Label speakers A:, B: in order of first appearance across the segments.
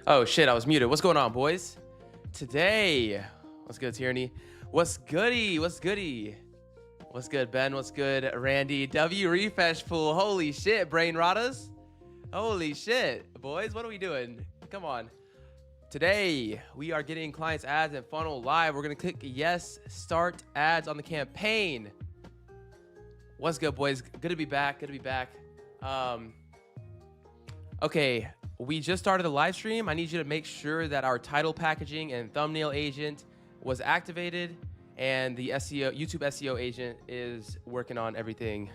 A: Oh shit, I was muted. What's going on, boys? Today, what's good, Tierney? What's goody? What's goody? What's good, Ben? What's good, Randy? W refresh pool. Holy shit, brain rotters. Holy shit, boys. What are we doing? Come on. Today, we are getting clients ads and funnel live. We're gonna click yes, start ads on the campaign. What's good, boys? Good to be back. Good to be back. Okay. We just started the live stream. I need you to make sure that our title packaging and thumbnail agent was activated and the YouTube SEO agent is working on everything.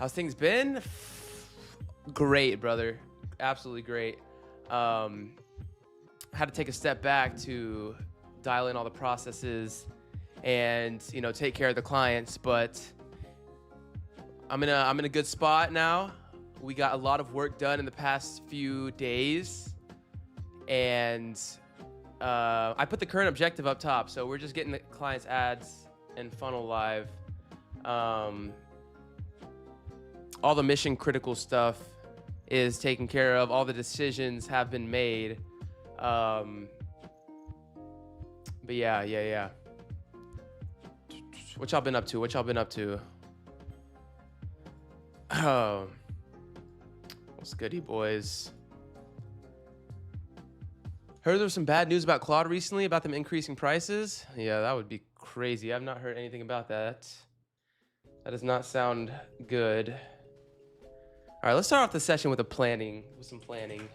A: How's things been? Great, brother. Absolutely great. Had to take a step back to dial in all the processes and, take care of the clients, but I'm in a good spot now. We got a lot of work done in the past few days, and I put the current objective up top. So we're just getting the clients' ads and funnel live. All the mission critical stuff is taken care of. All the decisions have been made. But yeah. What y'all been up to? Oh. What's goody, boys? Heard there was some bad news about Claude recently about them increasing prices. Yeah, that would be crazy. I've not heard anything about that. That does not sound good. All right, let's start off the session with some planning.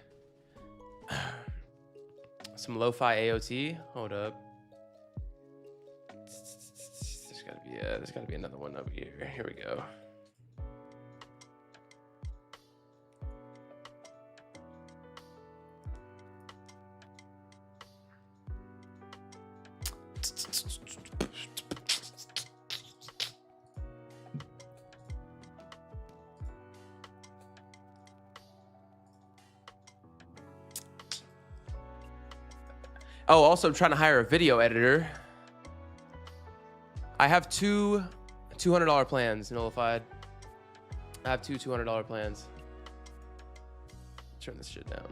A: Some lo-fi AOT. Hold up. There's gotta be another one over here. Here we go. Oh, also I'm trying to hire a video editor. I have two $200 plans nullified. I have two $200 plans. Turn this shit down.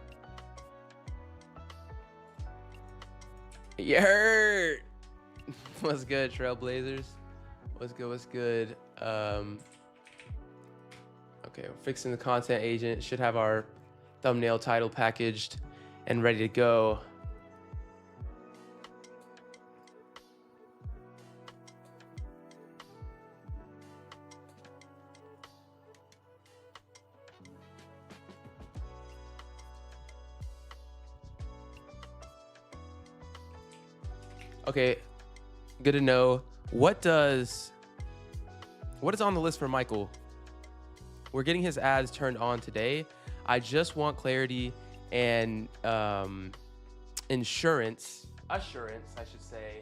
A: Yeah. What's good, Trailblazers? What's good? Okay, we're fixing the content agent. Should have our thumbnail title packaged and ready to go. Okay, good to know. What is on the list for Michael? We're getting his ads turned on today. I just want clarity and assurance, I should say,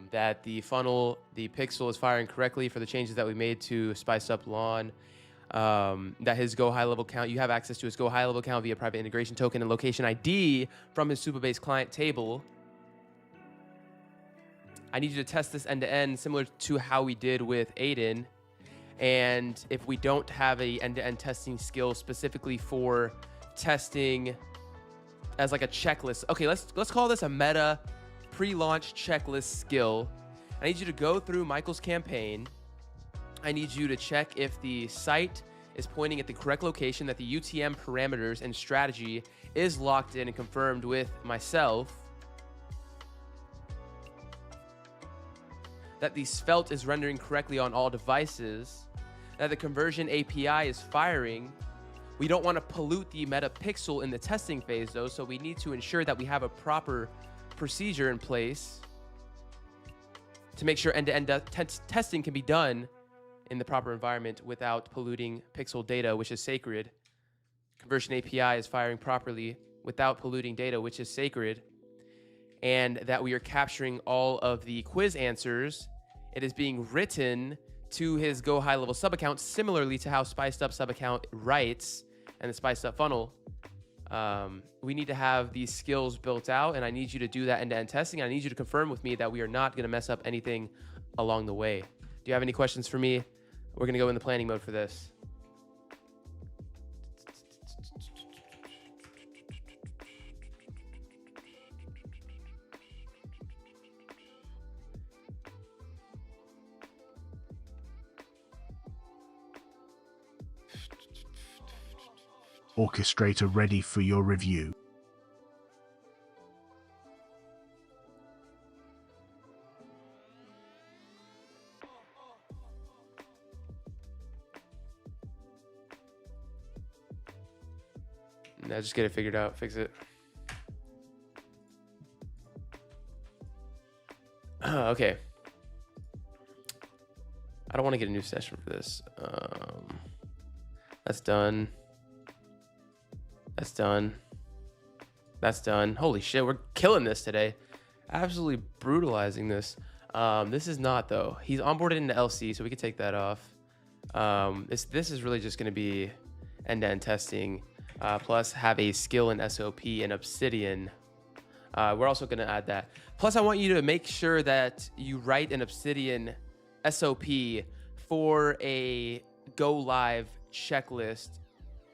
A: that the funnel, the pixel is firing correctly for the changes that we made to Spice Up Lawn. That his GoHighLevel account, you have access to his GoHighLevel account via private integration token and location ID from his Supabase client table. I need you to test this end-to-end similar to how we did with Aiden. And if we don't have a end-to-end testing skill specifically for testing as like a checklist. Okay, let's call this a meta pre-launch checklist skill. I need you to go through Michael's campaign. I need you to check if the site is pointing at the correct location, that the UTM parameters and strategy is locked in and confirmed with myself, that the svelte is rendering correctly on all devices, that the conversion API is firing. We don't want to pollute the meta pixel in the testing phase though, so we need to ensure that we have a proper procedure in place to make sure end-to-end testing can be done in the proper environment without polluting pixel data, which is sacred. Conversion API is firing properly without polluting data, which is sacred. And that we are capturing all of the quiz answers. It is being written to his GoHighLevel sub account, similarly to how Spiced Up sub account writes and the Spiced Up funnel. We need to have these skills built out, and I need you to do that end-to-end testing. I need you to confirm with me that we are not going to mess up anything along the way. Do you have any questions for me? We're going to go in the planning mode for this.
B: Orchestrator ready for your review.
A: Now just get it figured out, fix it. Okay. I don't want to get a new session for this. That's done. That's done. That's done. Holy shit, we're killing this today. Absolutely brutalizing this. This is not though. He's onboarded into LC, so we can take that off. This is really just going to be end-to-end testing, plus have a skill in SOP and Obsidian. We're also going to add that. Plus, I want you to make sure that you write an Obsidian SOP for a go live checklist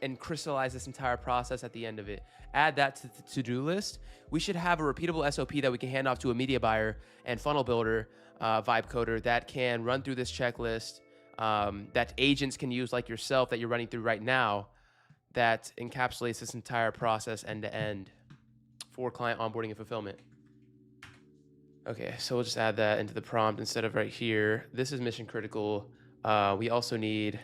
A: and crystallize this entire process at the end of it. Add that to the to-do list. We should have a repeatable SOP that we can hand off to a media buyer and funnel builder, vibe coder that can run through this checklist, that agents can use like yourself that you're running through right now, that encapsulates this entire process end to end for client onboarding and fulfillment. Okay, so we'll just add that into the prompt instead of right here. This is mission critical. We also need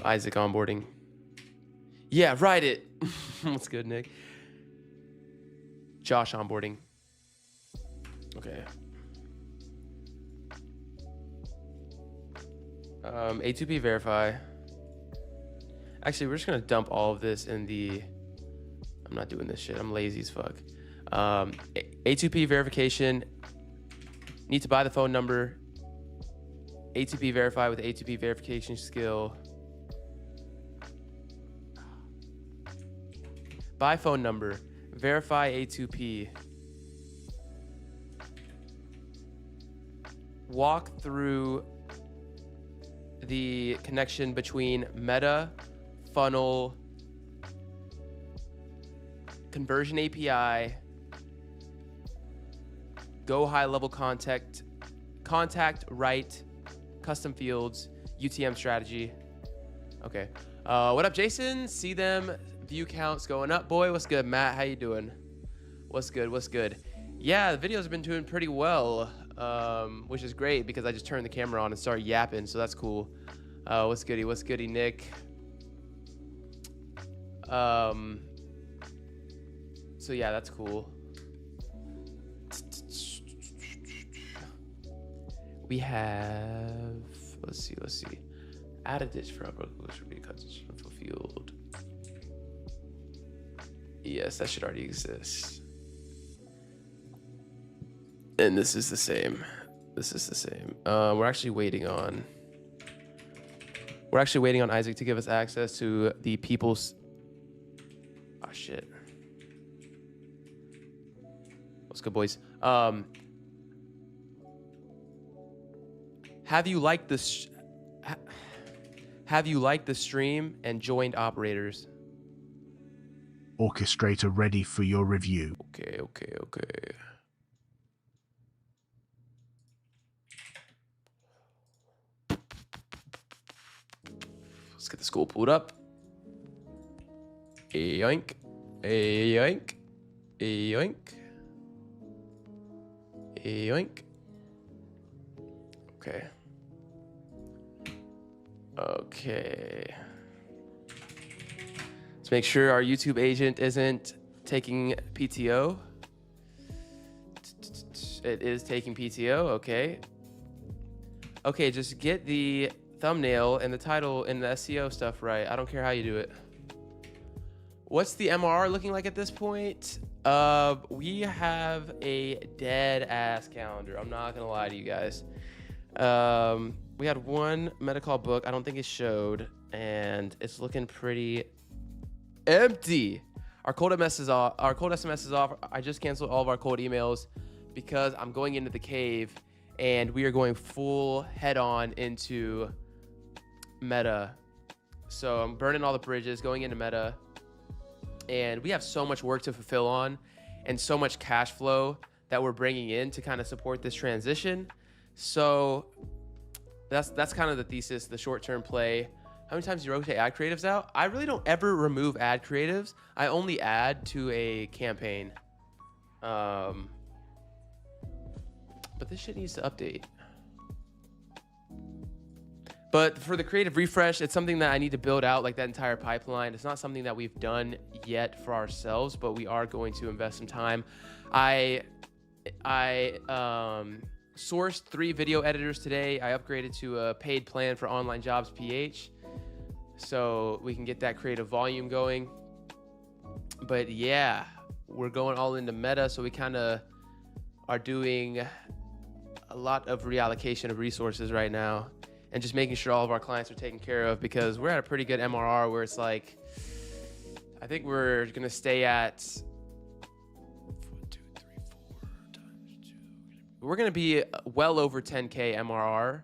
A: Isaac onboarding. Yeah, write it. What's good, Nick? Josh onboarding. Okay. A2P verify. Actually, we're just gonna dump all of this in the. I'm not doing this shit. I'm lazy as fuck. A2P verification. Need to buy the phone number. A2P verify with A2P verification skill. Buy phone number. Verify A2P. Walk through the connection between meta, funnel, conversion API, GoHighLevel contact right, custom fields, UTM strategy. Okay. What up, Jason? See them. View counts going up. Boy, what's good? Matt, how you doing? What's good? What's good? Yeah, the videos have been doing pretty well, which is great because I just turned the camera on and started yapping, so that's cool. What's goody? What's goody, Nick? So yeah, that's cool. We have, let's see. Add a ditch for upper should be cut to field. Yes, that should already exist. And this is the same. This is the same. We're actually waiting on Isaac to give us access to the people's. Oh shit. What's good, boys? Have you liked this? Have you liked the stream and joined operators?
B: Orchestrator ready for your review.
A: Okay. Let's get the school pulled up. Yoink. Yoink. Yoink. Yoink. Okay. Let's make sure our YouTube agent isn't taking PTO. It is taking PTO, okay. Okay, just get the thumbnail and the title and the SEO stuff right. I don't care how you do it. What's the MRR looking like at this point? We have a dead ass calendar. I'm not gonna lie to you guys. We had one Metacall book. I don't think it showed, and it's looking pretty empty. Our cold SMS is off. I just canceled all of our cold emails because I'm going into the cave, and we are going full head on into meta. So I'm burning all the bridges, going into meta, and we have so much work to fulfill on. and so much cash flow that we're bringing in to kind of support this transition. So that's kind of the thesis, the short-term play. How many times do you rotate ad creatives out? I really don't ever remove ad creatives. I only add to a campaign. But this shit needs to update. But for the creative refresh, it's something that I need to build out, like that entire pipeline. It's not something that we've done yet for ourselves, but we are going to invest some time. I sourced 3 video editors today. I upgraded to a paid plan for Online Jobs PH, so we can get that creative volume going. But yeah, we're going all into meta, so we kind of are doing a lot of reallocation of resources right now, and just making sure all of our clients are taken care of, because we're at a pretty good MRR where it's like, I think we're gonna stay at, we're gonna be well over 10K MRR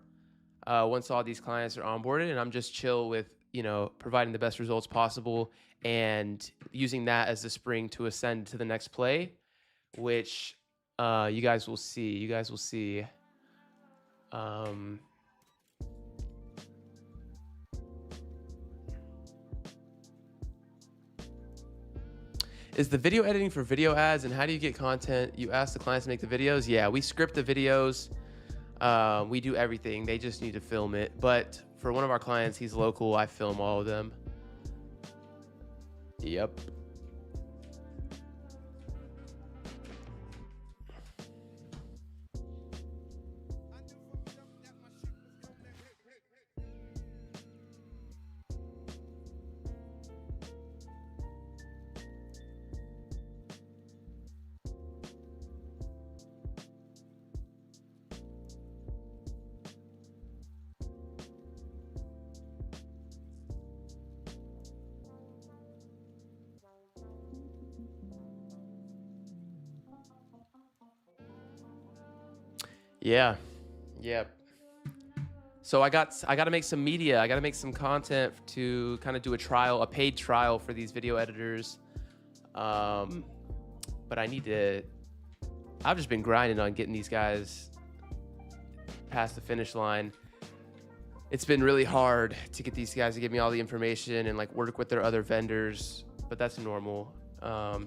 A: once all these clients are onboarded, and I'm just chill with, you know, providing the best results possible and using that as the spring to ascend to the next play, which you guys will see. You guys will see. Is the video editing for video ads, and how do you get content? You ask the clients to make the videos. Yeah, we script the videos. We do everything. They just need to film it. But for one of our clients, he's local. I film all of them. Yep. Yeah. Yep. So I got to make some media. I got to make some content to kind of do a paid trial for these video editors. But I've just been grinding on getting these guys past the finish line. It's been really hard to get these guys to give me all the information and like work with their other vendors, but that's normal.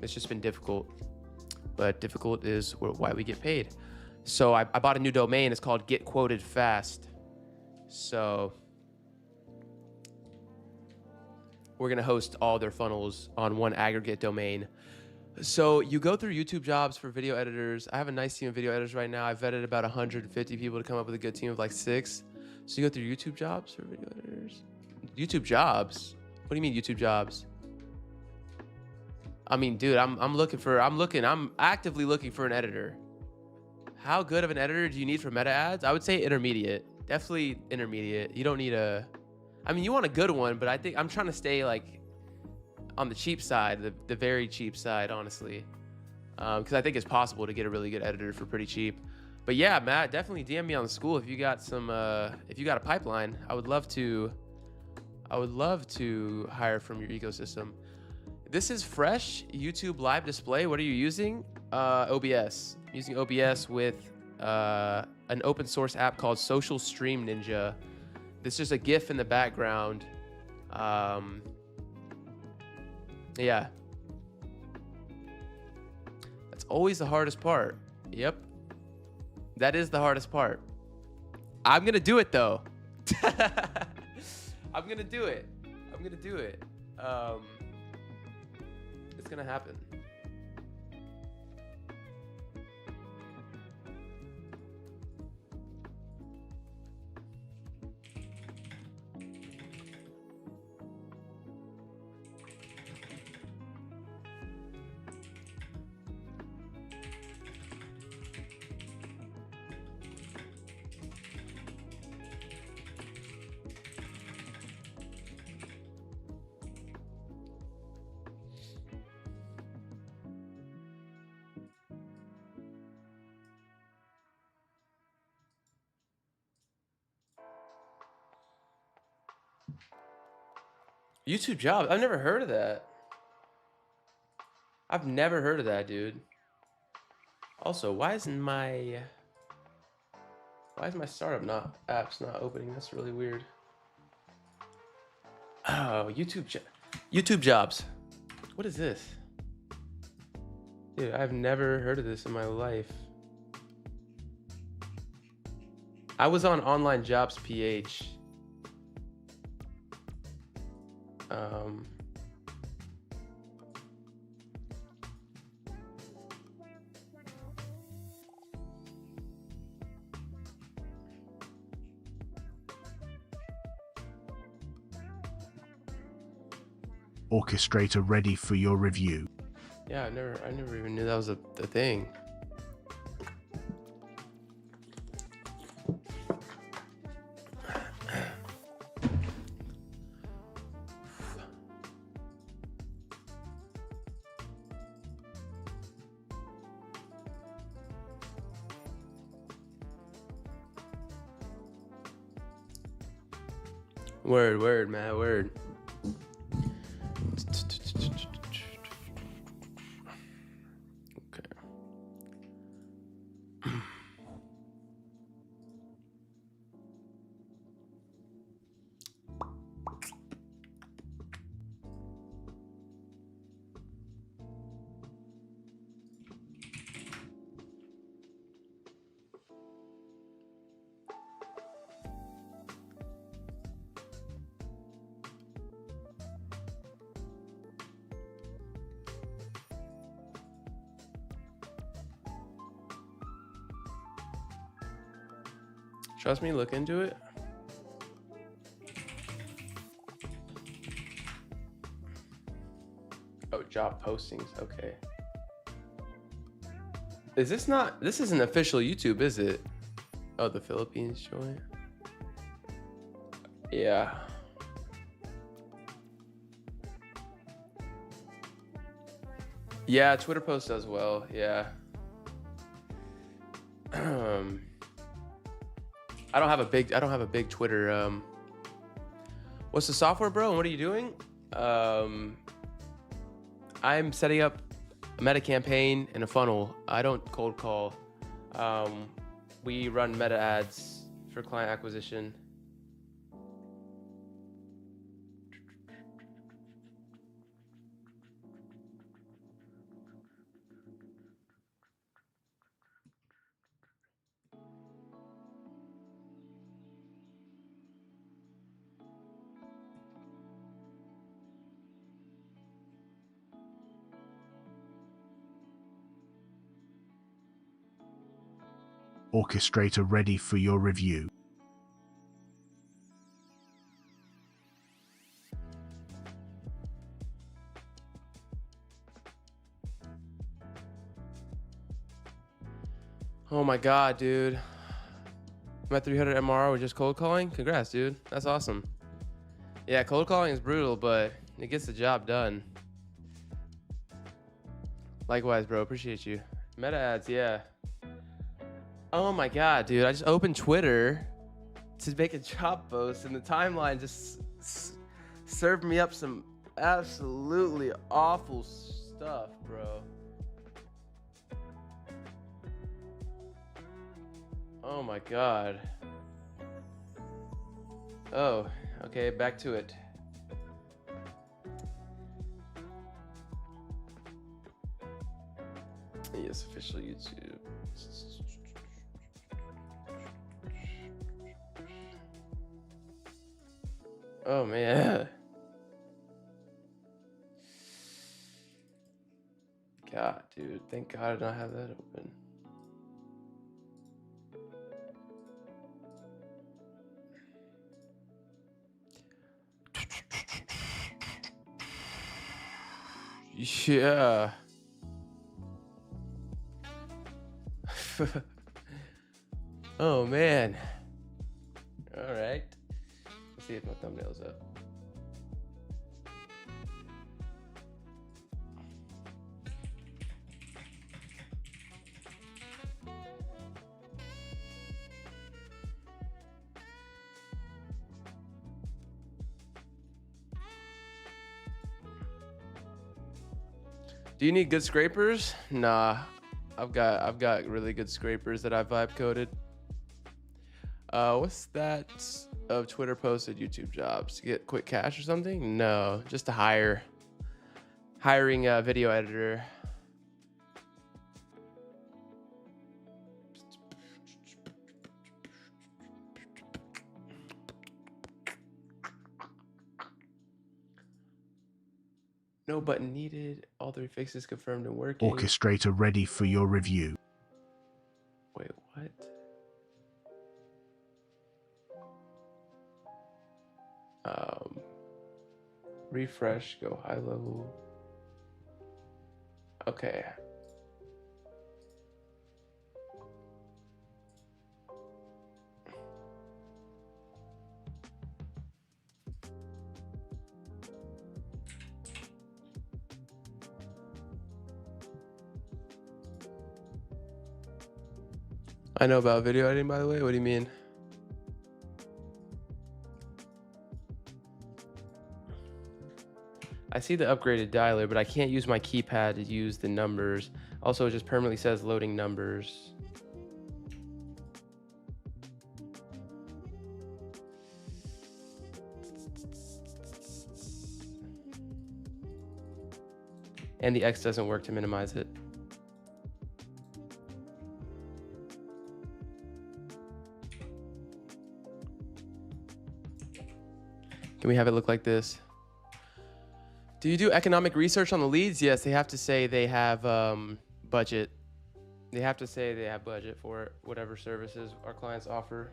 A: It's just been difficult, but difficult is why we get paid. So I bought a new domain. It's called Get Quoted Fast. So we're going to host all their funnels on one aggregate domain. So you go through YouTube jobs for video editors. I have a nice team of video editors right now. I've vetted about 150 people to come up with a good team of like 6. So you go through YouTube jobs for video editors. YouTube jobs? What do you mean YouTube jobs? I mean, dude, I'm actively looking for an editor. How good of an editor do you need for meta ads? I would say intermediate. Definitely intermediate. You don't need you want a good one, but I think I'm trying to stay like on the cheap side, the very cheap side, honestly. Because I think it's possible to get a really good editor for pretty cheap. But yeah, Matt, definitely DM me on the school if you got a pipeline. I would love to hire from your ecosystem. This is fresh YouTube live display. What are you using? OBS. I'm using OBS with an open source app called Social Stream Ninja. This is just a GIF in the background. Yeah. That's always the hardest part. Yep. That is the hardest part. I'm gonna do it though. I'm gonna do it. It's gonna happen. YouTube jobs. I've never heard of that. Dude. Also, why is my startup apps not opening? That's really weird. Oh, YouTube jobs. What is this? Dude, I've never heard of this in my life. I was on Online Jobs PH.
B: Orchestrator ready for your review.
A: Yeah, I never even knew that was a thing. Word, man, word. Okay. Trust me, look into it. Oh, job postings. Okay. Is this not? This isn't official YouTube, is it? Oh, the Philippines joint. Yeah. Yeah, Twitter post does well. Yeah. I don't have a big Twitter. What's the software, bro? And what are you doing? I'm setting up a meta campaign and a funnel. I don't cold call. We run meta ads for client acquisition.
B: Orchestrator ready for your review.
A: Oh my God, dude. I'm at 300 MRR with just cold calling. Congrats, dude. That's awesome. Yeah, cold calling is brutal, but it gets the job done. Likewise, bro. Appreciate you. Meta ads, yeah. Oh my God, dude. I just opened Twitter to make a job post, and the timeline just served me up some absolutely awful stuff, bro. Oh my God. Oh, okay, back to it. Yes, official YouTube. Oh man. God, dude. Thank God I did not have that open. Yeah. Oh man. All right. Let's see if my thumbnail's up. Do you need good scrapers? Nah. I've got really good scrapers that I vibe coded. What's that of Twitter posted YouTube jobs? To get quick cash or something? No, just to hiring a video editor. No button needed. All 3 fixes confirmed and working.
B: Orchestrator ready for your review.
A: Wait, what? Refresh, go high level. Okay. I know about video editing, by the way. What do you mean? I see the upgraded dialer, but I can't use my keypad to use the numbers. Also, it just permanently says loading numbers. And the X doesn't work to minimize it. Can we have it look like this? Do you do economic research on the leads? Yes, they have to say they have budget. They have to say they have budget for whatever services our clients offer.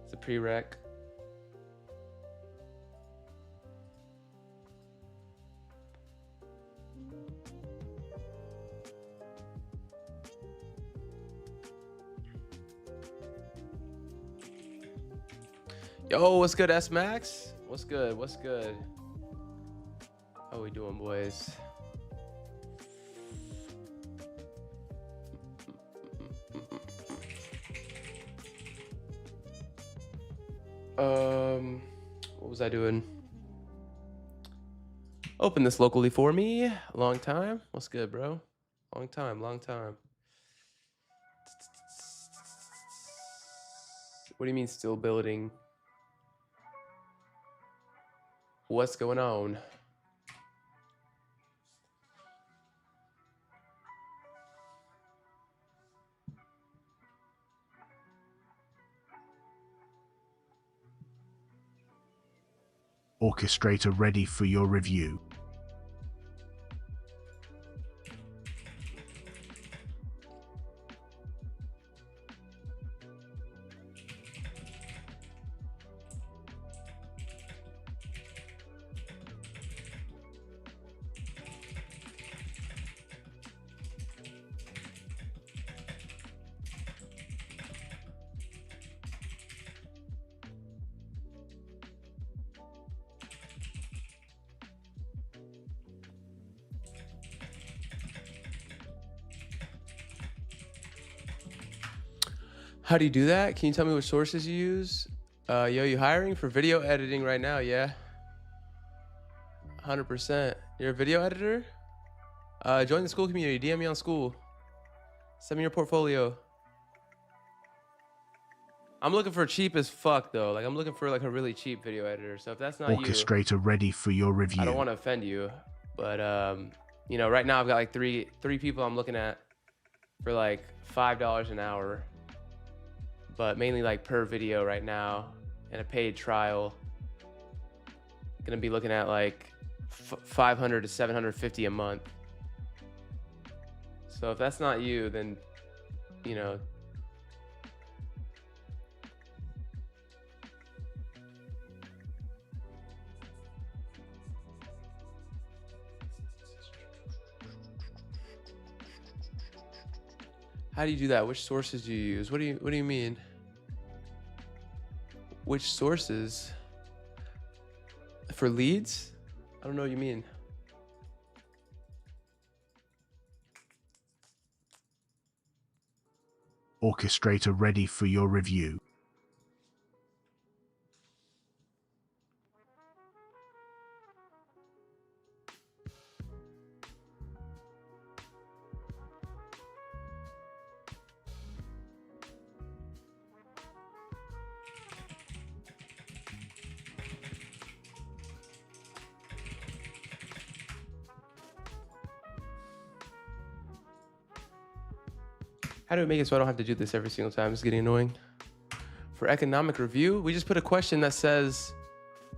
A: It's a prereq. Yo, what's good, S Max? What's good? What's good? How we doing, boys? What was I doing? Open this locally for me. Long time. What's good, bro? Long time, long time. What do you mean still building? What's going on?
B: Orchestrator ready for your review.
A: How do you do that? Can you tell me which sources you use? Yo, you hiring for video editing right now? Yeah. 100%. You're a video editor? Join the school community. DM me on school. Send me your portfolio. I'm looking for cheap as fuck though. Like I'm looking for like a really cheap video editor. So if that's not
B: Orchestrator ready for your review.
A: I don't want to offend you, but you know, right now I've got like three people I'm looking at for like $5 an hour, but mainly like per video right now, and a paid trial. Gonna be looking at like 500 to 750 a month. So if that's not you, then you know. How do you do that? Which sources do you use? What do you mean? Which sources? For leads? I don't know what you mean.
B: Orchestrator ready for your review.
A: How do we make it so I don't have to do this every single time? It's getting annoying. For economic review, we just put a question that says,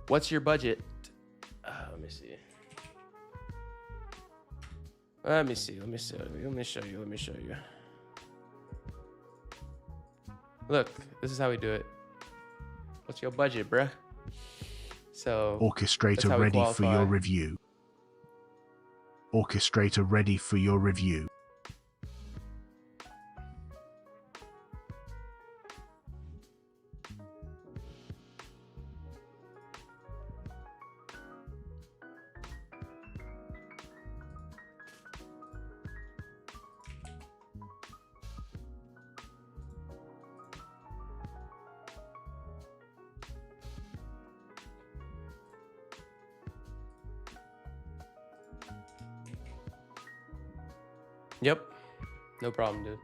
A: what's your budget? Let me see. Let me show you. Look, this is how we do it. What's your budget, bruh? So
B: Orchestrator ready for your review. Orchestrator ready for your review.
A: Yep. No problem, dude.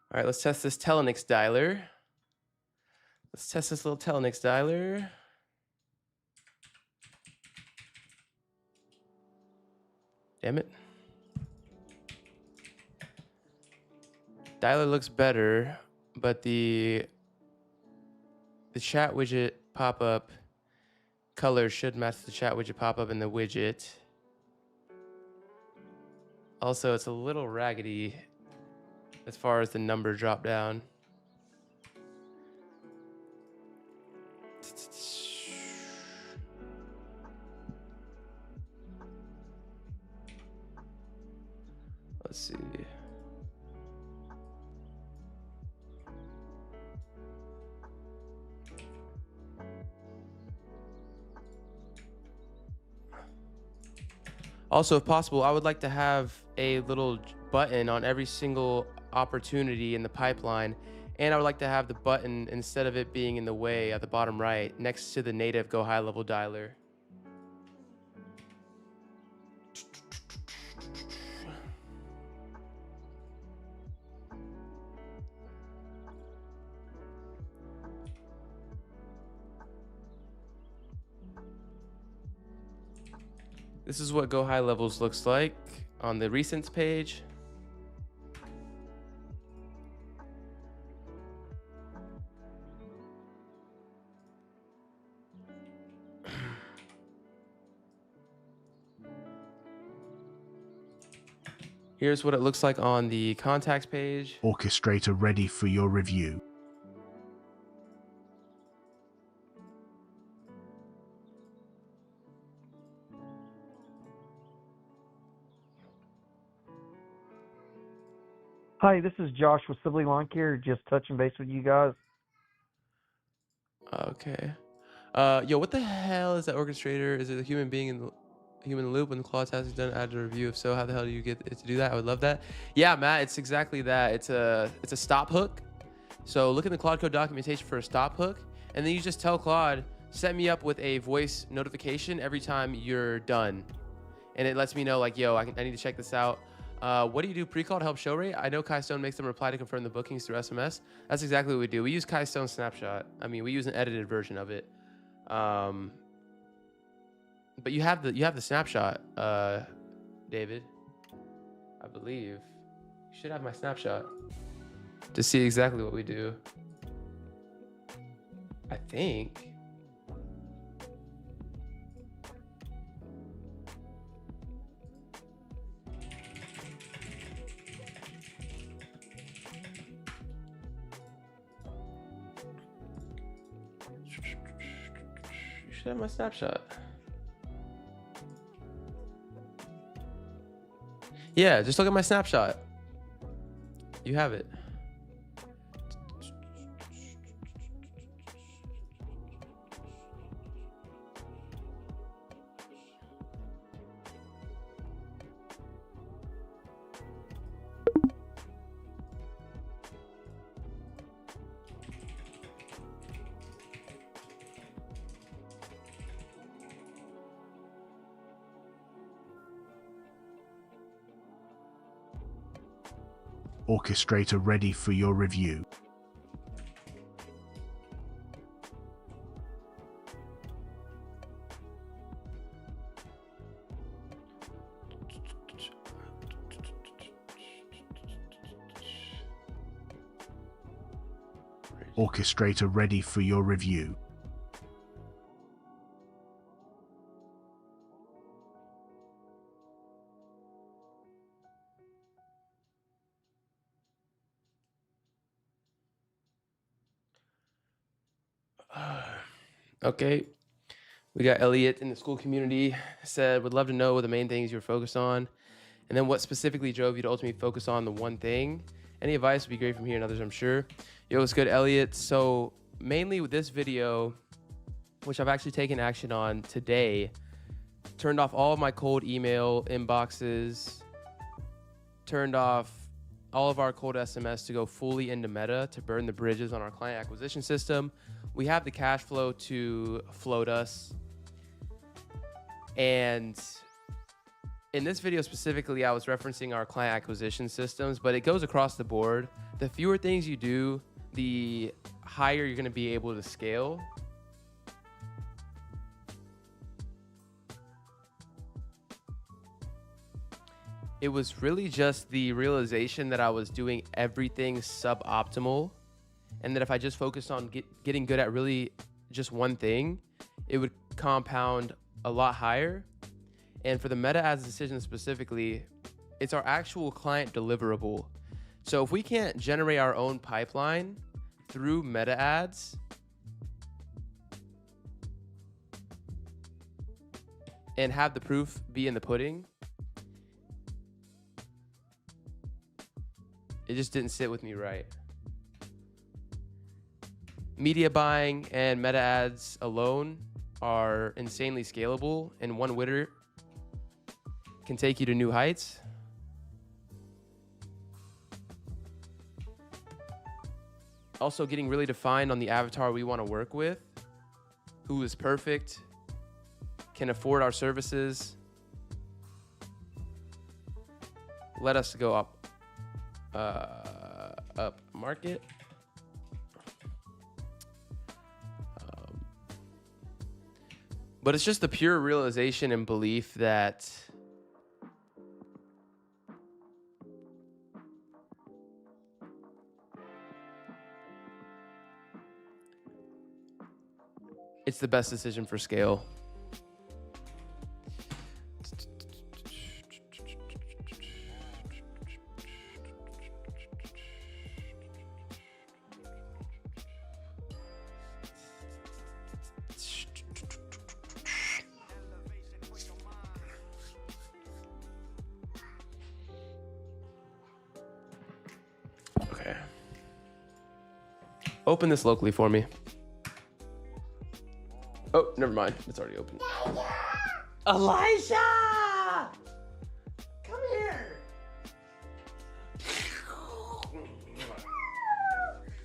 A: All right, let's test this Telenix dialer. Let's test this little Telenix dialer. Damn it. Dialer looks better, but the chat widget pop-up color should match the chat widget pop-up in the widget. Also, it's a little raggedy as far as the number drop down. Let's see. Also, if possible, I would like to have a little button on every single opportunity in the pipeline. And I would like to have the button, instead of it being in the way at the bottom right, next to the native GoHighLevel dialer. This is what GoHighLevels looks like on the recents page. Here's what it looks like on the contacts page.
B: Orchestrator ready for your review.
C: Hi, this is Josh with Sibley Lawn Care. Just touching base with you guys.
A: Okay. Yo, what the hell is that orchestrator? Is it a human being in the human loop when the clause task is done? Add a review. If so, how the hell do you get it to do that? I would love that. Yeah, Matt, it's exactly that. It's a stop hook. So look in the Claude Code documentation for a stop hook, and then you just tell Claude, set me up with a voice notification every time you're done, and it lets me know like, yo, I need to check this out. What do you do pre-call to help show rate? I know Kai Stone makes them reply to confirm the bookings through SMS. That's exactly what we do. We use Kai Stone Snapshot. I mean, we use an edited version of it. But you have the snapshot, David. I believe you should have my snapshot to see exactly what we do. I think. You should have my snapshot. Yeah, just look at my snapshot. You have it.
B: Orchestrator ready for your review. Orchestrator ready for your review.
A: Okay. We got Elliot in the school community said, would love to know what the main things you're focused on. And then what specifically drove you to ultimately focus on the one thing. Any advice would be great from here and others, I'm sure. Yo, what's good, Elliot? So mainly with this video, which I've actually taken action on today, turned off all of my cold email inboxes, turned off all of our cold SMS to go fully into Meta to burn the bridges on our client acquisition system. We have the cash flow to float us. And in this video specifically, I was referencing our client acquisition systems, but it goes across the board. The fewer things you do, the higher you're going to be able to scale. It was really just the realization that I was doing everything suboptimal, and that if I just focused on getting good at really just one thing, it would compound a lot higher. And for the meta ads decision specifically, it's our actual client deliverable. So if we can't generate our own pipeline through meta ads and have the proof be in the pudding, it just didn't sit with me right. Media buying and meta ads alone are insanely scalable, and one winner can take you to new heights. Also getting really defined on the avatar we want to work with, who is perfect, can afford our services, let us go up market. But it's just the pure realization and belief that it's the best decision for scale. Okay. Open this locally for me. Oh, never mind. It's already open. Elijah! Come here.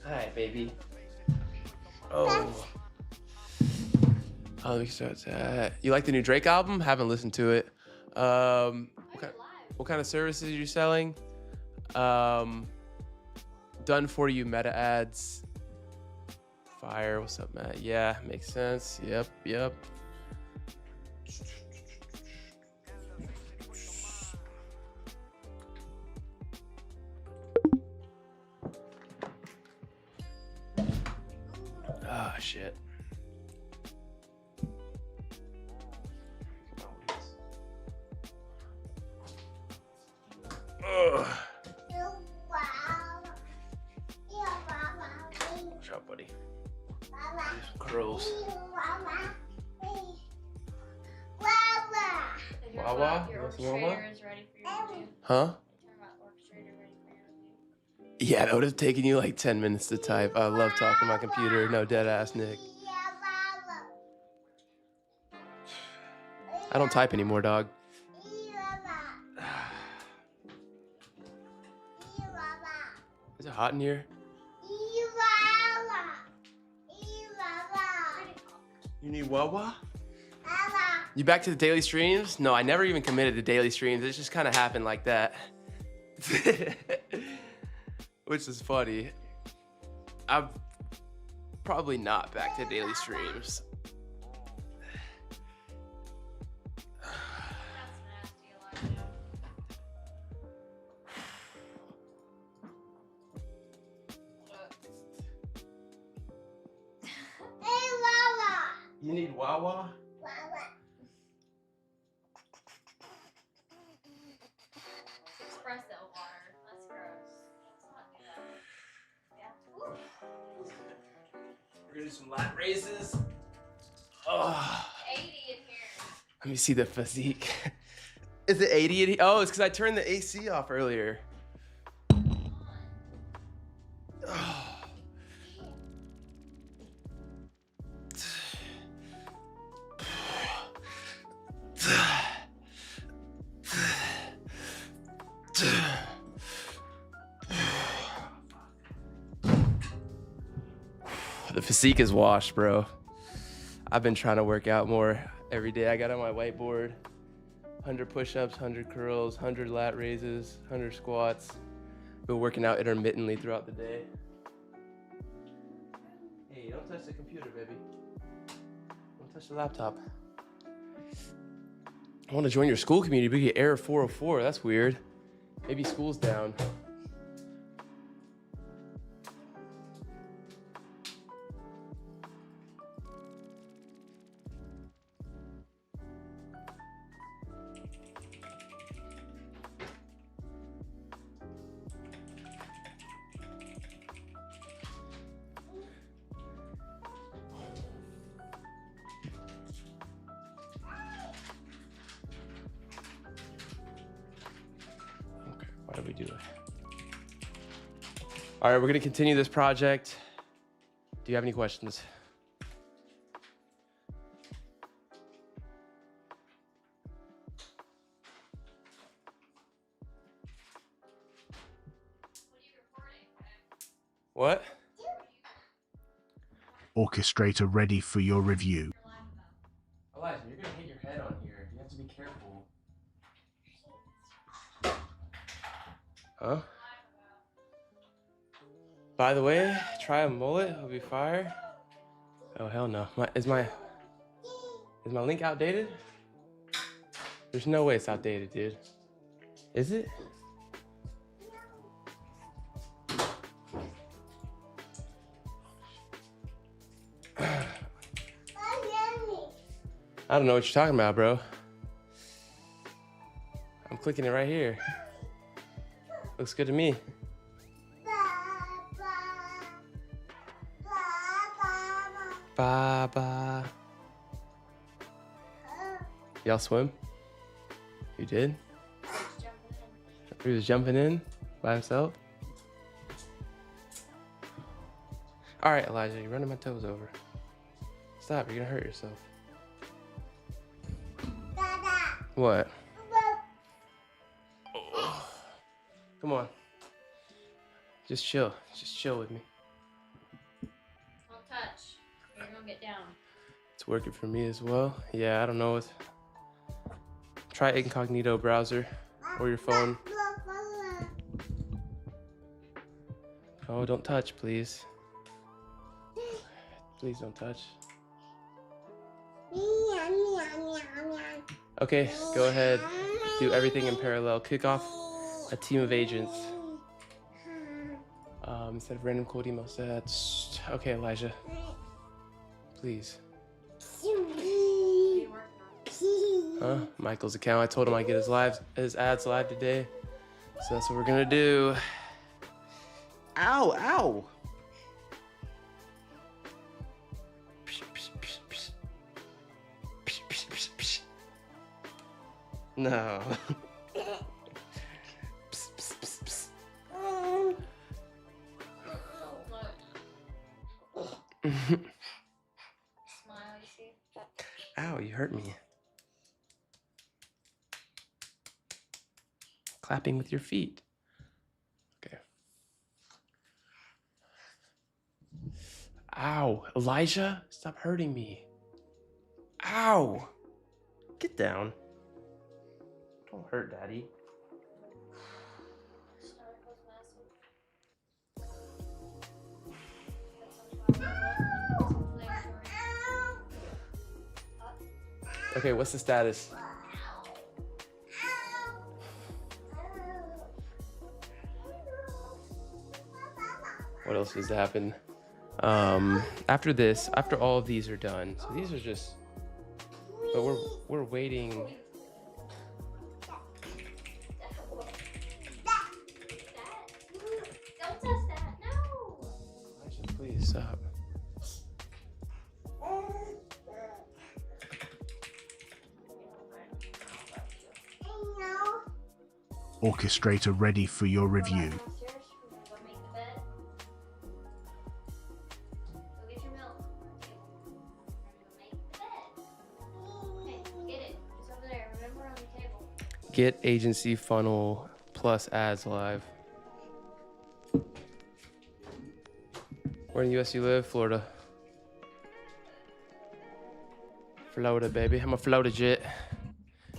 A: Hi, baby. Oh. Let me start that. You like the new Drake album? Haven't listened to it. What kind of services are you selling? Done for you meta ads. Fire. What's up, Matt? Yeah, makes sense. Yep. Ah, shit. Ugh. What's up, buddy? Curls. Wawa?
D: Your orchestrator is ready for your review.
A: Huh?
D: Orchestrator ready for your review.
A: Yeah, that would have taken you like 10 minutes to type. I love talking to my computer. No, dead ass, Nick. I don't type anymore, dog. Is it hot in here? You need Wawa? You back to the daily streams? No, I never even committed to daily streams. It just kind of happened like that. which is funny. I'm probably not back to daily streams.
D: That's nasty, Elijah.
A: You need Wawa?
D: It's espresso water. That's gross. Let's not do that. Yeah.
A: We're gonna do some lat raises. Oh,
D: 80 in here.
A: let me see the physique. Is it 80 in here? Oh, it's because I turned the AC off earlier. Oh. The physique is washed, bro. I've been trying to work out more every day. I got on my whiteboard, 100 push-ups, 100 curls, 100 lat raises, 100 squats. Been working out intermittently throughout the day. Hey, don't touch the computer, baby. Don't touch the laptop. I want to join your school community, but you get error 404. That's weird. Maybe school's down. Why did we do it? All right, we're gonna continue this project. Do you have any questions? What?
B: Orchestrator ready for your review.
A: Elijah, you're gonna hit your head on here. You have to be careful. Huh? By the way, try a mullet, it'll be fire. Oh hell no. Is my link outdated? There's no way it's outdated, dude. Is it? I don't know what you're talking about, bro. I'm clicking it right here. Looks good to me. Baba. Y'all swim? You did? He was jumping in by himself? All right, Elijah, you're running my toes over. Stop, you're gonna hurt yourself. What? Oh. Come on. Just chill. Just chill with me.
D: Don't touch. You're gonna get down.
A: It's working for me as well. Yeah, I don't know. Try incognito browser or your phone. Oh, don't touch, please. Please don't touch. Okay, go ahead. Do everything in parallel. Kick off a team of agents. Instead of random cold email sets. Okay, Elijah. Please. Huh? Michael's account. I told him I'd get his ads live today. So that's what we're gonna do. Ow, ow. No.
D: Smile, you see?
A: Ow, you hurt me. Clapping with your feet. Okay. Ow, Elijah, stop hurting me. Ow. Get down. Don't hurt Daddy.
D: Stomach was massive.
A: Okay, what's the status? What else needs to happen? After this, after all of these are done, so these are just, but we're waiting.
D: Don't touch that. No.
A: Actually, please stop.
B: Orchestrator ready for your review.
D: Go make the bed. Go get your milk. Go make the bed. Okay, get it. It's over there. Remember on the table.
A: Get agency funnel plus ads live. Where in the US you live? Florida. Florida, baby. I'm a Florida jet.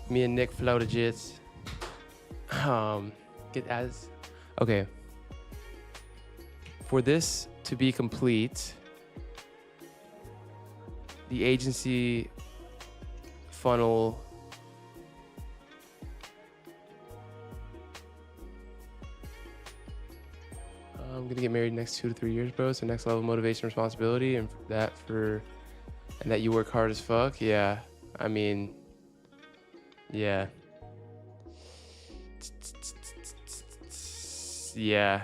A: Me and Nick Florida jets. Get ads. Okay. For this to be complete, the agency funnel I'm gonna get married next 2 to 3 years, bro. So next level of motivation, responsibility, and that you work hard as fuck. Yeah, I mean, yeah, yeah.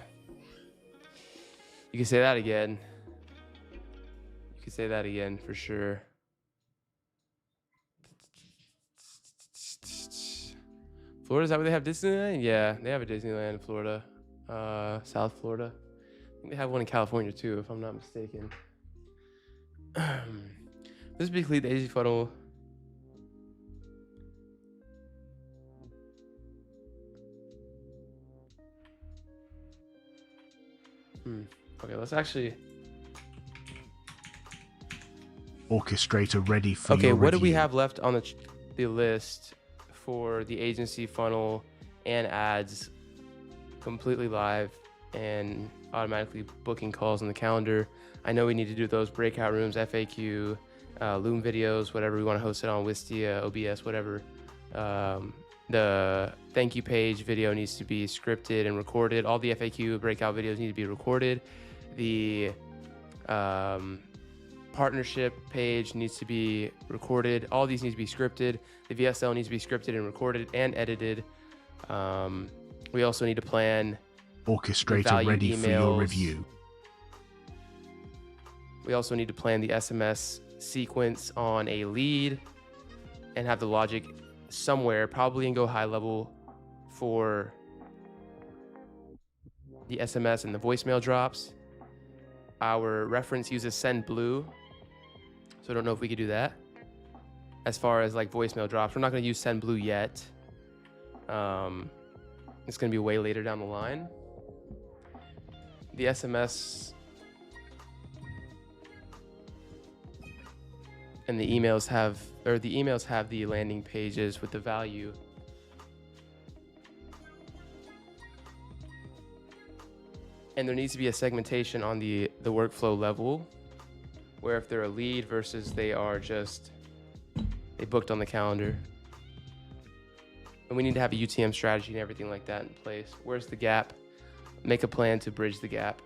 A: You can say that again. You can say that again for sure. Florida, is that where they have Disneyland? Yeah, they have a Disneyland in Florida. South Florida. I think they have one in California too, if I'm not mistaken. This is basically the agency funnel. Okay, let's actually.
B: Orchestrator ready for
A: Okay,
B: your
A: what do we
B: review.
A: have left on the list for the agency funnel and ads completely live and automatically booking calls on the calendar? I know we need to do those breakout rooms, FAQ, Loom videos, whatever we want to host it on, Wistia, OBS, whatever. The thank you page video needs to be scripted and recorded. All the FAQ breakout videos need to be recorded. The partnership page needs to be recorded. All these need to be scripted. The VSL needs to be scripted and recorded and edited. We also need to plan
B: Orchestrator
A: value
B: ready for your
A: emails.
B: review.
A: We also need to plan the SMS sequence on a lead and have the logic somewhere, probably in GoHighLevel, for the SMS and the voicemail drops. Our reference uses SendBlue, so I don't know if we could do that. As far as like voicemail drops, we're not going to use SendBlue yet. It's going to be way later down the line. The SMS and the emails have the landing pages with the value. And there needs to be a segmentation on the workflow level, where if they're a lead versus they booked on the calendar. And we need to have a UTM strategy and everything like that in place. Where's the gap? Make a plan to bridge the gap.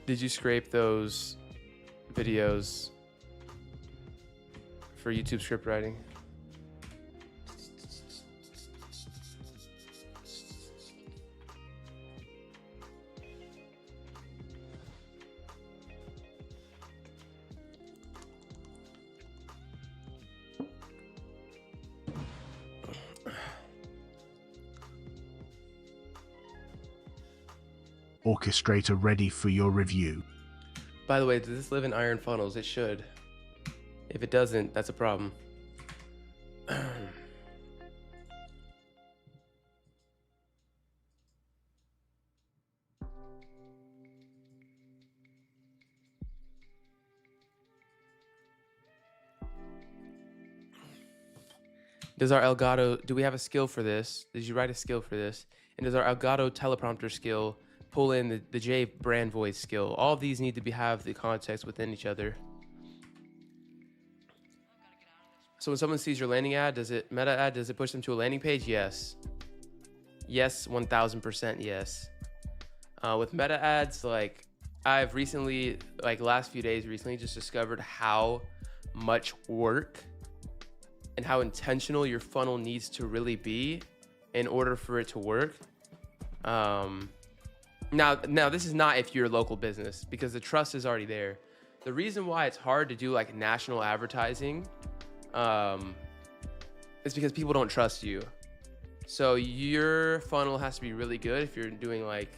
A: Did you scrape those videos for YouTube script writing?
B: Orchestrator ready for your review.
A: By the way, does this live in iron funnels? It should. If it doesn't, that's a problem. Does our Elgato, do we have a skill for this? Did you write a skill for this? And does our Elgato teleprompter skill pull in the J brand voice skill. All of these need to have the context within each other. So when someone sees your landing ad, meta ad, does it push them to a landing page? Yes. Yes, 1000% yes. With meta ads, like I've recently, like last few days recently, just discovered how much work and how intentional your funnel needs to really be in order for it to work. Now this is not if you're a local business, because the trust is already there. The reason why it's hard to do like national advertising is because people don't trust you. So your funnel has to be really good if you're doing like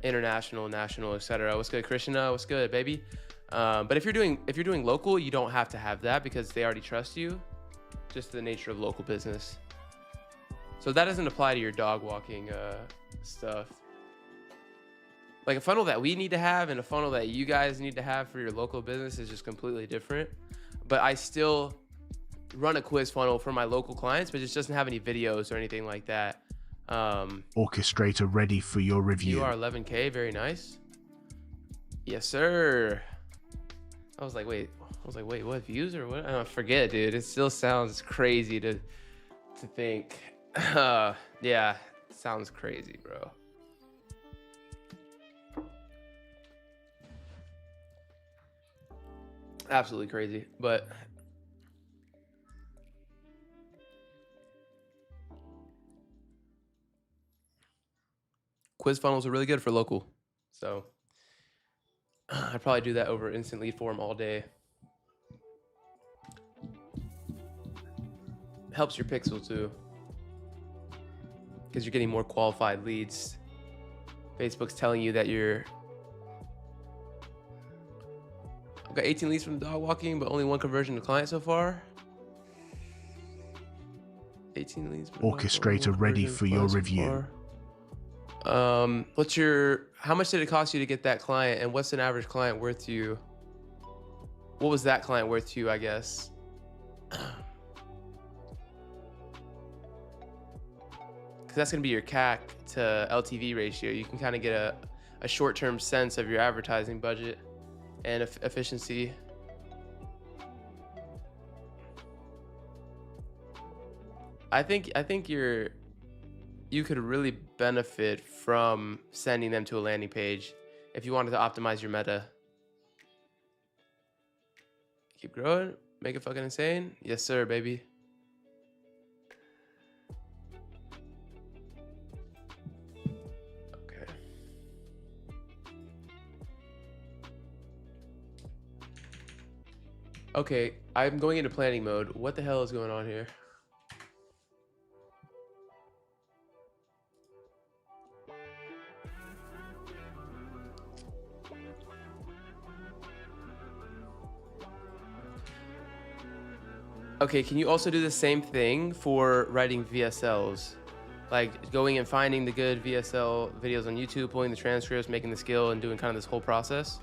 A: international, national, etc. What's good, Krishna? What's good, baby? But if you're doing local, you don't have to have that because they already trust you. Just the nature of local business. So that doesn't apply to your dog walking stuff. Like a funnel that we need to have and a funnel that you guys need to have for your local business is just completely different. But I still run a quiz funnel for my local clients, but it just doesn't have any videos or anything like that.
B: Orchestrator ready for your review.
A: You are 11K, very nice. Yes, sir. I was like, wait, what views or what? I don't forget, dude. It still sounds crazy to think. Yeah, sounds crazy, bro. Absolutely crazy, but quiz funnels are really good for local. So I'd probably do that over instant lead form all day. Helps your pixel too, because you're getting more qualified leads. Facebook's telling you that I've got 18 leads from dog walking, but only one conversion to client so far. 18 leads.
B: Orchestrator ready for your review.
A: How much did it cost you to get that client, and what's an average client worth to you? What was that client worth to you, I guess? Because that's going to be your CAC to LTV ratio. You can kind of get a short-term sense of your advertising budget and efficiency. I think you could really benefit from sending them to a landing page if you wanted to optimize your meta. Keep growing, make it fucking insane. Yes, sir, baby. Okay. Okay, I'm going into planning mode. What the hell is going on here? Okay, can you also do the same thing for writing VSLs? Like going and finding the good VSL videos on YouTube, pulling the transcripts, making the skill, and doing kind of this whole process?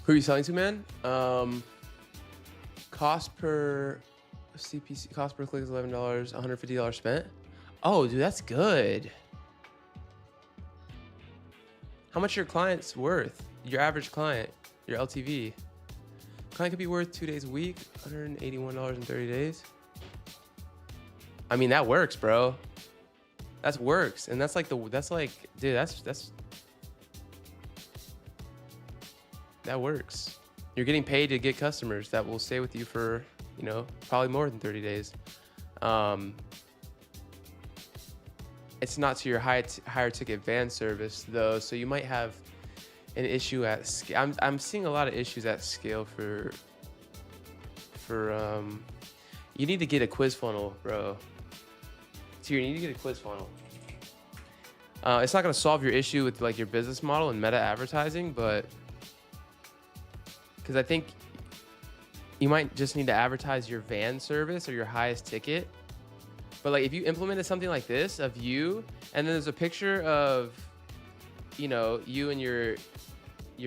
A: Who are you selling to, man? Cost per CPC cost per click is $11, $150 spent. Oh, dude, that's good. How much your client's worth? Your average client, your LTV. Client could be worth 2 days a week, $181 in 30 days. I mean, that works, bro. That works. And that's like dude, that works. You're getting paid to get customers that will stay with you for, you know, probably more than 30 days. It's not to your higher ticket van service though, so you might have an issue at scale. I'm seeing a lot of issues at scale for you need to get a quiz funnel, bro. So you need to get a quiz funnel. It's not gonna solve your issue with like your business model and meta advertising, but because I think you might just need to advertise your van service or your highest ticket. But like if you implemented something like this of you, and then there's a picture of, you know, you and your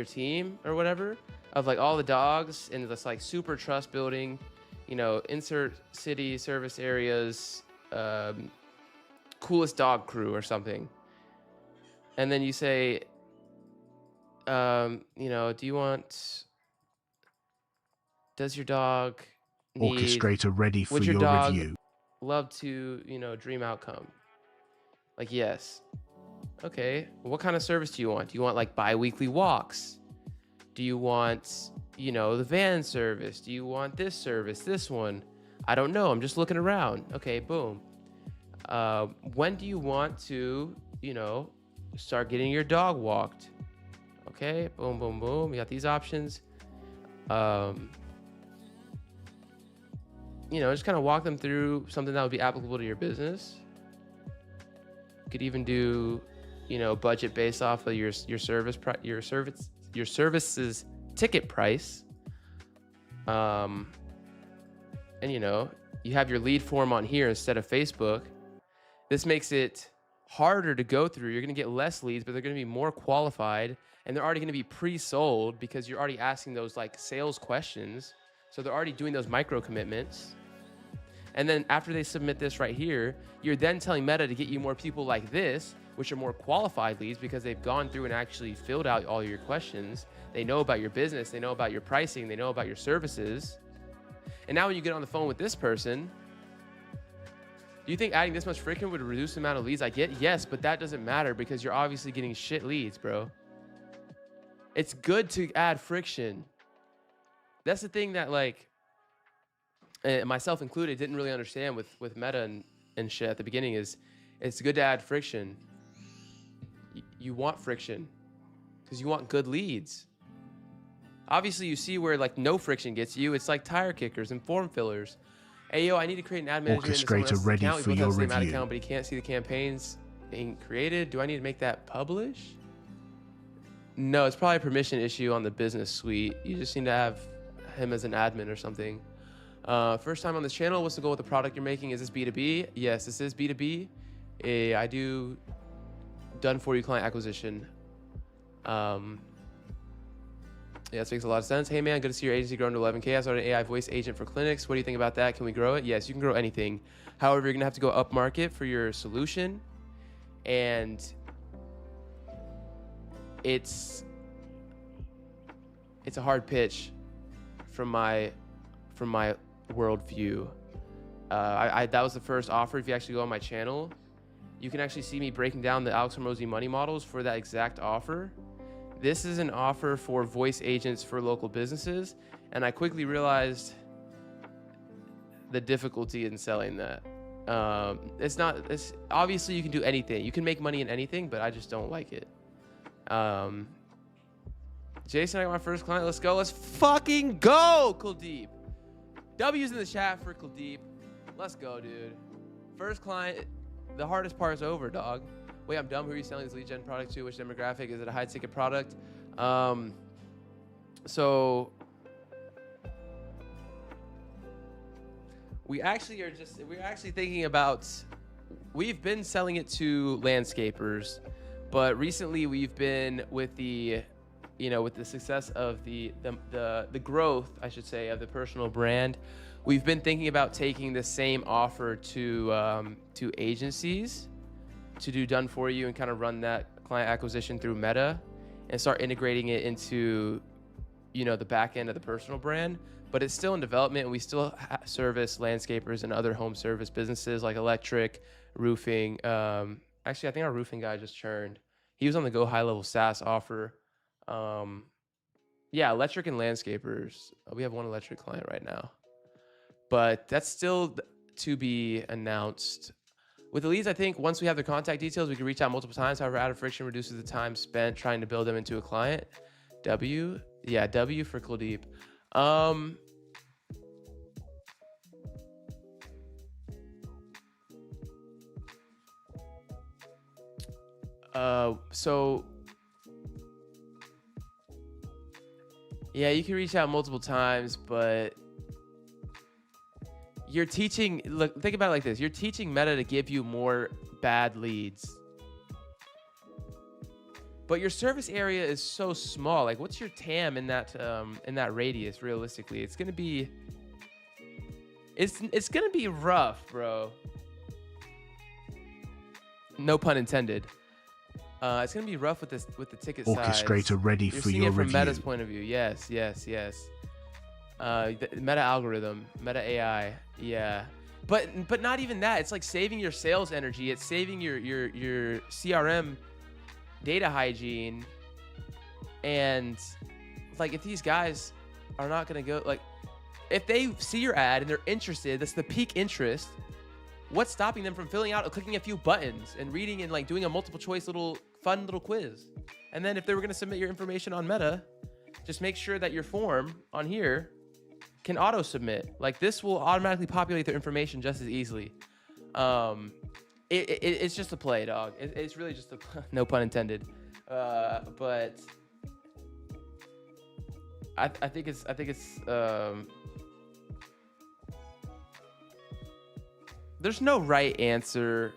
A: team or whatever, of like all the dogs, and it's like super trust building, you know, insert city service areas, coolest dog crew or something. And then you say, you know, does your dog need,
B: Orchestrator ready for
A: would your
B: your
A: dog
B: review.
A: love to, you know, dream outcome? Like, yes. Okay. What kind of service do you want? Do you want like bi-weekly walks? Do you want, you know, the van service? Do you want this service, this one? I don't know. I'm just looking around. Okay, boom. When do you want to, you know, start getting your dog walked? Okay, boom, boom, boom. You got these options. You know, just kind of walk them through something that would be applicable to your business. You could even do, you know, budget based off of your services ticket price. And you know, you have your lead form on here instead of Facebook. This makes it harder to go through. You're going to get less leads, but they're going to be more qualified, and they're already going to be pre-sold because you're already asking those like sales questions. So they're already doing those micro commitments. And then after they submit this right here, you're then telling Meta to get you more people like this, which are more qualified leads because they've gone through and actually filled out all your questions. They know about your business. They know about your pricing. They know about your services. And now when you get on the phone with this person, do you think adding this much friction would reduce the amount of leads I get? Yes, but that doesn't matter because you're obviously getting shit leads, bro. It's good to add friction. That's the thing that, like, and myself included, didn't really understand with Meta and shit at the beginning is it's good to add friction. You want friction because you want good leads. Obviously, you see where like no friction gets you. It's like tire kickers and form fillers. Hey, yo, I need to create an ad manager into someone else's
B: ready
A: account.
B: for
A: We both
B: your
A: have the same ad
B: review.
A: account, but he can't see the campaigns being created. Do I need to make that publish? No, it's probably a permission issue on the business suite. You just need to have him as an admin or something. First time on this channel, what's the goal with the product you're making? Is this B2B? Yes, this is B2B. I do done for you client acquisition. Yeah, this makes a lot of sense. Hey man, good to see your agency growing to 11K. I started an AI voice agent for clinics. What do you think about that? Can we grow it? Yes, you can grow anything. However, you're gonna have to go up market for your solution. And it's a hard pitch from my worldview. That was the first offer. If you actually go on my channel, you can actually see me breaking down the Alex Hormozi money models for that exact offer. This is an offer for voice agents for local businesses, and I quickly realized the difficulty in selling that. It's obviously you can do anything. You can make money in anything, but I just don't like it. Jason, I got my first client. Let's go. Let's fucking go, Kuldeep. W's in the chat for Kuldeep. Let's go, dude. First client. The hardest part is over, dog. Wait, I'm dumb. Who are you selling this lead gen product to? Which demographic? Is it a high ticket product? So we're actually thinking about, we've been selling it to landscapers, but recently we've been with the success of the growth, I should say, of the personal brand. We've been thinking about taking the same offer to agencies to do done for you and kind of run that client acquisition through Meta and start integrating it into, the back end of the personal brand. But it's still in development, and we still service landscapers and other home service businesses like electric, roofing. Actually, I think our roofing guy just churned. He was on the GoHighLevel SaaS offer. Yeah, electric and landscapers. We have one electric client right now, but that's still to be announced. With the leads, I think once we have their contact details, we can reach out multiple times. However, out of friction reduces the time spent trying to build them into a client. W for Kuldeep. So yeah, you can reach out multiple times, but you're teaching, look, think about it like this. You're teaching Meta to give you more bad leads, but your service area is so small. Like, what's your TAM in that radius? Realistically, it's gonna be rough, bro. No pun intended. It's gonna be rough with the ticket size.
B: Orchestrator ready
A: You're
B: for
A: seeing
B: your
A: it from
B: review.
A: Meta's point of view. Yes. The Meta algorithm, Meta AI. Yeah. But not even that. It's like saving your sales energy. It's saving your CRM data hygiene. And like, if these guys are not gonna go, like, if they see your ad and they're interested, that's the peak interest. What's stopping them from filling out, clicking a few buttons and reading and like doing a multiple choice fun little quiz? And then if they were going to submit your information on Meta, just make sure that your form on here can auto submit. Like, this will automatically populate their information just as easily. It's just a play, dog. It's really just no pun intended. But I think it's there's no right answer.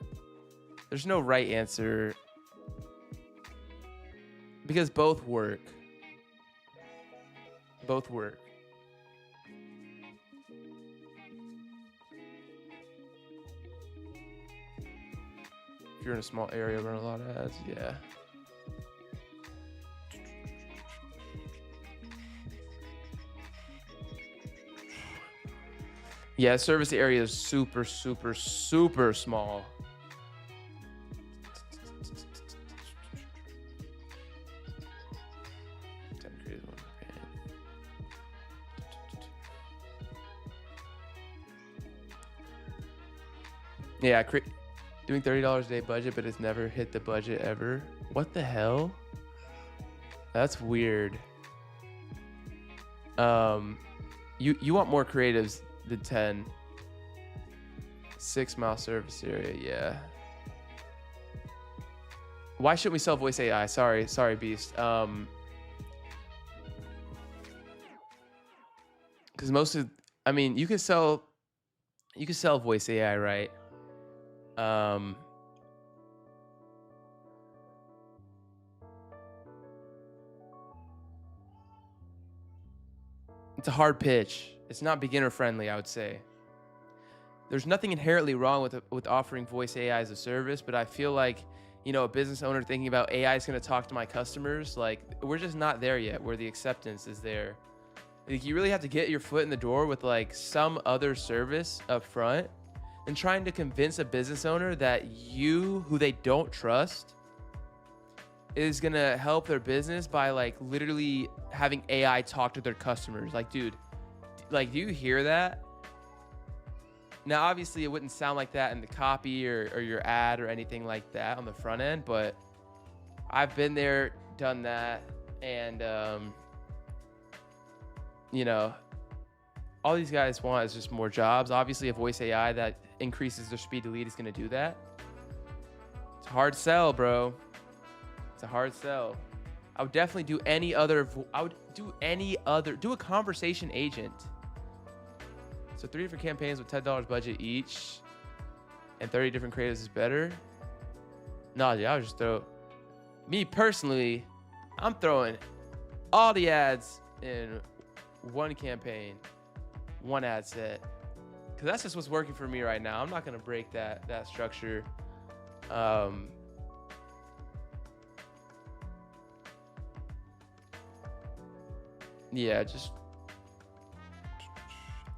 A: There's no right answer because both work. Both work. If you're in a small area, run a lot of ads. Yeah. Yeah, service area is super small. Yeah, doing $30 a day budget, but it's never hit the budget ever. What the hell? That's weird. You want more creatives than 10. 6 mile service area, yeah. Why shouldn't we sell voice AI? Sorry, Beast. Because you could sell voice AI, right? It's a hard pitch. It's not beginner friendly, I would say. There's nothing inherently wrong with offering voice AI as a service, but I feel like, a business owner thinking about AI is going to talk to my customers, like, we're just not there yet where the acceptance is there. Like, you really have to get your foot in the door with like some other service up front and trying to convince a business owner that who they don't trust, is going to help their business by like literally having AI talk to their customers. Like, dude, like, do you hear that? Now, obviously, it wouldn't sound like that in the copy or your ad or anything like that on the front end, but I've been there, done that, and, all these guys want is just more jobs. Obviously, a voice AI that increases their speed to lead is going to do that. It's a hard sell, bro. It's a hard sell. I would definitely do do a conversation agent. So 3 different campaigns with $10 budget each and 30 different creatives is better. No, dude, I would just me personally, I'm throwing all the ads in one campaign, one ad set. because that's just what's working for me right now. I'm not gonna break that structure. Yeah, just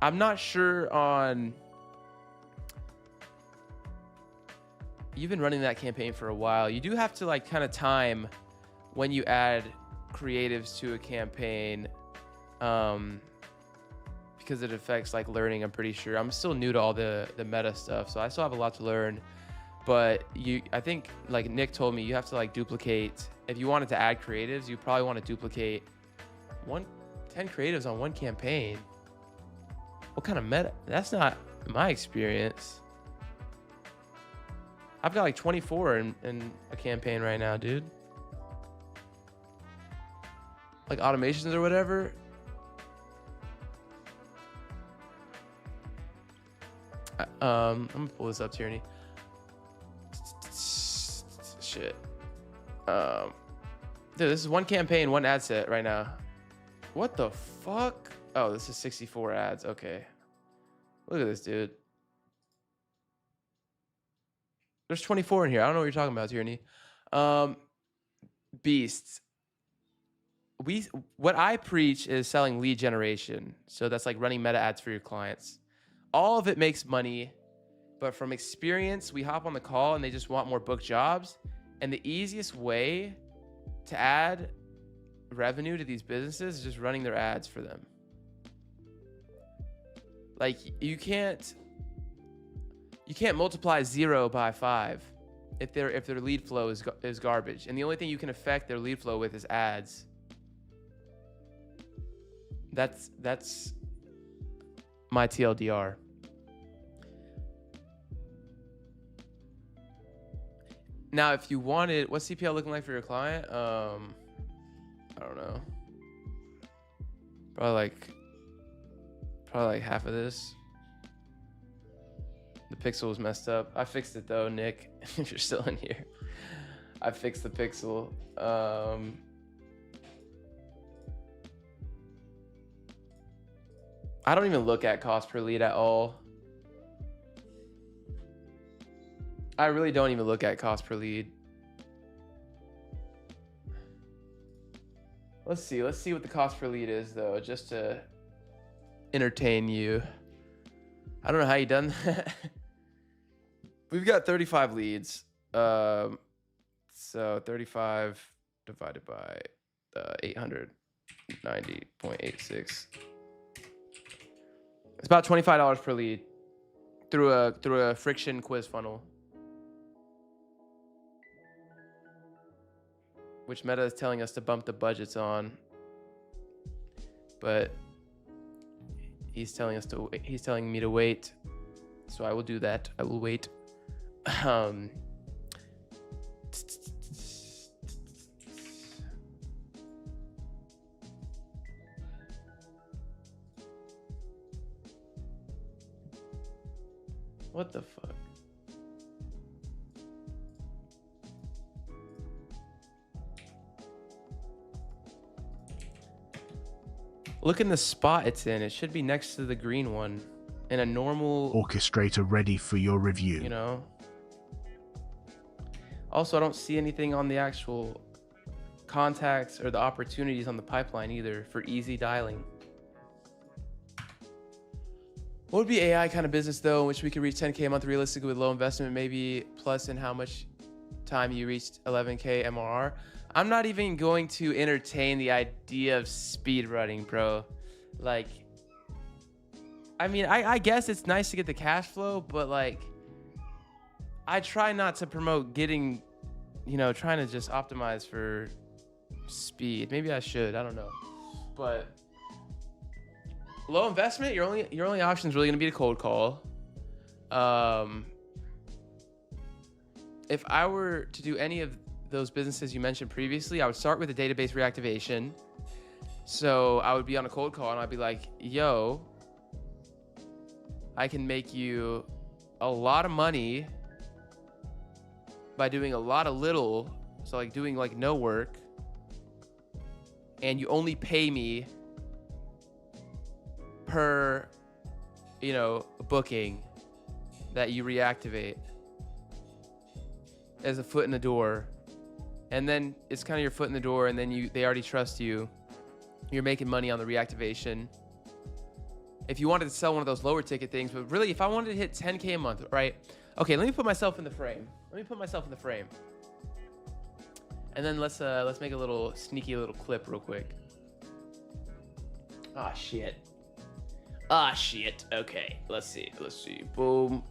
A: I'm not sure on. You've been running that campaign for a while. You do have to like kind of time when you add creatives to a campaign, because it affects like learning. I'm pretty sure. I'm still new to all the meta stuff, so I still have a lot to learn. But I think like Nick told me, you have to like duplicate. If you wanted to add creatives, you probably want to duplicate 10 creatives on one campaign. What kind of meta? That's not my experience. I've got like 24 in a campaign right now, dude. Like automations or whatever. I'm gonna pull this up, Tierney. Shit. Dude, this is one campaign, one ad set right now. What the fuck? Oh, this is 64 ads. Okay. Look at this, dude. There's 24 in here. I don't know what you're talking about, Tierney. Beasts. What I preach is selling lead generation. So that's like running meta ads for your clients. All of it makes money, but from experience, we hop on the call and they just want more book jobs. And the easiest way to add revenue to these businesses is just running their ads for them. Like you can't multiply 0 by 5 if their lead flow is garbage. And the only thing you can affect their lead flow with is ads. That's my TLDR. Now, if you wanted, what's CPL looking like for your client? I don't know. Probably like half of this. The pixel was messed up. I fixed it though, Nick. If you're still in here, I fixed the pixel. I don't even look at cost per lead at all. I really don't even look at cost per lead. Let's see what the cost per lead is though, just to entertain you. I don't know how you done that. We've got 35 leads. So 35 divided by 890.86. It's about $25 per lead through a friction quiz funnel, which Meta is telling us to bump the budgets on, but he's telling me to wait, so I will do that. I will wait. What the fuck? Look in the spot it's in. It should be next to the green one in a normal
B: orchestrator ready for your review.
A: You know. Also, I don't see anything on the actual contacts or the opportunities on the pipeline either for easy dialing. What would be AI kind of business though, in which we could reach 10K a month realistically with low investment, maybe plus in how much time you reached 11K MRR? I'm not even going to entertain the idea of speed running, bro. Like, I mean, I guess it's nice to get the cash flow, but like, I try not to promote getting, trying to just optimize for speed. Maybe I should, I don't know. But low investment, your only option is really gonna be a cold call. If I were to do any of those businesses you mentioned previously, I would start with a database reactivation. So I would be on a cold call and I'd be like, yo, I can make you a lot of money by doing a lot of little, so like doing like no work, and you only pay me per booking that you reactivate as a foot in the door, and then it's kind of your foot in the door, and then they already trust you. You're making money on the reactivation. If you wanted to sell one of those lower ticket things, but really, if I wanted to hit 10K a month, right? Okay, let me put myself in the frame. And then let's make a little sneaky little clip real quick. Ah, shit. Okay, let's see. Boom.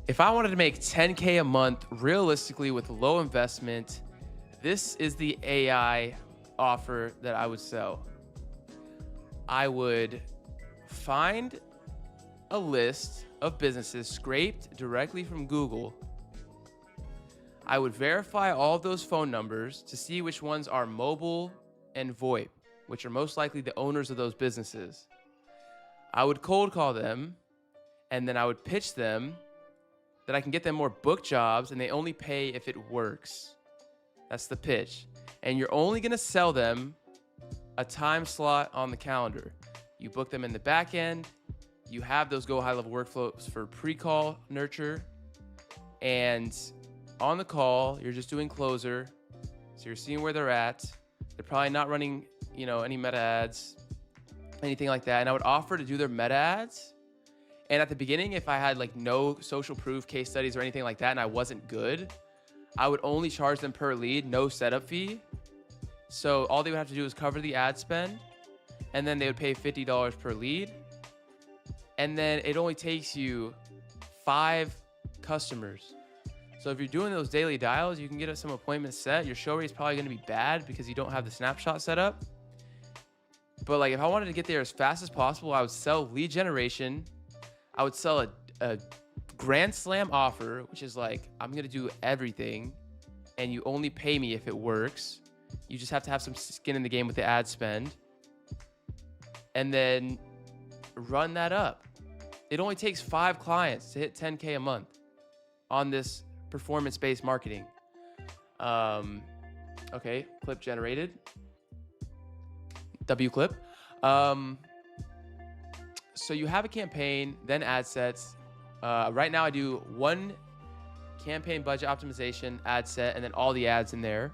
A: If I wanted to make 10K a month realistically with low investment, this is the AI offer that I would sell. I would find a list of businesses scraped directly from Google. I would verify all of those phone numbers to see which ones are mobile and VoIP, which are most likely the owners of those businesses. I would cold call them, and then I would pitch them that I can get them more book jobs, and they only pay if it works. That's the pitch. And you're only gonna sell them a time slot on the calendar. You book them in the back end. You have those GoHighLevel workflows for pre-call nurture. And on the call, you're just doing closer. So you're seeing where they're at. They're probably not running, any meta ads, anything like that. And I would offer to do their meta ads. And at the beginning, if I had no social proof case studies or anything like that, and I wasn't good, I would only charge them per lead, no setup fee. So all they would have to do is cover the ad spend, and then they would pay $50 per lead. And then it only takes you 5 customers. So if you're doing those daily dials, you can get some appointments set. Your show rate is probably going to be bad because you don't have the snapshot set up. But if I wanted to get there as fast as possible, I would sell lead generation. I would sell a grand slam offer, which is I'm going to do everything and you only pay me if it works. You just have to have some skin in the game with the ad spend, and then run that up. It only takes 5 clients to hit 10K a month on this performance-based marketing. Okay, clip generated. W clip. So you have a campaign, then ad sets. Right now I do 1 campaign budget optimization ad set, and then all the ads in there.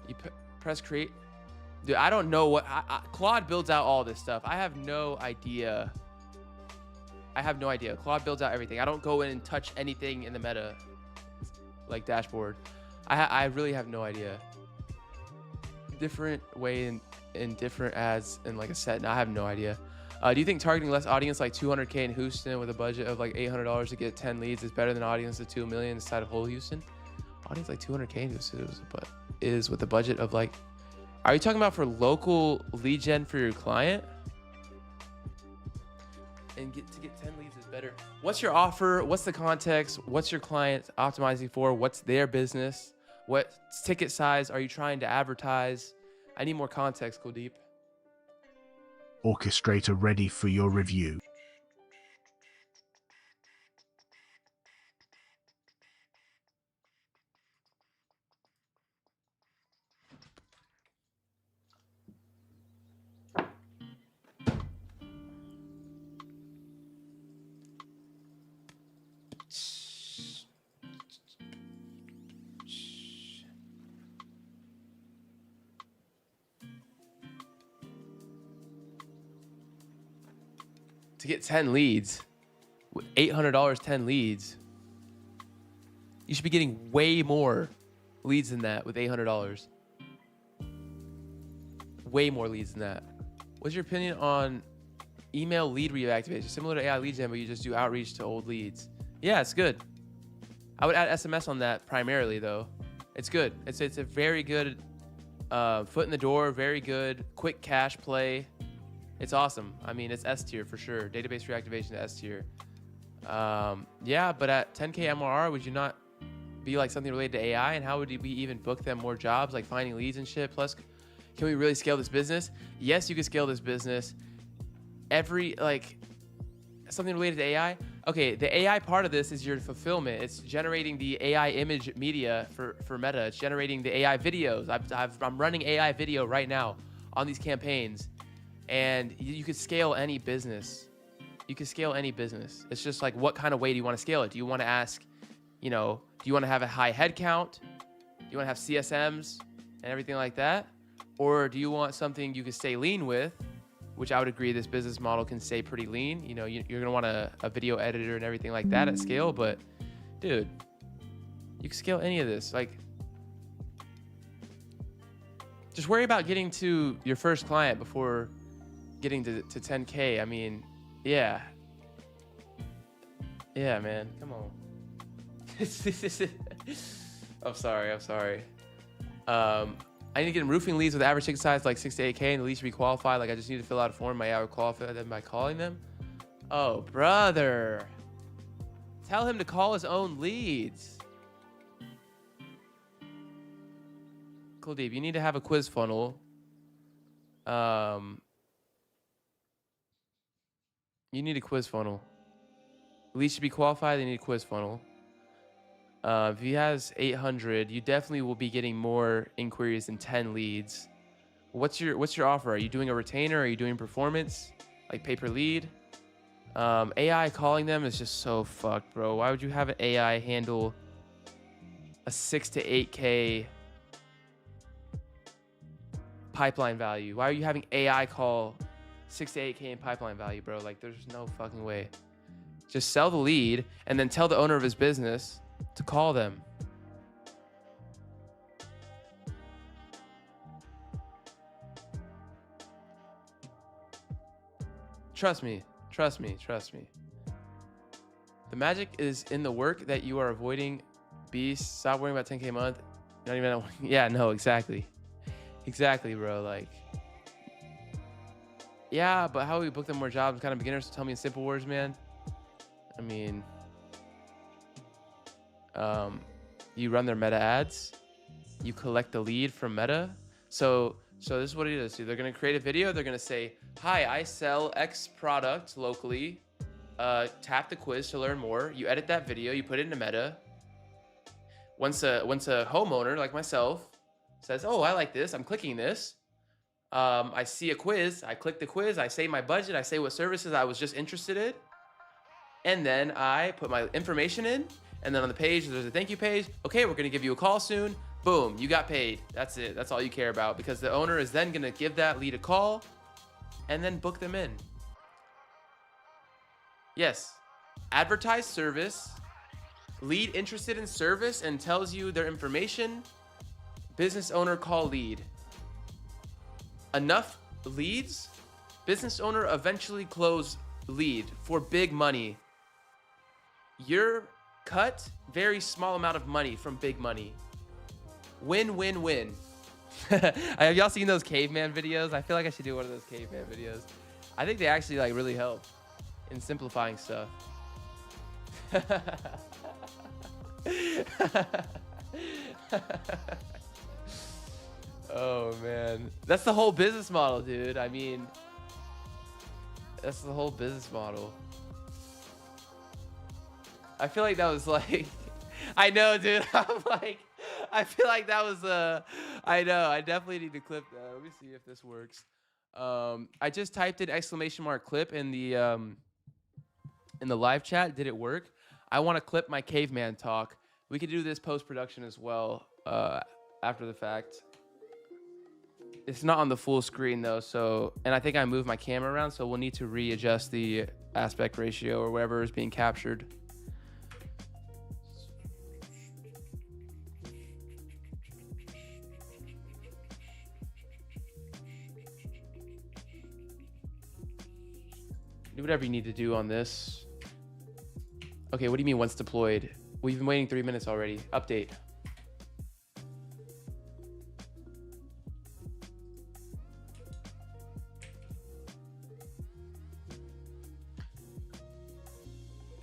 A: You press create. Dude, I don't know what Claude builds out all this stuff. I have no idea. Claude builds out everything. I don't go in and touch anything in the meta dashboard. I really have no idea. Different way in different ads in a set. No, I have no idea. Do you think targeting less audience 200K in Houston with a budget of $800 to get 10 leads is better than audience of 2 million inside of whole Houston? Audience 200K in Houston is with a budget of are you talking about for local lead gen for your client? And to get 10 leads is better. What's your offer? What's the context? What's your client optimizing for? What's their business? What ticket size are you trying to advertise? I need more context, go deep.
B: Orchestrator ready for your review.
A: To get 10 leads, with $800, 10 leads, you should be getting way more leads than that with $800. Way more leads than that. What's your opinion on email lead reactivation? Similar to AI lead gen, but you just do outreach to old leads. Yeah, it's good. I would add SMS on that primarily, though. It's good. It's a very good foot in the door, very good quick cash play. It's awesome. I mean, it's S tier for sure. Database reactivation to S tier. Yeah, but at 10K MRR, would you not be something related to AI? And how would we even book them more jobs, finding leads and shit? Plus, can we really scale this business? Yes, you can scale this business. Something related to AI, Okay, the AI part of this is your fulfillment. It's generating the AI image media for Meta. It's generating the AI videos. I'm running AI video right now on these campaigns, and you could scale any business. You can scale any business. It's just like, what kind of way do you want to scale it? Do you want to ask, do you want to have a high head count? Do you want to have CSMs and everything like that? Or do you want something you can stay lean with? Which I would agree this business model can stay pretty lean. You're going to want a video editor and everything like that at scale. But, dude, you can scale any of this. Like, just worry about getting to your first client before getting to 10K. I mean, yeah. Yeah, man. Come on. I'm sorry. I need to get roofing leads with average ticket size like 6 to 8K and the least should be qualified. Like I just need to fill out a form. My hour qualified them by calling them. Oh, brother. Tell him to call his own leads. Kuldeep, you need to have a quiz funnel. You need a quiz funnel. Leads should be qualified. They need a quiz funnel. If he has 800, you definitely will be getting more inquiries than 10 leads. What's your offer? Are you doing a retainer? Are you doing performance, like pay per lead? AI calling them is just so fucked, bro. Why would you have an AI handle a 6 to 8K pipeline value? Why are you having AI call 6 to 8K in pipeline value, bro? Like, there's no fucking way. Just sell the lead and then tell the owner of his business to call them. Trust me. The magic is in the work that you are avoiding. Beast, stop worrying about 10K a month. Not even, yeah, no, exactly, bro. Like, yeah, but how do we book them more jobs? Kind of beginners. Tell me in simple words, man. I mean, you run their Meta ads, you collect the lead from Meta. So this is what it is. They're going to create a video. They're going to say, hi, I sell X product locally. Tap the quiz to learn more. You edit that video, you put it into Meta. Once a homeowner like myself says, oh, I like this, I'm clicking this. I see a quiz, I click the quiz, I say my budget, I say what services I was just interested in. And then I put my information in. And then on the page, there's a thank you page. Okay, we're going to give you a call soon. Boom, you got paid. That's it. That's all you care about, because the owner is then going to give that lead a call and then book them in. Yes, advertise service, lead interested in service and tells you their information. Business owner call lead. Enough leads, business owner eventually close lead for big money. Your cut very small amount of money from big money. Win, win, win. Have y'all seen those caveman videos? I feel like I should do one of those caveman videos. I think they actually like really help in simplifying stuff. Oh man, that's the whole business model, dude. I mean, that's the whole business model. I feel like that was like, I know, dude. I'm like, I feel like that was I know. I definitely need to clip that. Let me see if this works. I just typed in !clip in the live chat. Did it work? I want to clip my caveman talk. We could do this post-production as well after the fact. It's not on the full screen though, so, and I think I moved my camera around, so we'll need to readjust the aspect ratio or whatever is being captured. Do whatever you need to do on this. Okay, what do you mean once deployed? We've been waiting 3 minutes already. Update.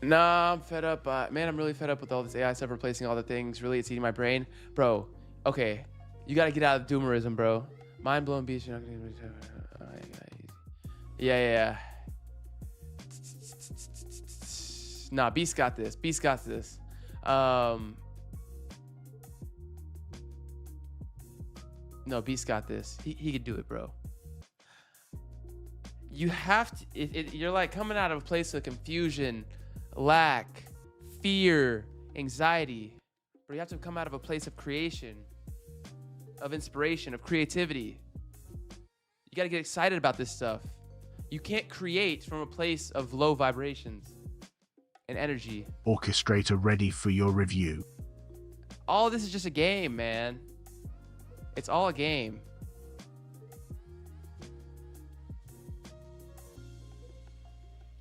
A: Nah, I'm fed up. Man, I'm really fed up with all this AI stuff replacing all the things. Really, it's eating my brain. Bro, okay. You got to get out of doomerism, bro. Mind-blowing beast. Yeah. Nah, Beast got this. Beast got this. No, Beast got this. He could do it, bro. You have to. You're like coming out of a place of confusion, lack, fear, anxiety. But you have to come out of a place of creation, of inspiration, of creativity. You got to get excited about this stuff. You can't create from a place of low vibrations and energy.
B: Orchestrator ready for your review.
A: All this is just a game, man. It's all a game.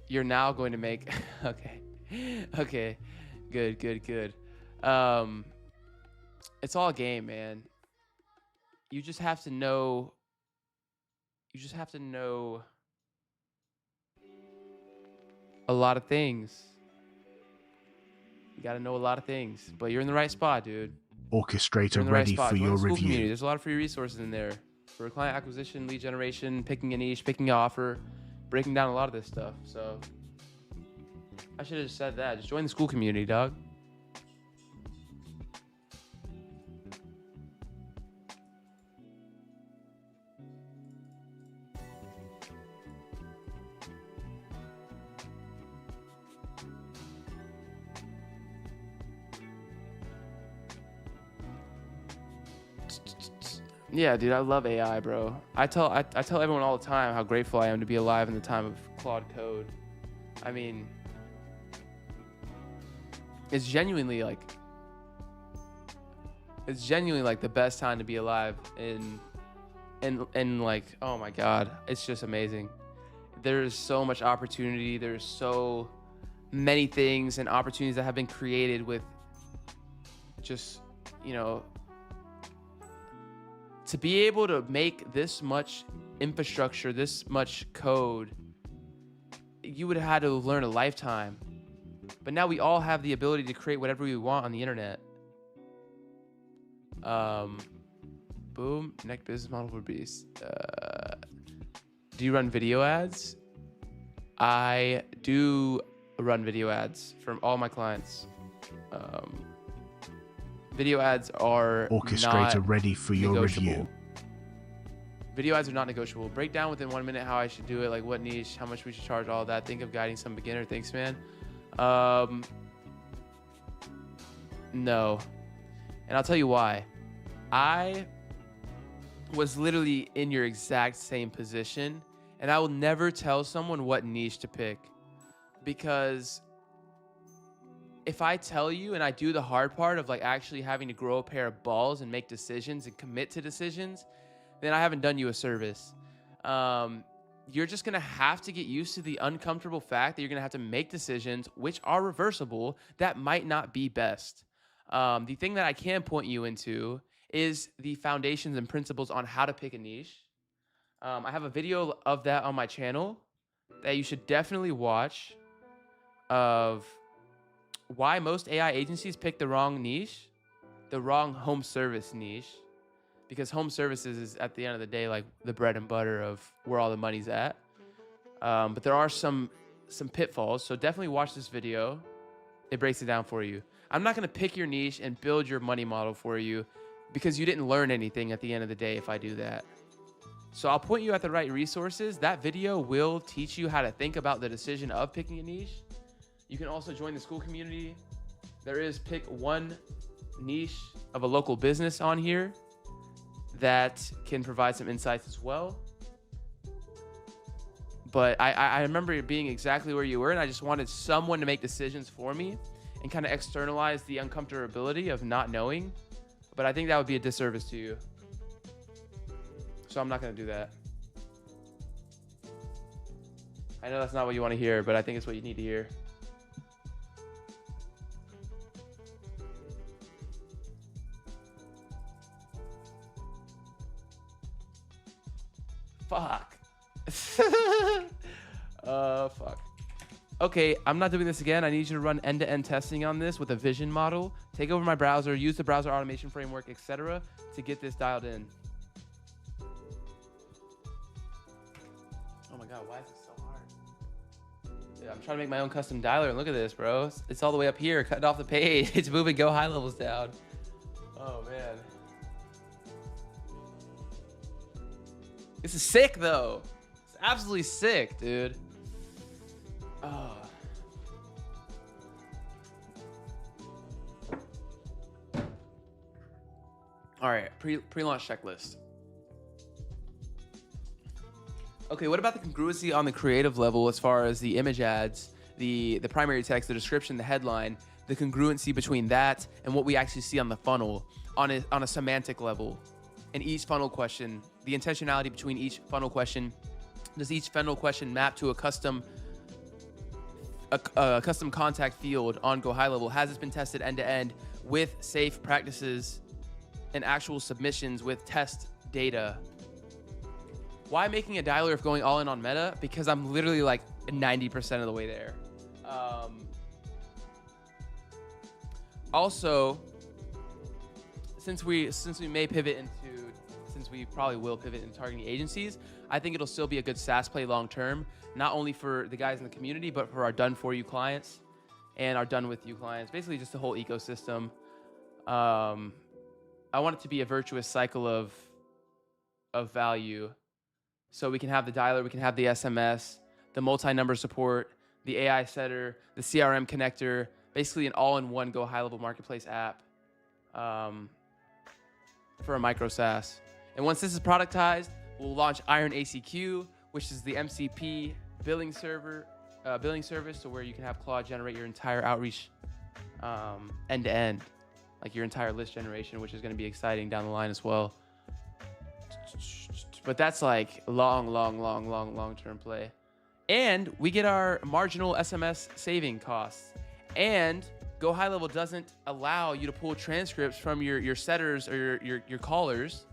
A: You're now going to make okay. Good. It's all a game, man. You just have to know a lot of things. You got to know a lot of things, but you're in the right spot, dude.
B: Orchestrator ready for your
A: Join the school community.
B: review.
A: There's a lot of free resources in there for client acquisition, lead generation, picking a niche, picking an offer, breaking down a lot of this stuff. So I should have just said that. Just join the school community, dog. Yeah, dude, I love AI, bro. I tell everyone all the time how grateful I am to be alive in the time of Claude Code. I mean, it's genuinely like the best time to be alive and like, oh my God, it's just amazing. There's so much opportunity. There's so many things and opportunities that have been created with just, you know, to be able to make this much infrastructure, this much code, you would have had to learn a lifetime. But now we all have the ability to create whatever we want on the internet. Boom, next business model for Beast. Do you run video ads? I do run video ads from all my clients. Video ads are
B: Orchestrator
A: not
B: ready for your
A: negotiable.
B: review.
A: Video ads are not negotiable. Break down within 1 minute how I should do it, like what niche, how much we should charge, all that. Think of guiding some beginner. Thanks, man. No. And I'll tell you why. I was literally in your exact same position, and I will never tell someone what niche to pick, because if I tell you and I do the hard part of like actually having to grow a pair of balls and make decisions and commit to decisions, then I haven't done you a service. You're just gonna have to get used to the uncomfortable fact that you're gonna have to make decisions which are reversible that might not be best. The thing that I can point you into is the foundations and principles on how to pick a niche. I have a video of that on my channel that you should definitely watch, of why most AI agencies pick the wrong niche, the wrong home service niche, because home services is at the end of the day like the bread and butter of where all the money's at. But there are some pitfalls, so definitely watch this video. It breaks it down for you. I'm not gonna pick your niche and build your money model for you because you didn't learn anything at the end of the day if I do that. So I'll point you at the right resources. That video will teach you how to think about the decision of picking a niche. You can also join the school community. There is pick one niche of a local business on here that can provide some insights as well. But I remember it being exactly where you were, and I just wanted someone to make decisions for me and kind of externalize the uncomfortability of not knowing. But I think that would be a disservice to you. So I'm not going to do that. I know that's not what you want to hear, but I think it's what you need to hear. Fuck. Fuck. Okay, I'm not doing this again. I need you to run end-to-end testing on this with a vision model. Take over my browser, use the browser automation framework, etc., to get this dialed in. Oh my God, why is it so hard? I'm trying to make my own custom dialer, and look at this, bro. It's all the way up here, cutting off the page. It's moving Go High Levels down. Oh man, this is sick though. It's absolutely sick, dude. Oh. All right, pre-launch checklist. Okay, what about the congruency on the creative level as far as the image ads, the primary text, the description, the headline, the congruency between that and what we actually see on the funnel on a semantic level? In each funnel question, the intentionality between each funnel question. Does each funnel question map to a custom contact field on GoHighLevel? Has this been tested end to end with safe practices and actual submissions with test data? Why making a dialer if going all in on meta? Because I'm literally like 90% of the way there. Also, since we probably will pivot into targeting agencies, I think it'll still be a good SaaS play long term, not only for the guys in the community, but for our done for you clients and our done with you clients, basically just the whole ecosystem. I want it to be a virtuous cycle of value. So we can have the dialer, we can have the SMS, the multi-number support, the AI setter, the CRM connector, basically an all-in-one Go High Level marketplace app for a micro SaaS. And once this is productized, we'll launch Iron ACQ, which is the MCP billing service, so where you can have Claude generate your entire outreach end to end, like your entire list generation, which is going to be exciting down the line as well. But that's like long-term play. And we get our marginal SMS saving costs. And Go High Level doesn't allow you to pull transcripts from your setters or your callers.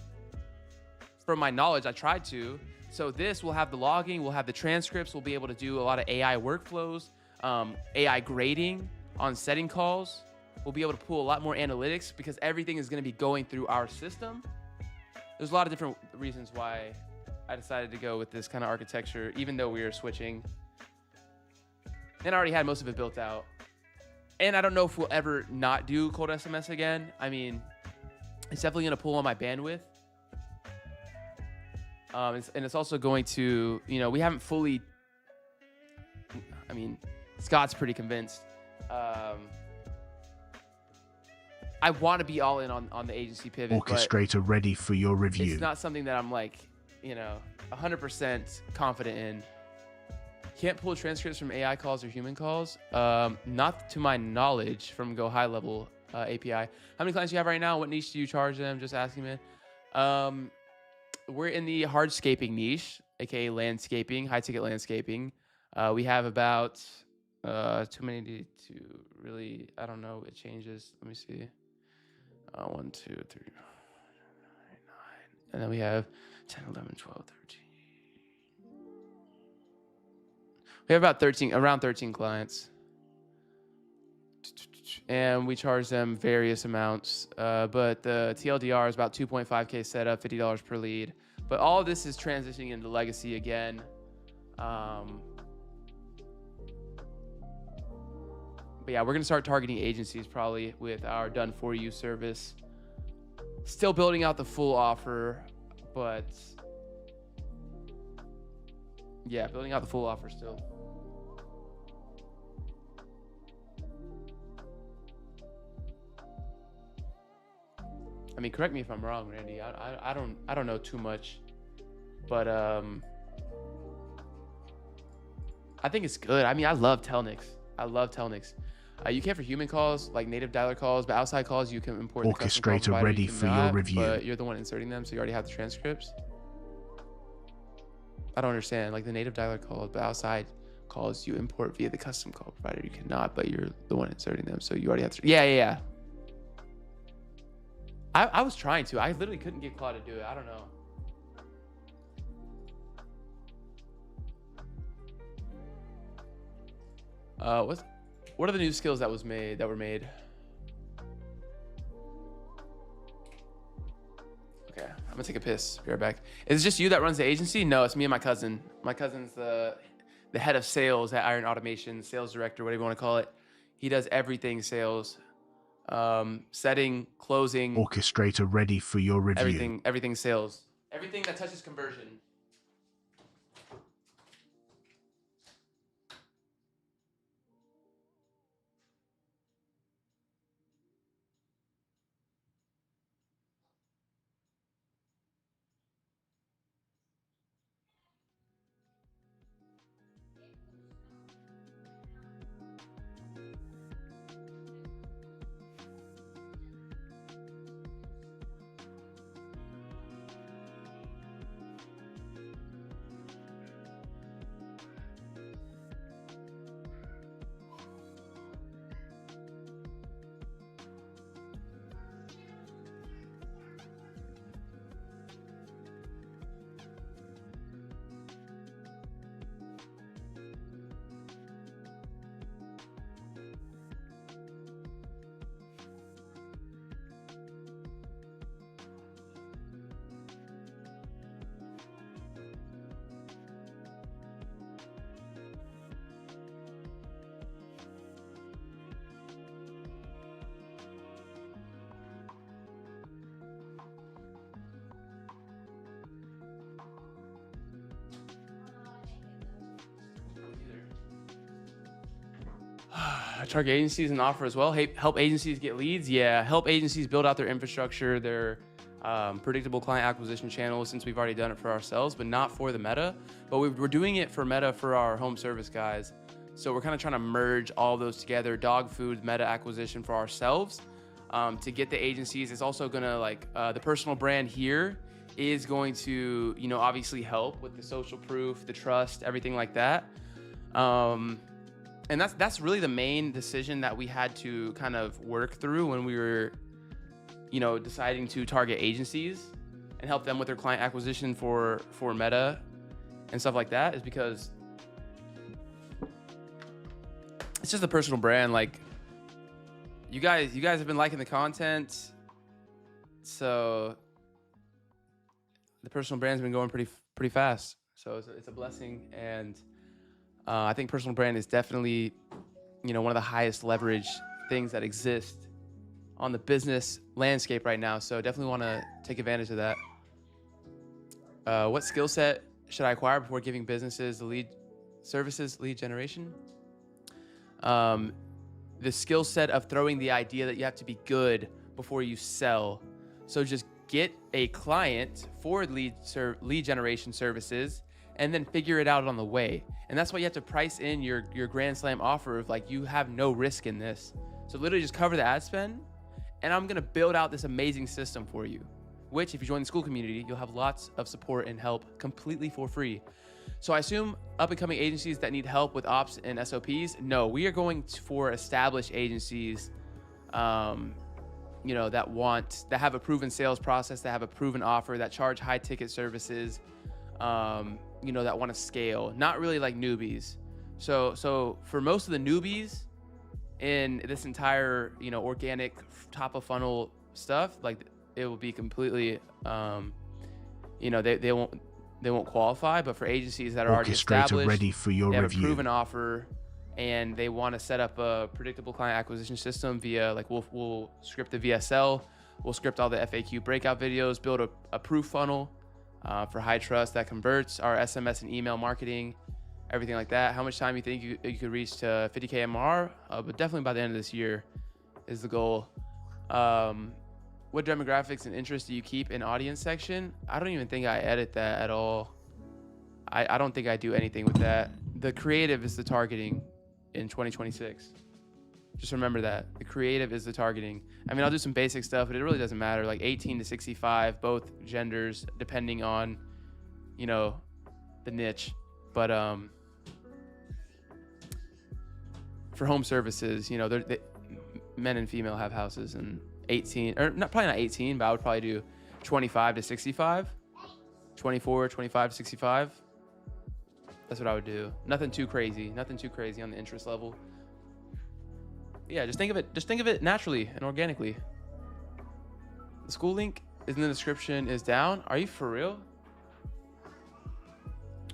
A: From my knowledge, I tried to. So this will have the logging, we'll have the transcripts, we'll be able to do a lot of AI workflows, AI grading on setting calls. We'll be able to pull a lot more analytics because everything is going to be going through our system. There's a lot of different reasons why I decided to go with this kind of architecture, even though we were switching. And I already had most of it built out. And I don't know if we'll ever not do cold SMS again. I mean, it's definitely going to pull on my bandwidth. And it's also going to, we haven't fully, Scott's pretty convinced. I want to be all in on the agency pivot.
B: Orchestrator ready for your review.
A: It's not something that I'm 100% confident in. Can't pull transcripts from AI calls or human calls. Not to my knowledge from Go High Level API. How many clients do you have right now? What niche do you charge them? Just asking, man. We're in the hardscaping niche, aka landscaping, high ticket landscaping. We have about too many to really, I don't know, it changes. Let me see. 1, 2, 3, 4, 5, 6, 7, 8, 9. And then we have 10, 11, 12, 13. We have about around 13 clients. And we charge them various amounts. But the TLDR is about 2.5K setup, $50 per lead. But all of this is transitioning into legacy again. But yeah, we're going to start targeting agencies probably with our done for you service. Still building out the full offer, but yeah, building out the full offer still. I mean, correct me if I'm wrong, Randy. I don't know too much, but I think it's good. I mean, I love Telnix. You can for human calls, like native dialer calls, but outside calls you can import.
B: Orchestrator ready for your review.
A: But you're the one inserting them, so you already have the transcripts. I don't understand. Like the native dialer calls, but outside calls you import via the custom call provider. You cannot, but you're the one inserting them, so you already have to. Yeah. I was trying to. I literally couldn't get Claude to do it. I don't know. What are the new skills that were made? Okay, I'm gonna take a piss. Be right back. Is it just you that runs the agency? No, it's me and my cousin. My cousin's the the head of sales at Iron Automation, sales director, whatever you want to call it. He does everything sales, setting, closing,
B: Orchestrator ready for your review.
A: everything sales, everything that touches conversion. Target agencies and offer as well. Help agencies get leads. Yeah, help agencies build out their infrastructure, their predictable client acquisition channels, since we've already done it for ourselves, but not for the Meta. But we're doing it for Meta for our home service guys. So we're kind of trying to merge all those together, dog food, Meta acquisition for ourselves to get the agencies. It's also going to the personal brand here is going to, obviously help with the social proof, the trust, everything like that. And that's really the main decision that we had to kind of work through when we were, deciding to target agencies and help them with their client acquisition for Meta and stuff like that, is because it's just a personal brand. Like you guys have been liking the content, so the personal brand's been going pretty fast. So it's a blessing, and I think personal brand is definitely, one of the highest leverage things that exist on the business landscape right now. So definitely want to take advantage of that. What skill set should I acquire before giving businesses the lead generation? The skill set of throwing the idea that you have to be good before you sell. So just get a client for lead generation services, and then figure it out on the way. And that's why you have to price in your grand slam offer of you have no risk in this. So literally just cover the ad spend, and I'm gonna build out this amazing system for you, which if you join the school community, you'll have lots of support and help completely for free. So I assume up and coming agencies that need help with ops and SOPs, no, we are going for established agencies, that have a proven sales process, that have a proven offer, that charge high ticket services, that want to scale, not really like newbies. So for most of the newbies in this entire, organic top of funnel stuff, it will be completely, they won't qualify. But for agencies that are already established,
B: ready for your
A: they have
B: review.
A: a proven offer, and they want to set up a predictable client acquisition system via we'll script the VSL, we'll script all the FAQ breakout videos, build a proof funnel for high trust that converts, our SMS and email marketing, everything like that. How much time you think you could reach to 50K MR? But definitely by the end of this year is the goal. What demographics and interests do you keep in audience section? I don't even think I edit that at all. I don't think I do anything with that. The creative is the targeting in 2026. Just remember that. The creative is the targeting. I mean, I'll do some basic stuff, but it really doesn't matter. 18 to 65, both genders, depending on, the niche. But for home services, men and female have houses, and 18, or probably not 18, but I would probably do 25 to 65, 24, 25 to 65. That's what I would do. Nothing too crazy on the interest level. Yeah, just think of it naturally and organically. The school link is in the description is down. Are you for real?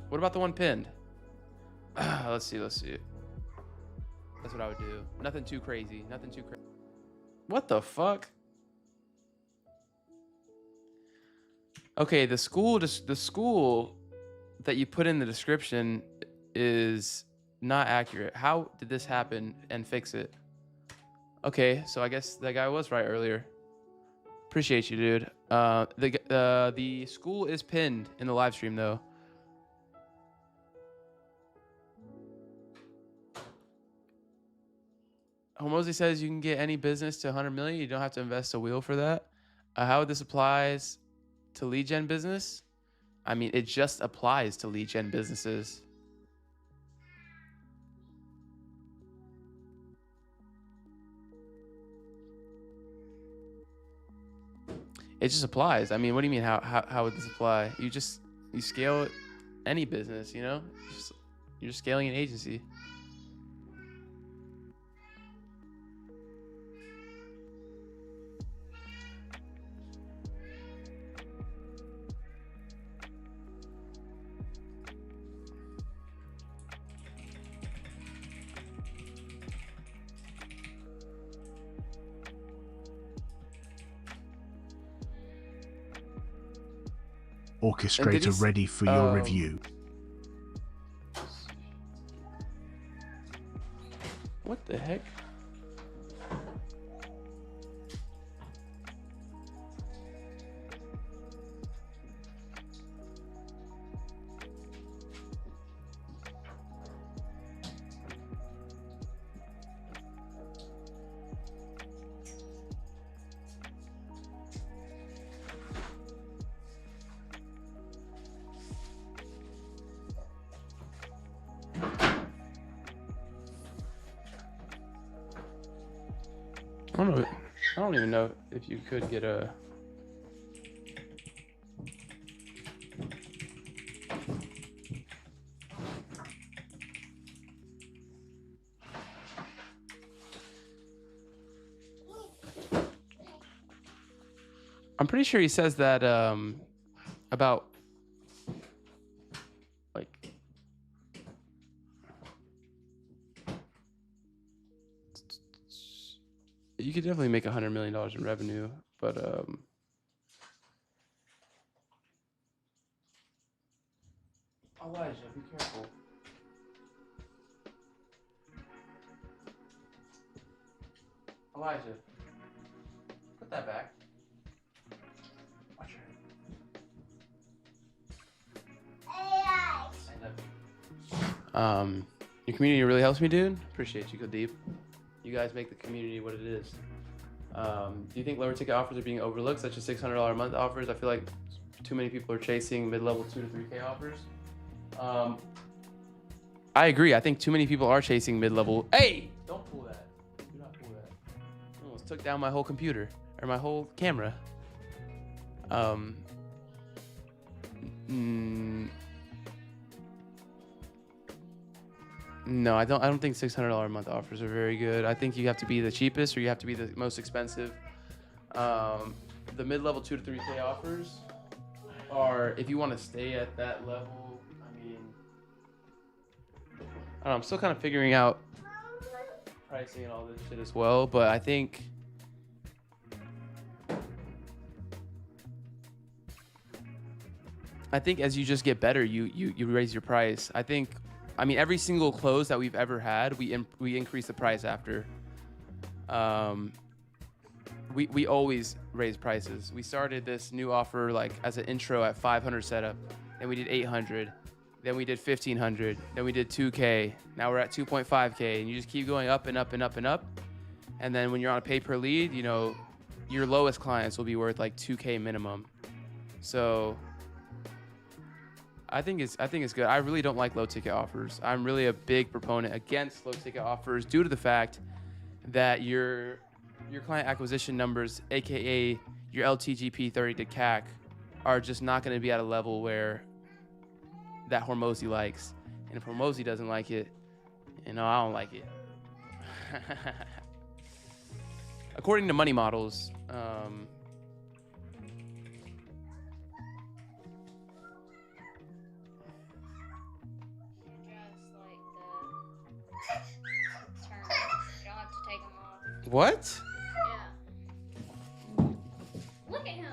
A: What about the one pinned? Let's see. That's what I would do. Nothing too crazy. What the fuck? Okay, the school that you put in the description is not accurate. How did this happen? And fix it. Okay, so I guess that guy was right earlier. Appreciate you, dude. The school is pinned in the live stream though. Hormozy says you can get any business to 100 million. You don't have to invest a wheel for that. How this applies to lead gen business? I mean, it just applies to lead gen businesses. It just applies. I mean, what do you mean? How would this apply? You scale any business, you know? You're scaling an agency.
B: Orchestrator ready for your review.
A: What the heck? I don't even know if you could get a. I'm pretty sure he says that about like you could definitely make $100 million in revenue, but Elijah, be careful. Elijah, put that back. Watch your your community really helps me, dude. Appreciate you, Khaldeep. You guys make the community what it is. Do you think lower ticket offers are being overlooked, such as $600 a month offers? I feel like too many people are chasing mid-level 2 to 3K offers. I agree. I think too many people are chasing mid-level. Hey, don't pull that. Do not pull that. I almost took down my whole computer or my whole camera. No, I don't think $600 a month offers are very good. I think you have to be the cheapest or you have to be the most expensive. The mid-level 2 to 3K offers are, if you want to stay at that level, I mean, I don't know, I'm still kind of figuring out pricing and all this shit as well, but I think as you just get better, you raise your price. I mean, every single close that we've ever had, we increase the price after. We always raise prices. We started this new offer like as an intro at 500 setup, then we did 800, then we did 1500, then we did 2K. Now we're at 2.5K, and you just keep going up and up and up and up. And then when you're on a pay per lead, you know, your lowest clients will be worth like 2K minimum. So I think it's good. I really don't like low ticket offers. I'm really a big proponent against low ticket offers due to the fact that your client acquisition numbers, aka your LTGP 30 to CAC, are just not going to be at a level where that Hormozy likes. And if Hormozy doesn't like it, you know, I don't like it. According to money models, What?
D: Yeah. Look at him.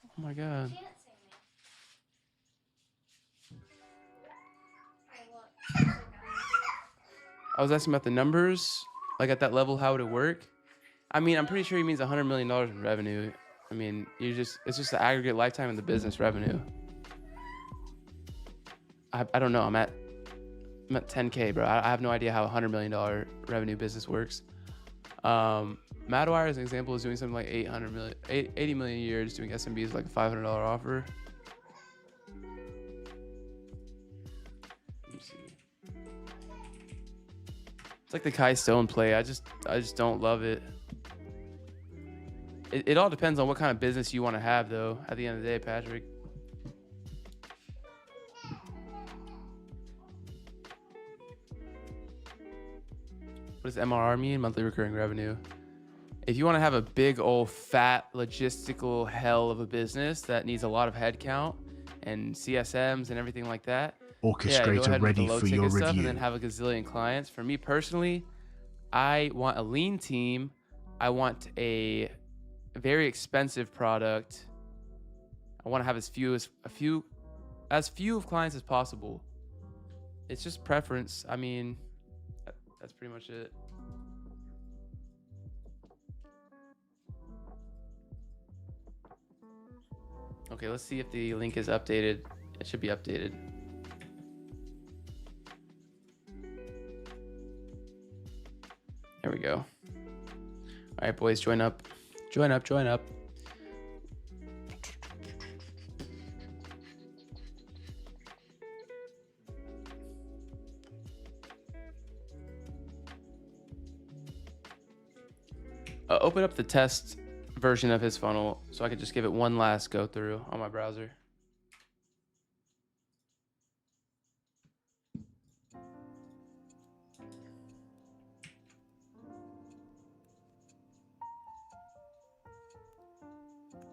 A: Oh my god.
D: Can't see me. Hey, look.
A: I was asking about the numbers, like at that level, how would it work? I mean, I'm pretty sure he means $100 million in revenue. I mean, it's just the aggregate lifetime of the business revenue. I don't know. I'm at 10K, bro. I have no idea how a $100 million revenue business works. Madwire, as an example, is doing something like 80 million a year, just doing SMBs like a $500 offer. Let me see. It's like the Kai Stone play. I just don't love it. It all depends on what kind of business you want to have, though. At the end of the day, Patrick. What does MRR mean? Monthly recurring revenue. If you want to have a big old fat logistical hell of a business that needs a lot of headcount and CSMs and everything like that,
B: Orchestrator
A: go ahead with the
B: ready
A: low
B: for your
A: ticket stuff
B: review.
A: and then have a gazillion clients. For me personally, I want a lean team. I want a very expensive product. I want to have as few of clients as possible. It's just preference. I mean, that's pretty much it. Okay, let's see if the link is updated. It should be updated. There we go. All right, boys, join up. Join up, join up. Open up the test version of his funnel so I could just give it one last go through on my browser.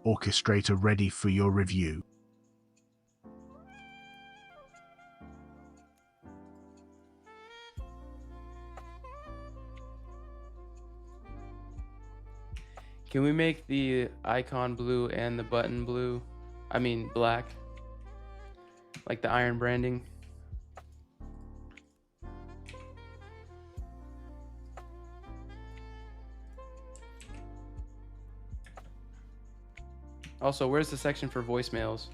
B: Orchestrator ready for your review.
A: Can we make the icon blue and the button blue? I mean black. Like the iron branding. Also, where's the section for voicemails?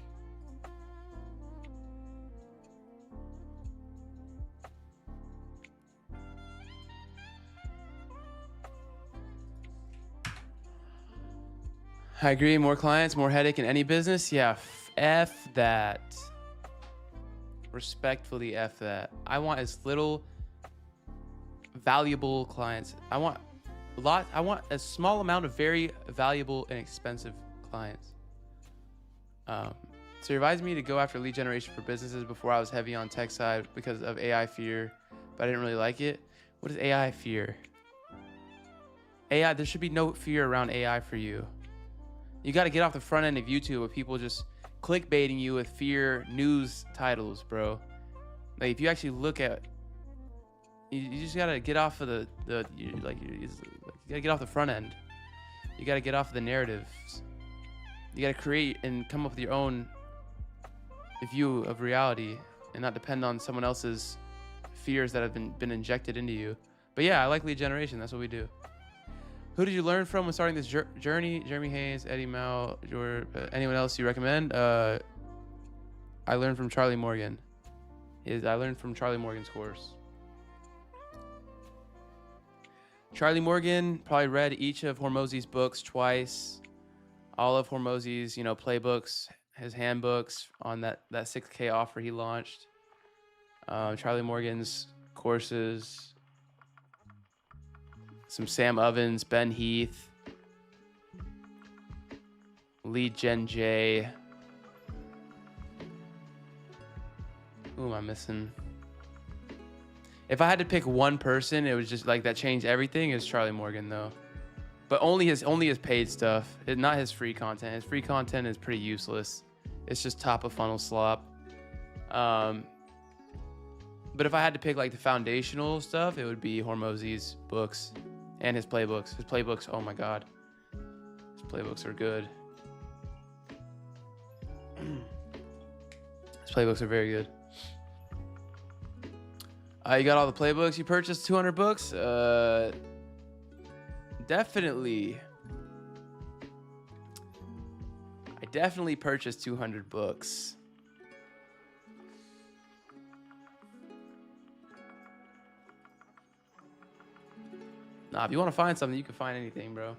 A: I agree. More clients, more headache in any business. Yeah, F that. Respectfully, F that. I want as little valuable clients. I want a small amount of very valuable and expensive clients. So he advised me to go after lead generation for businesses before I was heavy on tech side because of AI fear, but I didn't really like it. What is AI fear? AI, there should be no fear around AI for you. You got to get off the front end of YouTube with people just clickbaiting you with fear news titles, bro. Like if you actually look at, you just got to get off of you got to get off the front end. You got to get off of the narratives. You got to create and come up with your own view of reality and not depend on someone else's fears that have been injected into you. But yeah, I like lead generation. That's what we do. Who did you learn from when starting this journey? Jeremy Hayes, Eddie Mao, anyone else you recommend? I learned from Charlie Morgan. I learned from Charlie Morgan's course. Charlie Morgan probably read each of Hormozi's books twice. All of Hormozi's, playbooks, his handbooks on that 6K offer he launched. Charlie Morgan's courses. Some Sam Ovens, Ben Heath, Lead Gen J. Who am I missing? If I had to pick one person, it was just like that changed everything. Is Charlie Morgan though, but only his paid stuff, not his free content. His free content is pretty useless. It's just top of funnel slop. But if I had to pick like the foundational stuff, it would be Hormozi's books. And his playbooks. His playbooks, oh my God. His playbooks are good. His playbooks are very good. You got all the playbooks. You purchased 200 books? Definitely. I definitely purchased 200 books. Nah, if you want to find something, you can find anything, bro.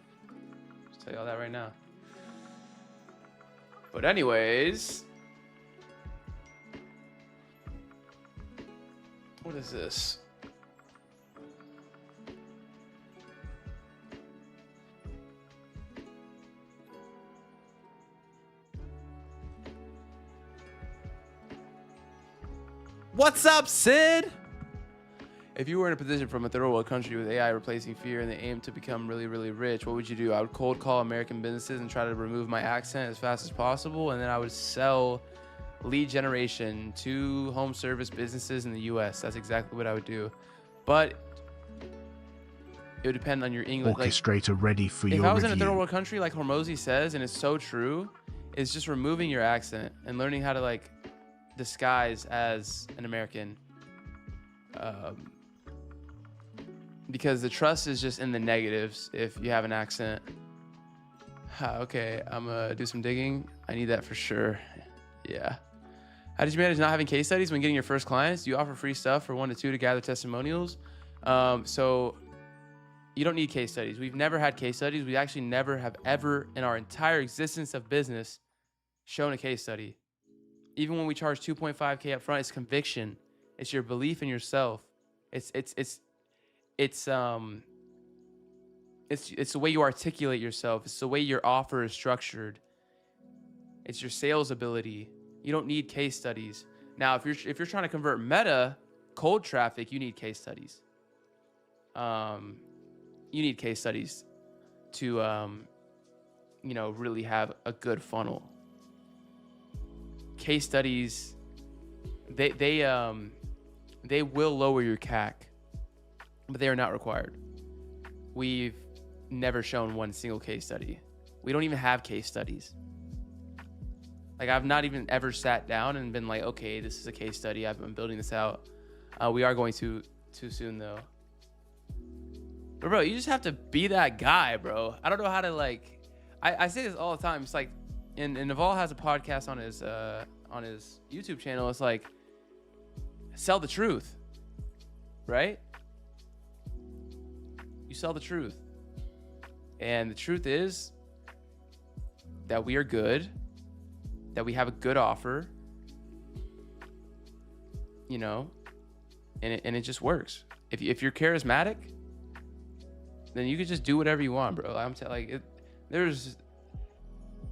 A: Just tell you all that right now. But anyways, what is this? What's up, Sid? If you were in a position from a third world country with AI replacing fear and the aim to become really, really rich, what would you do? I would cold call American businesses and try to remove my accent as fast as possible. And then I would sell lead generation to home service businesses in the US. That's exactly what I would do. But it would depend on your English.
B: Orchestrator ready for your
A: review. If I was
B: review.
A: in a third world country, like Hormozy says, and it's so true, it's just removing your accent and learning how to like disguise as an American. Because the trust is just in the negatives if you have an accent. Okay, I'm gonna do some digging. I need that for sure. Yeah. How did you manage not having case studies when getting your first clients? Do you offer free stuff for 1 to 2 to gather testimonials? So you don't need case studies. We've never had case studies. We actually never have ever in our entire existence of business shown a case study. Even when we charge 2.5K up front, it's conviction. It's your belief in yourself. It's the way you articulate yourself. It's the way your offer is structured. It's your sales ability. You don't need case studies. Now, if you're trying to convert Meta cold traffic, you need case studies. You need case studies to really have a good funnel. Case studies, they will lower your CAC, but they are not required. We've never shown one single case study. We don't even have case studies. Like, I've not even ever sat down and been like, okay, this is a case study. I've been building this out. We are going to too soon though. But bro, you just have to be that guy, bro. I don't know how to like, I say this all the time. It's like, and Naval has a podcast on his YouTube channel. It's like, sell the truth, right? You sell the truth. And the truth is that we are good, that we have a good offer, and it just works. If you're charismatic, then you can just do whatever you want, bro. I'm telling like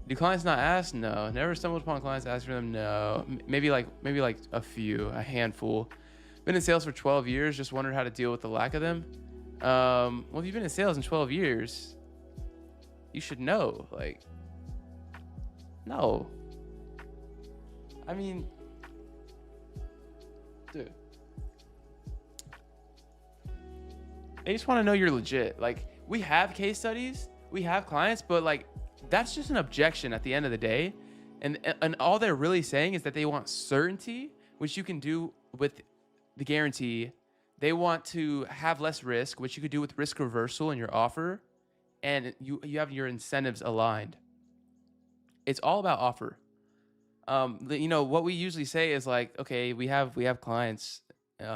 A: do clients not ask? No. Never stumbled upon clients asking them? No. Maybe like a handful. Been in sales for 12 years, just wondered how to deal with the lack of them. Well, if you've been in sales in 12 years, you should know, like, no. I mean, dude, they just want to know you're legit. Like, we have case studies, we have clients, but like, that's just an objection at the end of the day. And all they're really saying is that they want certainty, which you can do with the guarantee. They want to have less risk, which you could do with risk reversal in your offer. And you have your incentives aligned. It's all about offer. What we usually say is like, okay, we have clients, they're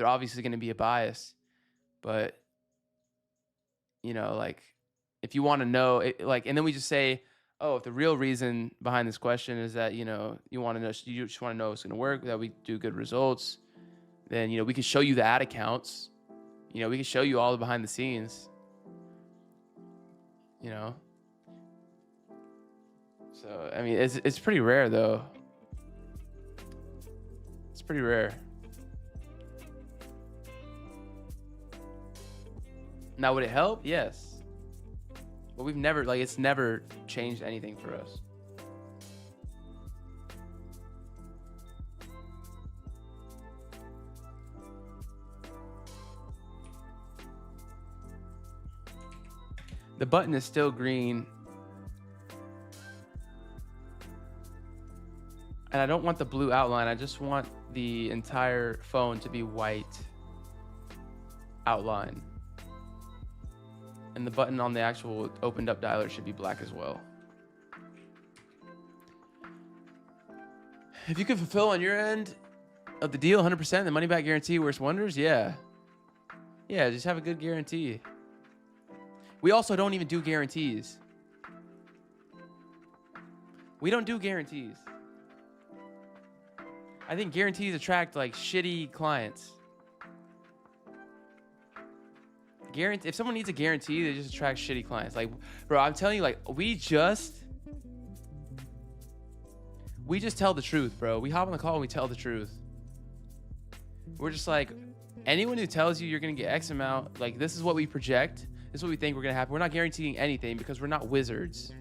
A: obviously going to be a bias, but like, if you want to know it, like, and then we just say, oh, if the real reason behind this question is that, you want to know, you just want to know it's going to work, that we do good results, then, we can show you the ad accounts, we can show you all the behind the scenes, So, I mean, it's pretty rare though. It's pretty rare. Now, would it help? Yes. But we've never, like, it's never changed anything for us. The button is still green. And I don't want the blue outline. I just want the entire phone to be white outline. And the button on the actual opened up dialer should be black as well. If you can fulfill on your end of the deal 100%, the money back guarantee works wonders, yeah. Yeah, just have a good guarantee. We also don't even do guarantees. We don't do guarantees. I think guarantees attract like shitty clients. If someone needs a guarantee, they just attract shitty clients. Like, bro, I'm telling you, like, we just tell the truth, bro. We hop on the call and we tell the truth. We're just like, anyone who tells you you're gonna get X amount, like, this is what we project, this is what we think we're gonna happen. We're not guaranteeing anything because we're not wizards.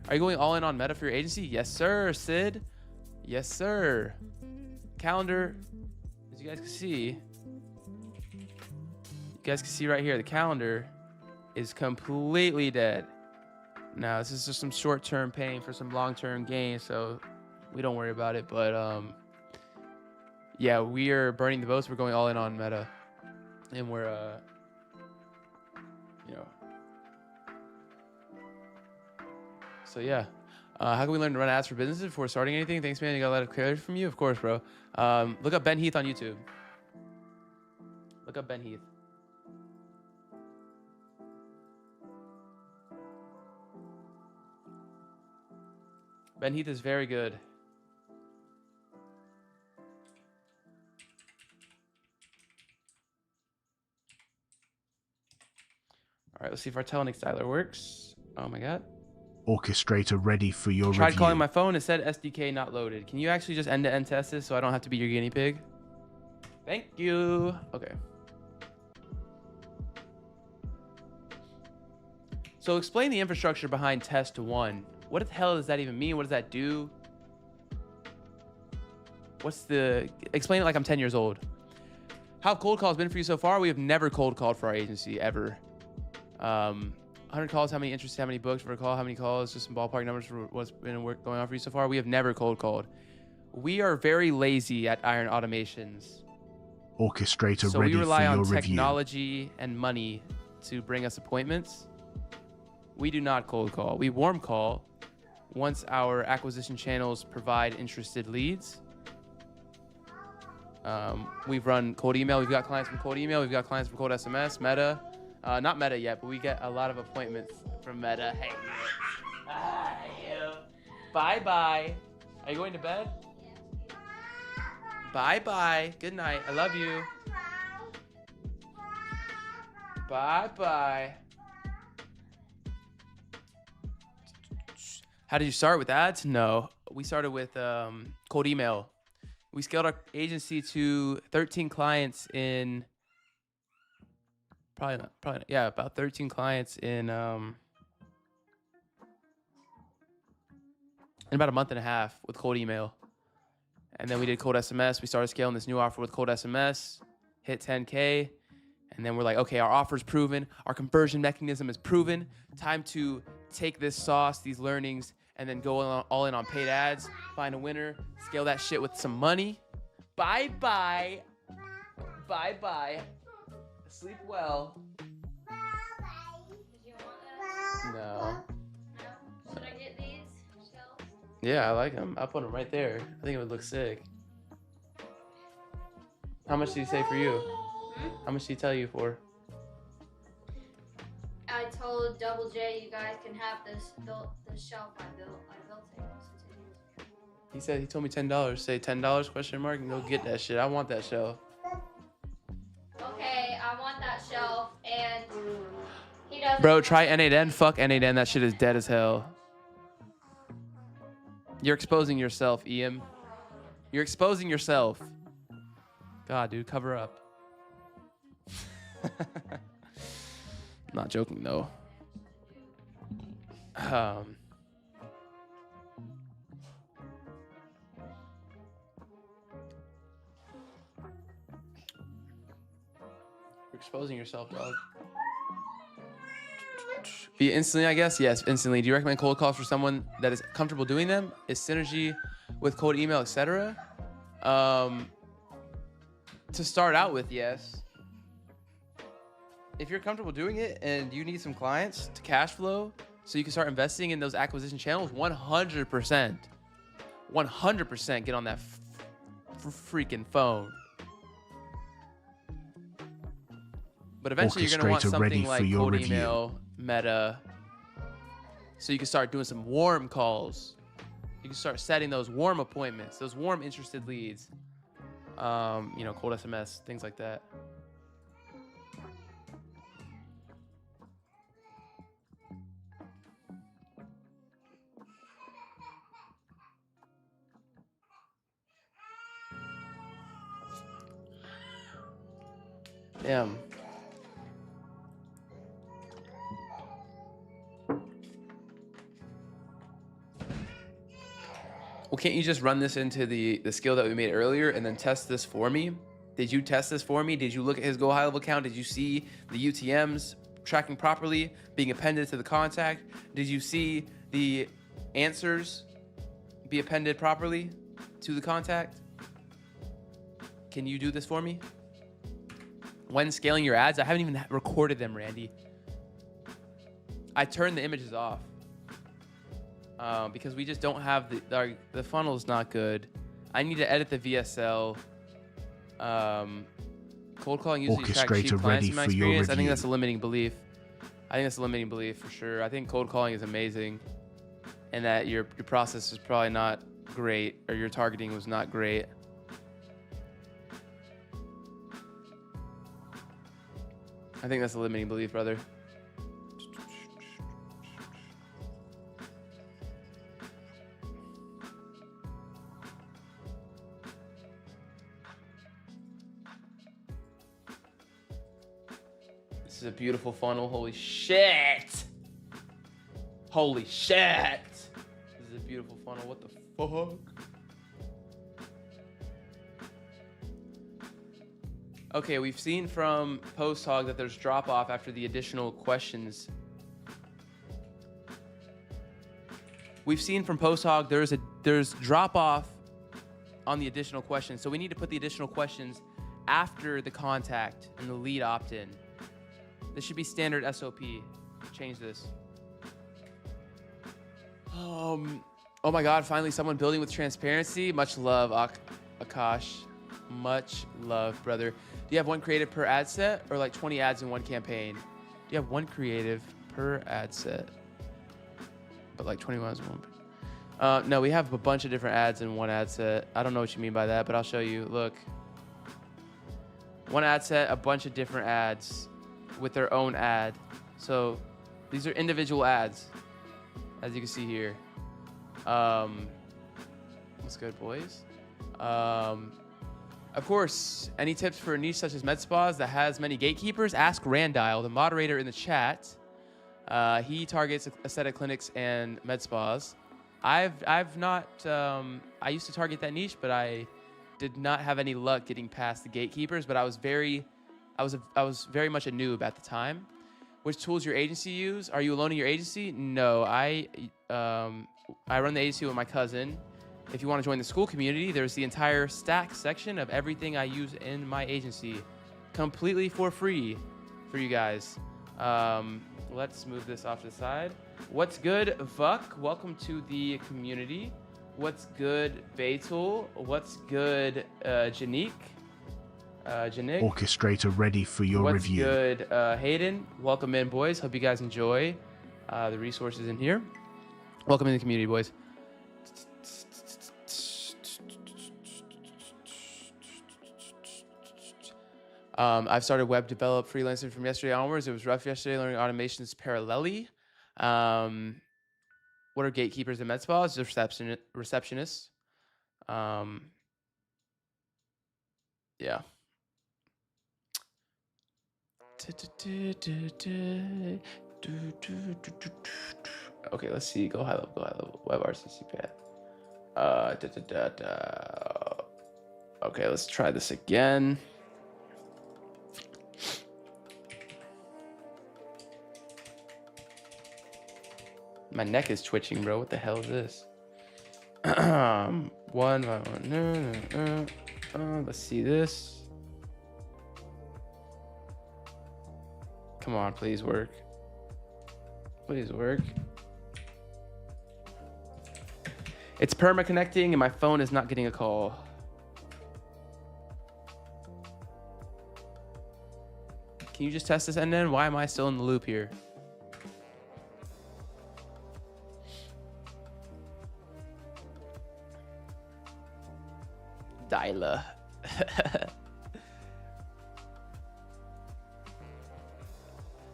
A: Are you going all in on meta for your agency? Yes, sir, Sid. Yes, sir. Calendar, as you guys can see, right here, the calendar is completely dead. Now, this is just some short-term pain for some long-term gain, so we don't worry about it. But yeah, we are burning the boats. We're going all in on meta, and we're you know. So yeah, how can we learn to run ads for businesses before starting anything? Thanks, man. You got a lot of clarity from you, of course, bro. Look up Ben Heath on YouTube. Look up Ben Heath. Ben Heath is very good. All right, let's see if our Telnix dialer works. Oh my God.
B: Orchestrator ready for your
A: Tried
B: review.
A: calling my phone. It said SDK not loaded. Can you actually just end-to-end test this so I don't have to be your guinea pig? Thank you. Okay. So explain the infrastructure behind test 1. What the hell does that even mean? What does that do? Explain it like I'm 10 years old. How have cold calls been for you so far? We have never cold called for our agency, ever. 100 calls, how many interests, how many books for a call, how many calls, just some ballpark numbers for what's been going on for you so far. We have never cold called. We are very lazy at Iron Automations.
B: Orchestrator
A: So
B: ready
A: we rely
B: for
A: on
B: your review.
A: technology and money to bring us appointments. We do not cold call. We warm call once our acquisition channels provide interested leads. We've run cold email. We've got clients from cold email. We've got clients from cold SMS, Meta. Not Meta yet, but we get a lot of appointments from Meta. Hey, you. You. Bye-bye. Are you going to bed? Bye-bye. Good night. I love you. Bye-bye. How did you start with ads? No, we started with cold email. We scaled our agency to 13 clients in probably not, yeah, about 13 clients in about a month and a half with cold email. And then we did cold SMS. We started scaling this new offer with cold SMS, hit 10K. And then we're like, okay, our offer's proven. Our conversion mechanism is proven. Time to take this sauce, these learnings, and then go all in on paid ads, find a winner, scale that shit with some money. Bye-bye. Bye-bye. Sleep well.
D: Did you want those?
A: No.
D: No? Should I get these shells?
A: Yeah, I like them. I'll put them right there. I think it would look sick. How much did he say for you? How much did he tell you for?
D: I told Double J you guys can have this the shelf I built it 2 years ago.
A: He told me $10. Say $10 question mark and go get that shit. I want that shelf.
D: Okay, I want that shelf and he doesn't.
A: Bro, try N8N. Fuck N8N. That shit is dead as hell. You're exposing yourself, Ian. You're exposing yourself. God, dude, cover up. I'm not joking though. You're exposing yourself, dog. Via instantly, I guess. Yes, instantly. Do you recommend cold calls for someone that is comfortable doing them? Is synergy with cold email, etc.? To start out with, yes. If you're comfortable doing it and you need some clients to cash flow so you can start investing in those acquisition channels, 100%. 100% get on that freaking phone. But eventually you're going to want something like cold email, Meta, so you can start doing some warm calls. You can start setting those warm appointments, those warm interested leads. You know, cold SMS, things like that. Damn. Well, can't you just run this into the skill that we made earlier and then test this for me? Did you test this for me? Did you look at his GoHighLevel account? Did you see the UTMs tracking properly, being appended to the contact? Did you see the answers be appended properly to the contact? Can you do this for me? When scaling your ads, I haven't even recorded them, Randy. I turned the images off. Because we just don't have the funnel is not good. I need to edit the VSL. Cold calling usually tracks cheap clients in my experience. I think that's a limiting belief. I think that's a limiting belief for sure. I think cold calling is amazing, and that your process is probably not great, or your targeting was not great. I think that's a limiting belief, brother. This is a beautiful funnel. Holy shit. Holy shit. This is a beautiful funnel. What the fuck? Okay, we've seen from Post Hog that there's drop off after the additional questions. We've seen from Post Hog there's drop off on the additional questions. So we need to put the additional questions after the contact and the lead opt-in. This should be standard SOP. Change this. Oh my God, finally someone building with transparency. Much love, Akash. Much love, brother. Do you have one creative per ad set or like 20 ads in one campaign? Do you have one creative per ad set? But like 20 ads in one? No, we have a bunch of different ads in one ad set. I don't know what you mean by that, but I'll show you. Look. One ad set, a bunch of different ads with their own ad. So these are individual ads, as you can see here. What's good, boys? Of course, any tips for a niche such as med spas that has many gatekeepers? Ask Randile, the moderator in the chat. He targets aesthetic clinics and med spas. I've not. I used to target that niche, but I did not have any luck getting past the gatekeepers. But I was very much a noob at the time. Which tools your agency use? Are you alone in your agency? No, I run the agency with my cousin. If you want to join the school community, there's the entire stack section of everything I use in my agency, completely for free for you guys. Let's move this off to the side. What's good, Vuck? Welcome to the community. What's good, Betul? What's good, Janique?
B: Orchestrator ready for your review.
A: What's good, Hayden? Welcome in, boys. Hope you guys enjoy the resources in here. Welcome in the community, boys. I've started web develop freelancing from yesterday onwards. It was rough yesterday learning automations parallelly. What are gatekeepers in med spas? Just receptionists. Yeah. Okay, let's see. Go high level. Web RCC path. Okay, let's try this again. My neck is twitching, bro. What the hell is this? Let's see this. Come on, please work. Please work. It's perma connecting and my phone is not getting a call. Can you just test this, and then why am I still in the loop here? Dyla.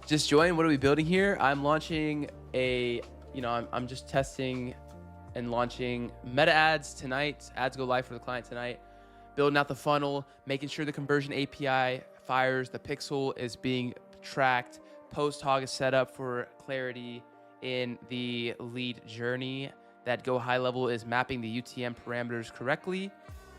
A: Just join. What are we building here? I'm launching I'm just testing and launching meta ads tonight. Ads go live for the client tonight. Building out the funnel, making sure the conversion API fires, the pixel is being tracked, post hog is set up for clarity in the lead journey, that GoHighLevel is mapping the UTM parameters correctly,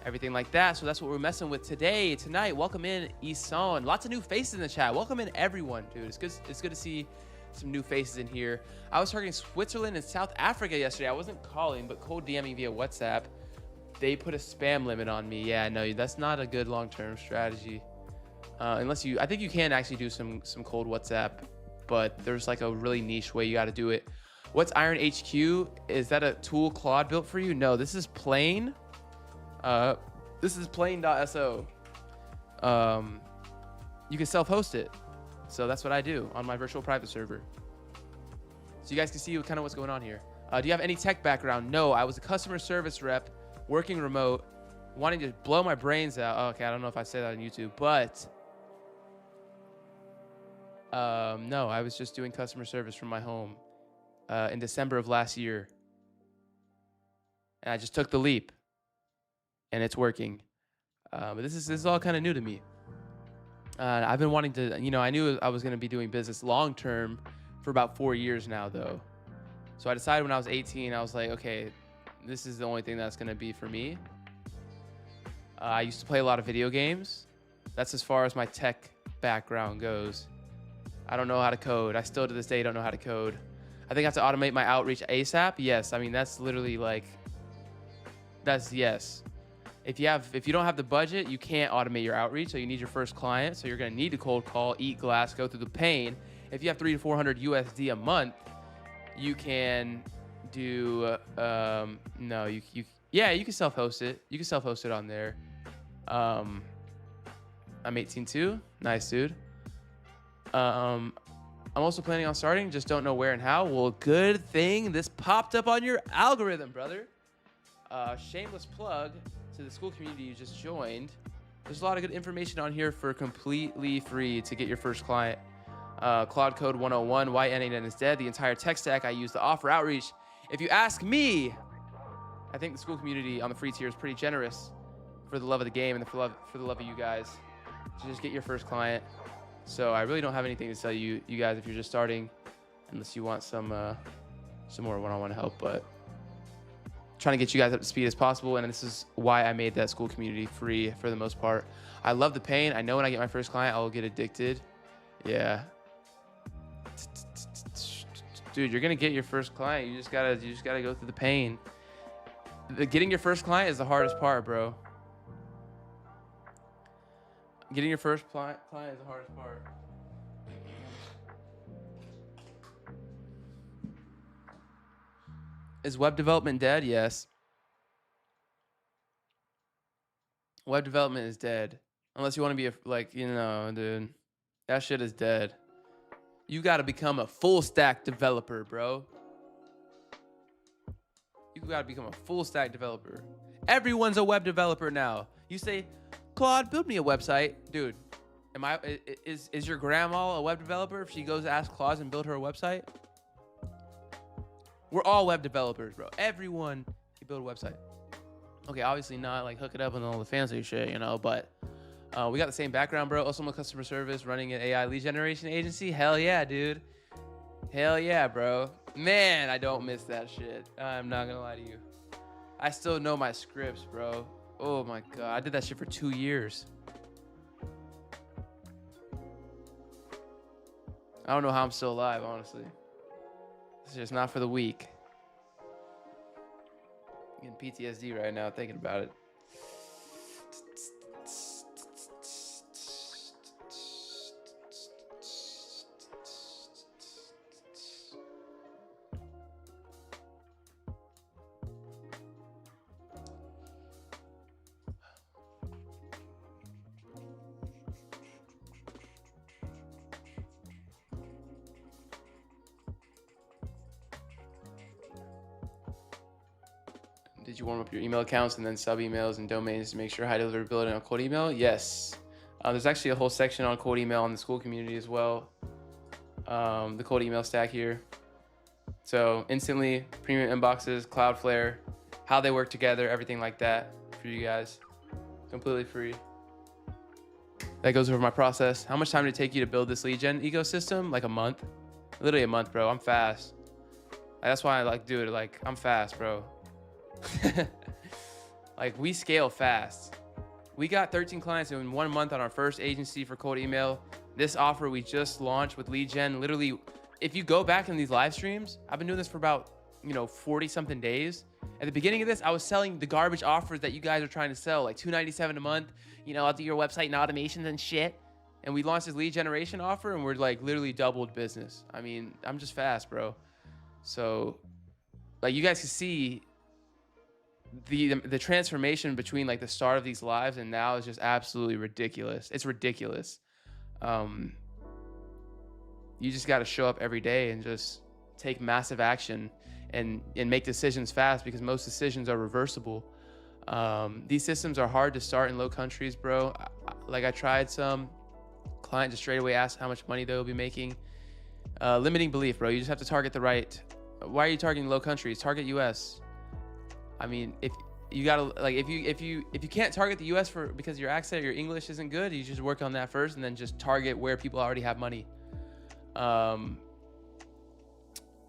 A: everything like that. So that's what we're messing with tonight. Welcome in Isan. Lots of new faces in the chat. Welcome in everyone, dude. It's good to see some new faces in here. I was targeting Switzerland and South Africa yesterday. I wasn't calling, but cold DMing via WhatsApp. They put a spam limit on me. Yeah, no, that's not a good long-term strategy. Unless I think you can actually do some cold WhatsApp, but there's like a really niche way you got to do it. What's Iron HQ? Is that a tool Claude built for you? No, this is plain. This is plain.so. You can self-host it. So that's what I do on my virtual private server. So you guys can see kind of what's going on here. Do you have any tech background? No, I was a customer service rep working remote, wanting to blow my brains out. Oh, okay, I don't know if I say that on YouTube, but no, I was just doing customer service from my home in December of last year. And I just took the leap and it's working. But this is all kind of new to me. I've been wanting to, I knew I was going to be doing business long term for about 4 years now, though. So I decided when I was 18, I was like, okay, this is the only thing that's going to be for me. I used to play a lot of video games. That's as far as my tech background goes. I don't know how to code. I still to this day don't know how to code. I think I have to automate my outreach ASAP. Yes, I mean, that's literally like, that's yes. If you don't have the budget, you can't automate your outreach. So you need your first client. So you're going to need to cold call, eat glass, go through the pain. If you have 300 to 400 USD a month, you can do, you can self-host it. You can self-host it on there. I'm 18 too. Nice, dude. I'm also planning on starting, just don't know where and how. Well, good thing this popped up on your algorithm, brother. Shameless plug to the school community you just joined. There's a lot of good information on here for completely free to get your first client. Claude Code 101, why NAN is dead, the entire tech stack I use to offer outreach. If you ask me, I think the school community on the free tier is pretty generous for the love of the game and for the love of you guys to just get your first client. So I really don't have anything to tell you guys if you're just starting, unless you want some more one-on-one help, but trying to get you guys up to speed as possible. And this is why I made that school community free for the most part. I love the pain. I know when I get my first client, I will get addicted. Yeah. Dude, you're going to get your first client. You just gotta go through the pain. Getting your first client is the hardest part, bro. Getting your first client is the hardest part. Is web development dead? Yes. Web development is dead. Unless you want to be dude. That shit is dead. You got to become a full stack developer, bro. You got to become a full stack developer. Everyone's a web developer now. You say, Claude, build me a website. Dude, is your grandma a web developer if she goes to ask Claude and build her a website? We're all web developers, bro. Everyone can build a website. Okay, obviously not like hook it up and all the fancy shit, but we got the same background, bro. Also, I'm a customer service running an AI lead generation agency. Hell yeah, dude. Hell yeah, bro. Man, I don't miss that shit. I'm not gonna lie to you. I still know my scripts, bro. Oh my God, I did that shit for 2 years. I don't know how I'm still alive, honestly. It's just not for the weak. I'm getting PTSD right now thinking about it. Did you warm up your email accounts and then sub emails and domains to make sure high deliverability on cold email? Yes. There's actually a whole section on cold email in the school community as well. The cold email stack here. So instantly, premium inboxes, Cloudflare, how they work together, everything like that for you guys. Completely free. That goes over my process. How much time did it take you to build this lead gen ecosystem? Like a month. Literally a month, bro. I'm fast. That's why I like do it. Like, I'm fast, bro. Like, we scale fast. We got 13 clients in 1 month on our first agency for cold email. This offer we just launched with lead gen, literally, if you go back in these live streams, I've been doing this for about 40 something days. At the beginning of this, I was selling the garbage offers that you guys are trying to sell, like $297 a month, I'll do your website and automations and shit. And we launched this lead generation offer and we're like literally doubled business. I mean, I'm just fast, bro. So like, you guys can see the transformation between like the start of these lives and now is just absolutely ridiculous. It's ridiculous. You just got to show up every day and just take massive action and make decisions fast, because most decisions are reversible. These systems are hard to start in low countries, bro. I tried some. Client just straight away asked how much money they'll be making. Limiting belief, bro. You just have to target the right. Why are you targeting low countries? Target US. I mean, if you gotta if you can't target the US because your accent, your English isn't good, you just work on that first and then just target where people already have money.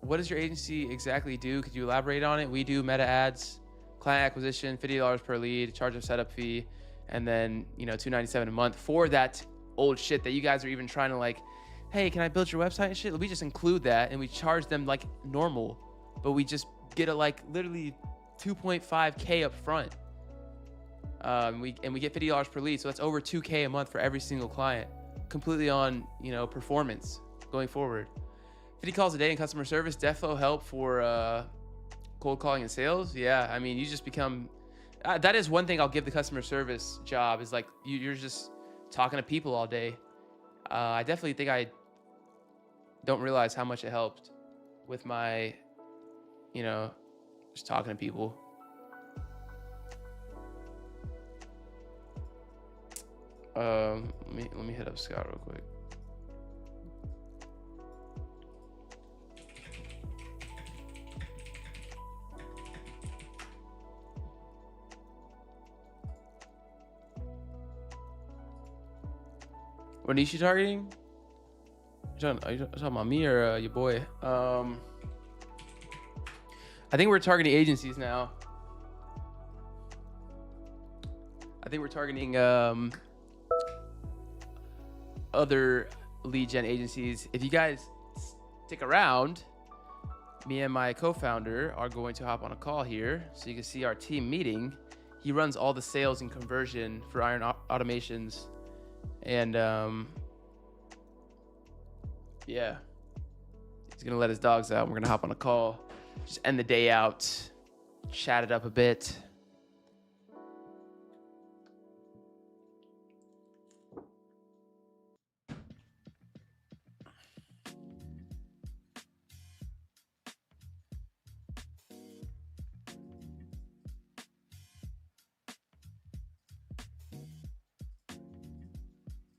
A: What does your agency exactly do? Could you elaborate on it? We do meta ads, client acquisition, $50 per lead, charge of setup fee, and then $297 a month for that old shit that you guys are even trying to like, hey, can I build your website and shit? We just include that and we charge them like normal, but we just get a literally 2.5K up front. We get $50 per lead, so that's over 2K a month for every single client, completely on performance going forward. 50 calls a day in customer service, defo help for cold calling and sales. Yeah, I mean, you just become that is one thing I'll give the customer service job, is like you're just talking to people all day. I definitely think I don't realize how much it helped with my just talking to people. Let me hit up Scott real quick. What niche you targeting? Are you talking about me or your boy? I think we're targeting agencies now. I think we're targeting other lead gen agencies. If you guys stick around, me and my co-founder are going to hop on a call here so you can see our team meeting. He runs all the sales and conversion for Iron Automations. And yeah, he's gonna let his dogs out. We're gonna hop on a call, just end the day out, chat it up a bit.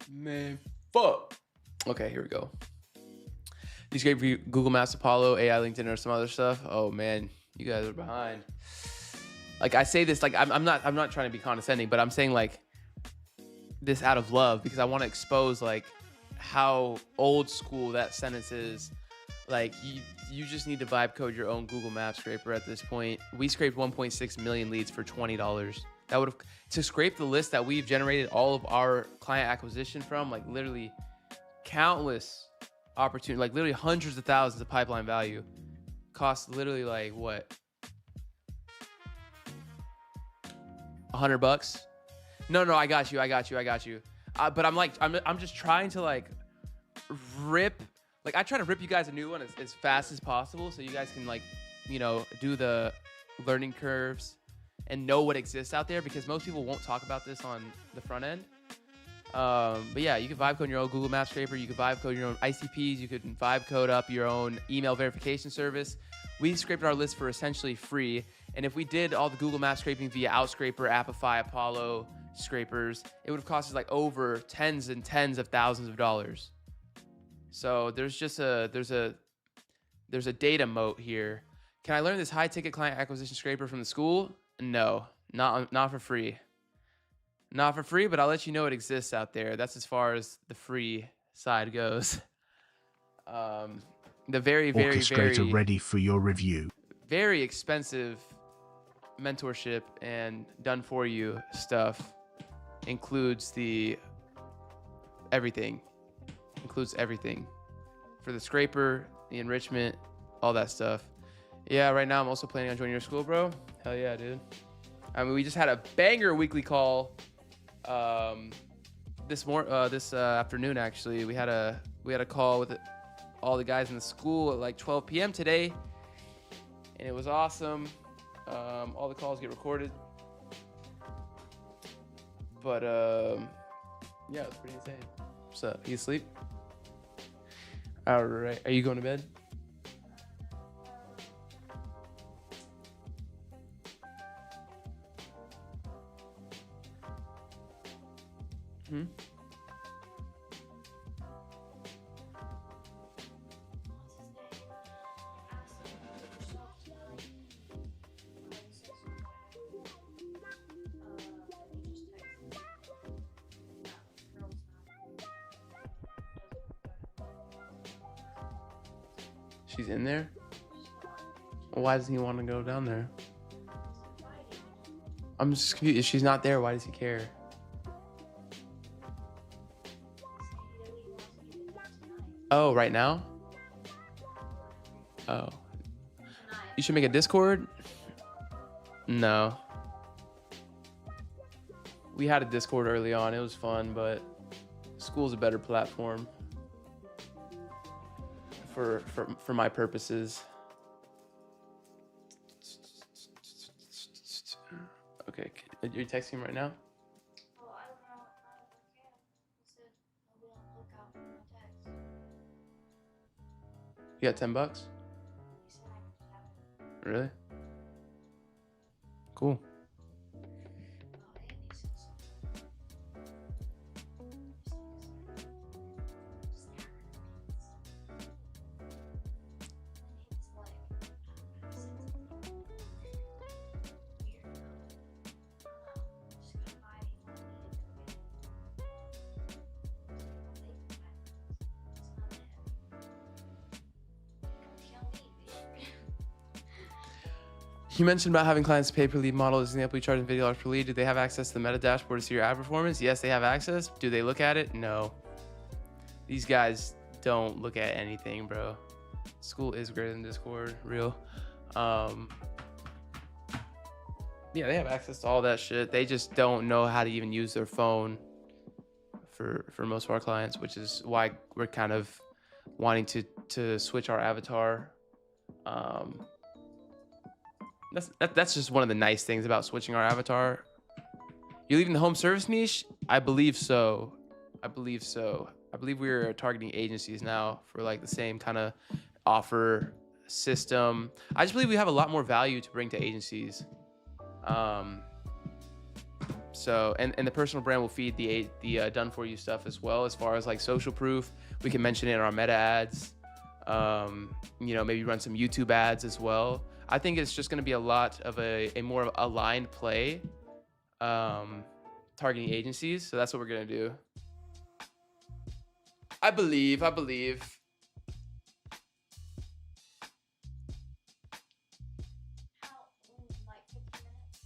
A: Man, fuck. Okay, here we go. These great for you, Google Maps, Apollo, AI, LinkedIn, or some other stuff. Oh man, you guys are behind. Like, I say this, like I'm not trying to be condescending, but I'm saying like this out of love, because I want to expose like how old school that sentence is. Like, you just need to vibe code your own Google Maps scraper at this point. We scraped 1.6 million leads for $20. That would have, to scrape the list that we've generated all of our client acquisition from, like literally countless opportunities, like literally hundreds of thousands of pipeline value. costs literally like what, $100? No, I got you. But I'm just trying to like I try to rip you guys a new one as fast as possible, so you guys can like, do the learning curves and know what exists out there, because most people won't talk about this on the front end. But yeah, you can vibe code your own Google Maps scraper. You can vibe code your own ICPs. You can vibe code up your own email verification service. We scraped our list for essentially free. And if we did all the Google Maps scraping via Outscraper, Appify, Apollo scrapers, it would have cost us like over tens and tens of thousands of dollars. So there's a data moat here. Can I learn this high ticket client acquisition scraper from the school? No, not for free. Not for free, but I'll let you know it exists out there. That's as far as the free side goes. The very
B: Orchestrator ready for your review.
A: Very expensive mentorship and done for you stuff includes everything for the scraper, the enrichment, all that stuff. Yeah, right now I'm also planning on joining your school, bro. Hell yeah, dude. I mean, we just had a banger weekly call this afternoon. Actually, we had a call with all the guys in the school at like 12 p.m. today, and it was awesome. All the calls get recorded, but yeah, it was pretty insane. What's up? You asleep? All right. Are you going to bed? Hmm? She's in there? Why does he want to go down there? I'm just confused. If she's not there, why does he care? Oh, right now? Oh. You should make a Discord? No. We had a Discord early on. It was fun, but school's a better platform for my purposes. Okay, you're texting right now?
D: Oh, I don't know. He said he'll be on the lookout for my text.
A: You got $10?
D: He said I could have it.
A: Really? Cool.
D: Oh, and he said something.
A: You mentioned about having clients pay per lead model. As an example, you charge them $50 per lead. Do they have access to the meta dashboard to see your ad performance? Yes, they have access. Do they look at it? No. These guys don't look at anything, bro. School is greater than Discord, real. Yeah, they have access to all that shit. They just don't know how to even use their phone for most of our clients, which is why we're kind of wanting to switch our avatar. That's just one of the nice things about switching our avatar. You're leaving the home service niche? I believe so. I believe we're targeting agencies now for like the same kind of offer system. I just believe we have a lot more value to bring to agencies. So and the personal brand will feed the done for you stuff as well, as far as like social proof. We can mention it in our meta ads. Maybe run some YouTube ads as well. I think it's just going to be a lot of a more aligned play, targeting agencies. So that's what we're going to do. I believe.
D: How, like 15 minutes?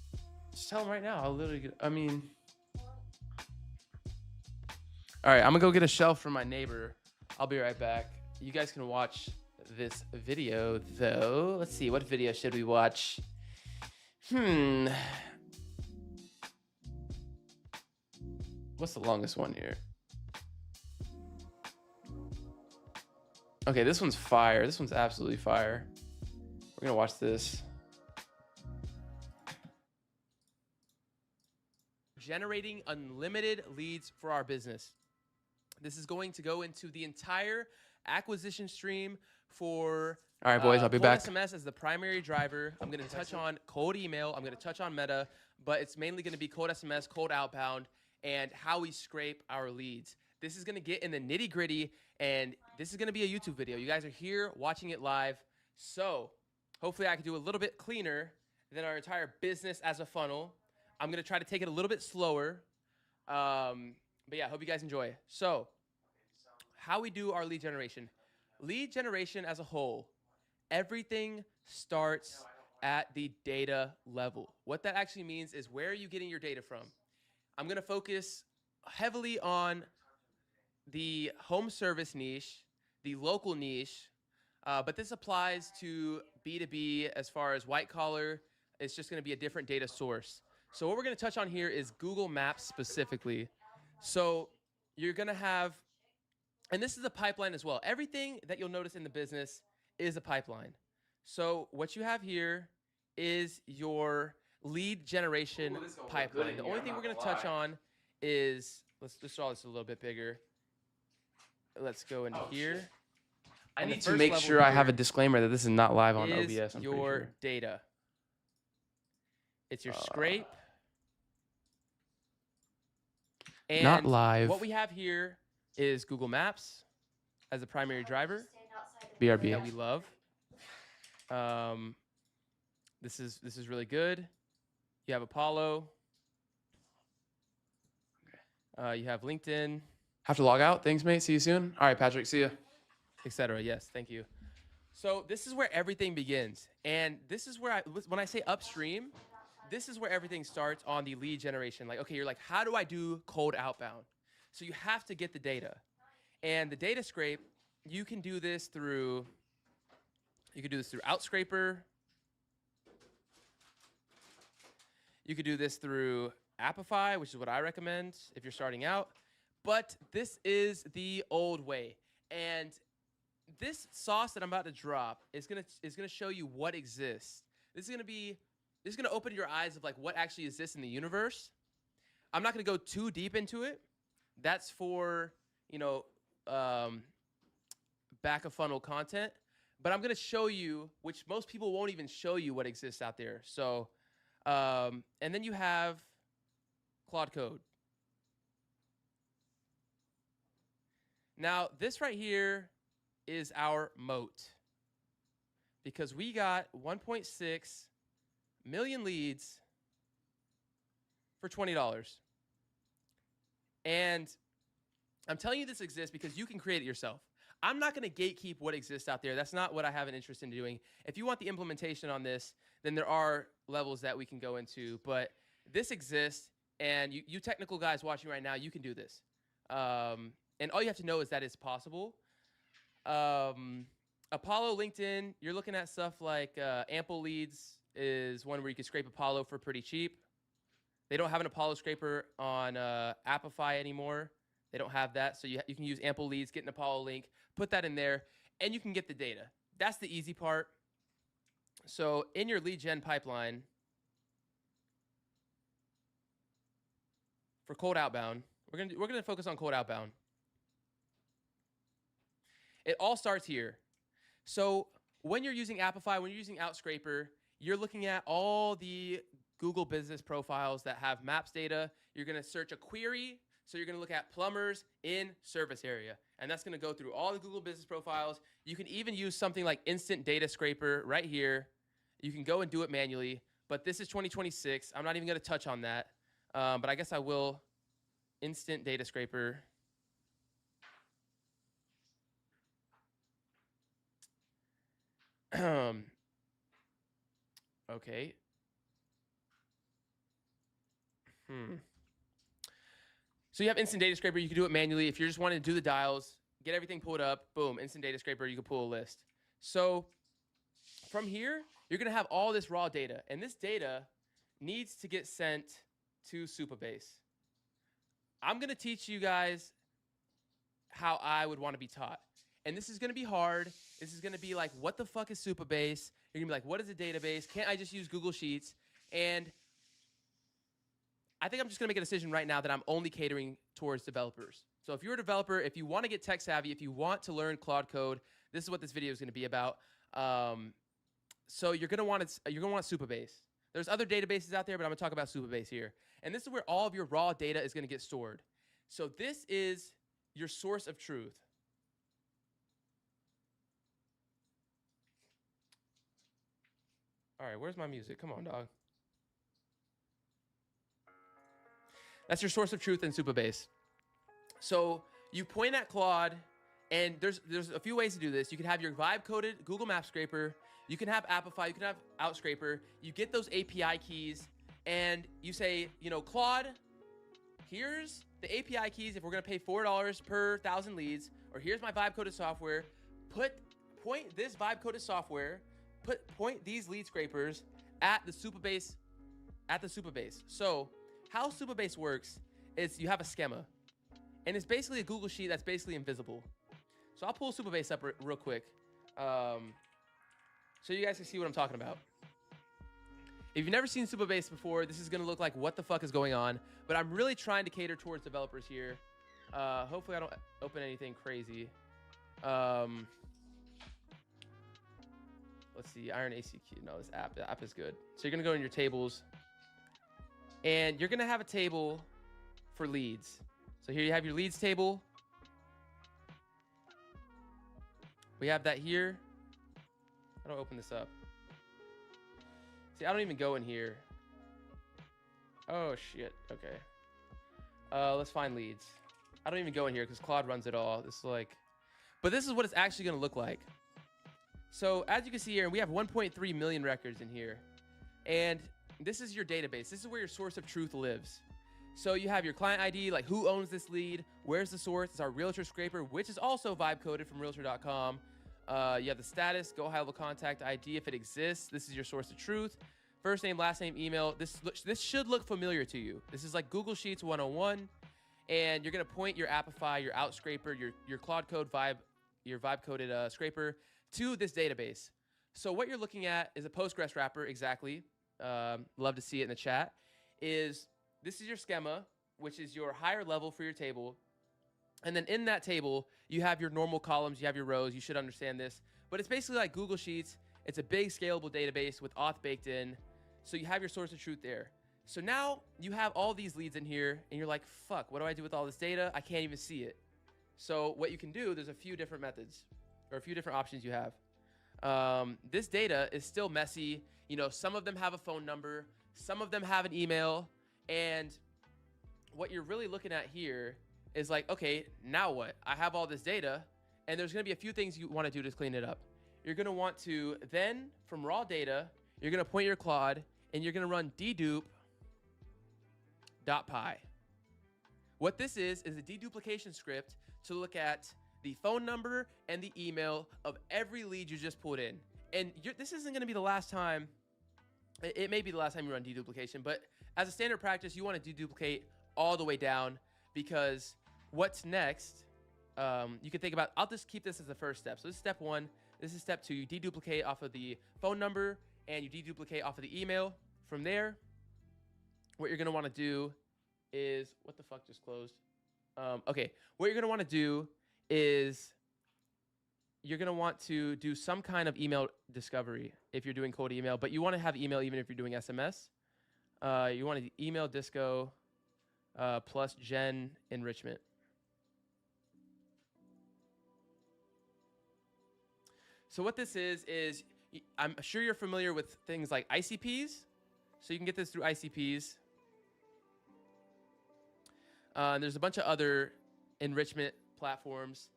A: Just tell them right now. I'll literally get, all right, I'm going to go get a shelf from my neighbor. I'll be right back. You guys can watch this video, though. Let's see, what video should we watch? What's the longest one here? Okay, this one's fire. This one's absolutely fire. We're gonna watch this. Generating unlimited leads for our business. This is going to go into the entire acquisition stream for all right, boys, I'll be
B: cold
A: back.
B: SMS as the primary driver. I'm going to touch on cold email. I'm going to touch on Meta, but it's mainly going to be cold SMS, cold outbound, and how we scrape our leads. This is going to get in the nitty gritty, and this is going to be a YouTube video. You guys are here watching it live, so hopefully I can do a little bit cleaner than our entire business as a funnel. I'm going to try to take it a little bit slower, but yeah, I hope you guys enjoy. So how we do our lead generation. Lead generation as a whole, everything starts at the data level. What that actually means is, where are you getting your data from? I'm gonna focus heavily on the home service niche, the local niche, but this applies to B2B as far as white collar. It's just gonna be a different data source. So what we're gonna touch on here is Google Maps specifically. So you're gonna have, and this is a pipeline as well. Everything that you'll notice in the business is a pipeline. So what you have here is your lead generation pipeline. The only thing we're going to touch on is, let's draw this a little bit bigger. Let's go into here.
A: I
B: And the
A: need to
B: first
A: make
B: level
A: sure I
B: here
A: have a disclaimer that this is not live on
B: is
A: OBS. I'm pretty
B: your
A: sure.
B: data. It's your scrape. And
A: Not live.
B: what we have here is Google Maps as a primary driver.
A: BRB.
B: That we love. This is really good. You have Apollo. You have LinkedIn,
A: Have to log out. Thanks, mate. See you soon. All right, Patrick. See ya.
B: etc. Yes, thank you. So this is where everything begins, and this is where when I say upstream, this is where everything starts on the lead generation. Like, okay, you're like, how do I do cold outbound? So you have to get the data, and the data scrape. You can do this through. You could do this through Outscraper. You could do this through Appify, which is what I recommend if you're starting out. But this is the old way. And this sauce that I'm about to drop is gonna show you what exists. This is gonna open your eyes of like what actually exists in the universe. I'm not gonna go too deep into it. That's for, you know, back of funnel content. But I'm gonna show you, which most people won't even show you, what exists out there. So, and then you have Claude Code. Now, this right here is our moat, because we got 1.6 million leads for $20. And I'm telling you this exists because you can create it yourself. I'm not going to gatekeep what exists out there. That's not what I have an interest in doing. If you want the implementation on this, then there are levels that we can go into. But this exists, and you technical guys watching right now, you can do this. And all you have to know is that it's possible. Apollo, LinkedIn, you're looking at stuff like Ample Leads is one where you can scrape Apollo for pretty cheap. They don't have an Apollo scraper on Appify anymore. They don't have that, so you can use Ample Leads, get an Apollo link, put that in there, and you can get the data. That's the easy part. So in your lead gen pipeline, for cold outbound, we're gonna focus on cold outbound. It all starts here. So when you're using Appify, when you're using Outscraper, you're looking at all the Google business profiles that have maps data. You're gonna search a query. So you're gonna look at plumbers in service area. And that's gonna go through all the Google business profiles. You can even use something like Instant Data Scraper right here. You can go and do it manually, but this is 2026. I'm not even gonna touch on that, but I guess I will. Instant Data Scraper. Okay. So you have Instant Data Scraper. You can do it manually. If you're just wanting to do the dials, get everything pulled up, boom, Instant Data Scraper, you can pull a list. So from here, you're going to have all this raw data, and this data needs to get sent to Supabase. I'm going to teach you guys how I would want to be taught. And this is going to be hard. This is going to be like, what the fuck is Supabase? You're going to be like, what is a database? Can't I just use Google Sheets? And I think I'm just going to make a decision right now that I'm only catering towards developers. So if you're a developer, if you want to get tech savvy, if you want to learn Claude Code, this is what this video is going to be about. So you're going to want Supabase. There's other databases out there, but I'm going to talk about Supabase here. And this is where all of your raw data is going to get stored. So this is your source of truth. All right, where's my music? Come on, dog. That's your source of truth in Supabase. So you point at Claude, and there's a few ways to do this. You can have your vibe-coded Google Map scraper. You can have Appify. You can have Outscraper. You get those API keys, and you say, Claude, here's the API keys if we're going to pay $4 per 1,000 leads, or here's my vibe-coded software. Point this vibe-coded software, point these lead scrapers at the Supabase. So how Supabase works is you have a schema, and it's basically a Google Sheet that's basically invisible. So I'll pull Supabase up real quick, so you guys can see what I'm talking about. If you've never seen Supabase before, this is going to look like what the fuck is going on, but I'm really trying to cater towards developers here. Hopefully I don't open anything crazy. Let's see, Iron ACQ. No, this app is good. So you're going to go in your tables, and you're going to have a table for leads. So here you have your leads table. We have that here. How do I open this up? See, I don't even go in here. Oh, shit. Okay. Let's find leads. I don't even go in here because Claude runs it all. This is like... But this is what it's actually going to look like. So as you can see here, we have 1.3 million records in here. And this is your database. This is where your source of truth lives. So you have your client ID, like who owns this lead, where's the source, it's our realtor scraper, which is also vibe coded from realtor.com. You have the status, GoHighLevel contact ID if it exists. This is your source of truth. First name, last name, email. This should look familiar to you. This is like Google Sheets 101. And you're going to point your Appify, your Outscraper, your Claude Code vibe, your vibe coded scraper to this database. So what you're looking at is a Postgres wrapper, exactly. Love to see it in the chat. This is your schema, which is your higher level for your table. And then in that table, you have your normal columns, you have your rows. You should understand this. But it's basically like Google Sheets. It's a big scalable database with auth baked in. So you have your source of truth there. So now you have all these leads in here, and you're like, fuck, what do I do with all this data? I can't even see it. So what you can do, there's a few different methods or a few different options you have. This data is still messy. Some of them have a phone number. Some of them have an email. And what you're really looking at here is like, okay, now what? I have all this data, and there's going to be a few things you want to do to clean it up. You're going to want to then, from raw data, you're going to point your Claude, and you're going to run dedupe.py. What this is a deduplication script to look at the phone number and the email of every lead you just pulled in. And this isn't going to be the last time. It may be the last time you run deduplication, but as a standard practice, you want to deduplicate all the way down, because what's next, you can think about, I'll just keep this as the first step. So this is step one. This is step two. You deduplicate off of the phone number, and you deduplicate off of the email. From there, what you're going to want to do is, what the fuck just closed? Okay, what you're going to want to do is you're going to want to do some kind of email discovery if you're doing cold email, but you want to have email even if you're doing SMS. You want to email disco plus gen enrichment. So what this is I'm sure you're familiar with things like ICPs. So you can get this through ICPs. There's a bunch of other enrichment platforms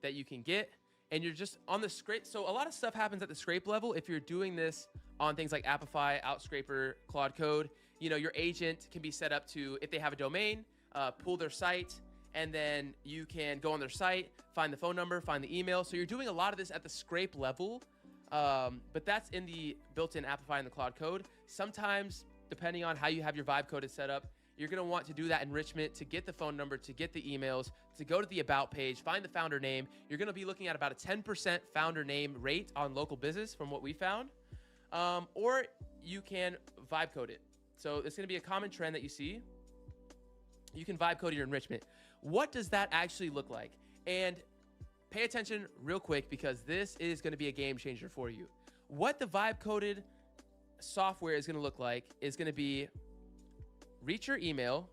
B: that you can get, and you're just on the scrape. So a lot of stuff happens at the scrape level. If you're doing this on things like Appify, Outscraper, Claude Code, your agent can be set up to, if they have a domain, pull their site and then you can go on their site, find the phone number, find the email. So you're doing a lot of this at the scrape level, but that's in the built-in Amplify in the Claude code. Sometimes, depending on how you have your vibe coded set up, you're going to want to do that enrichment to get the phone number, to get the emails, to go to the about page, find the founder name. You're going to be looking at about a 10% founder name rate on local business from what we found. Or you can vibe code it. So it's going to be a common trend that you see. You can vibe code your enrichment. What does that actually look like? And pay attention real quick, because this is going to be a game changer for you. What the vibe coded software is going to look like is going to be reach your email,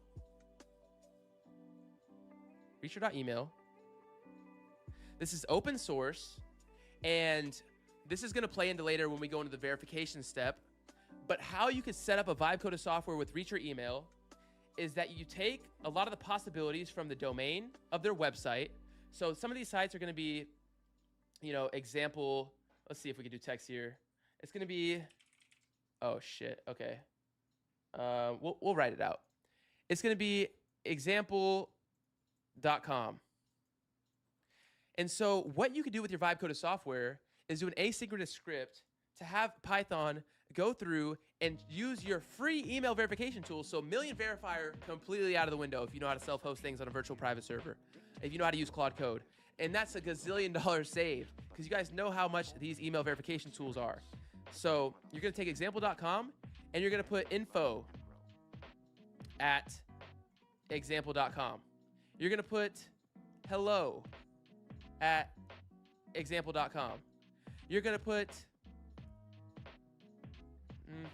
B: reach.email. This is open source, and this is going to play into later when we go into the verification step. But how you could set up a vibe coded software with reach your email is that you take a lot of the possibilities from the domain of their website. So some of these sites are going to be, you know, example. Let's see if we can do text here. It's going to be, oh shit. Okay. We'll write it out. It's going to be example.com. And so what you could do with your vibe coded software is do an asynchronous script to have Python go through and use your free email verification tool. So Million Verifier completely out of the window if you know how to self-host things on a virtual private server, if you know how to use Claude Code. And that's a gazillion dollars saved, because you guys know how much these email verification tools are. So you're going to take example.com and you're going to put info at example.com. You're going to put hello at example.com. You're going to put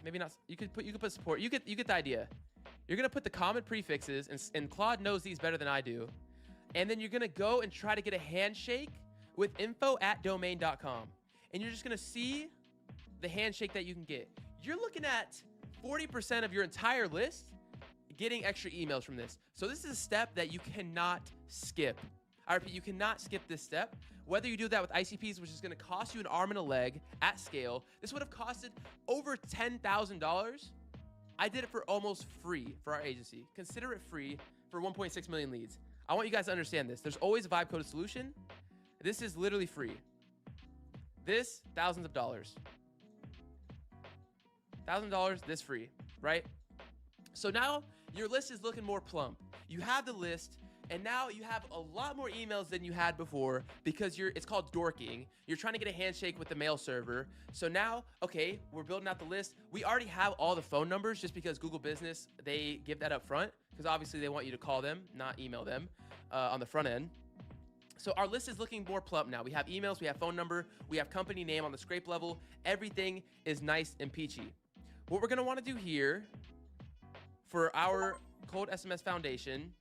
B: maybe not. You could put support. You get the idea. You're going to put the common prefixes, and Claude knows these better than I do. And then you're going to go and try to get a handshake with info at domain.com. And you're just going to see the handshake that you can get. You're looking at 40% of your entire list getting extra emails from this. So this is a step that you cannot skip. I repeat, you cannot skip this step. Whether you do that with ICPs, which is going to cost you an arm and a leg at scale, this would have costed over $10,000. I did it for almost free for our agency. Consider it free for 1.6 million leads. I want you guys to understand this. There's always a vibe coded solution. This is literally free. This, thousands of dollars. $1,000, this free, right? So now your list is looking more plump. You have the list, and now you have a lot more emails than you had before, because it's called dorking. You're trying to get a handshake with the mail server. So now, okay, we're building out the list. We already have all the phone numbers, just because Google Business, they give that up front, because obviously they want you to call them, not email them on the front end. So our list is looking more plump now. We have emails, we have phone number, we have company name on the scrape level. Everything is nice and peachy. What we're gonna wanna do here for our cold SMS foundation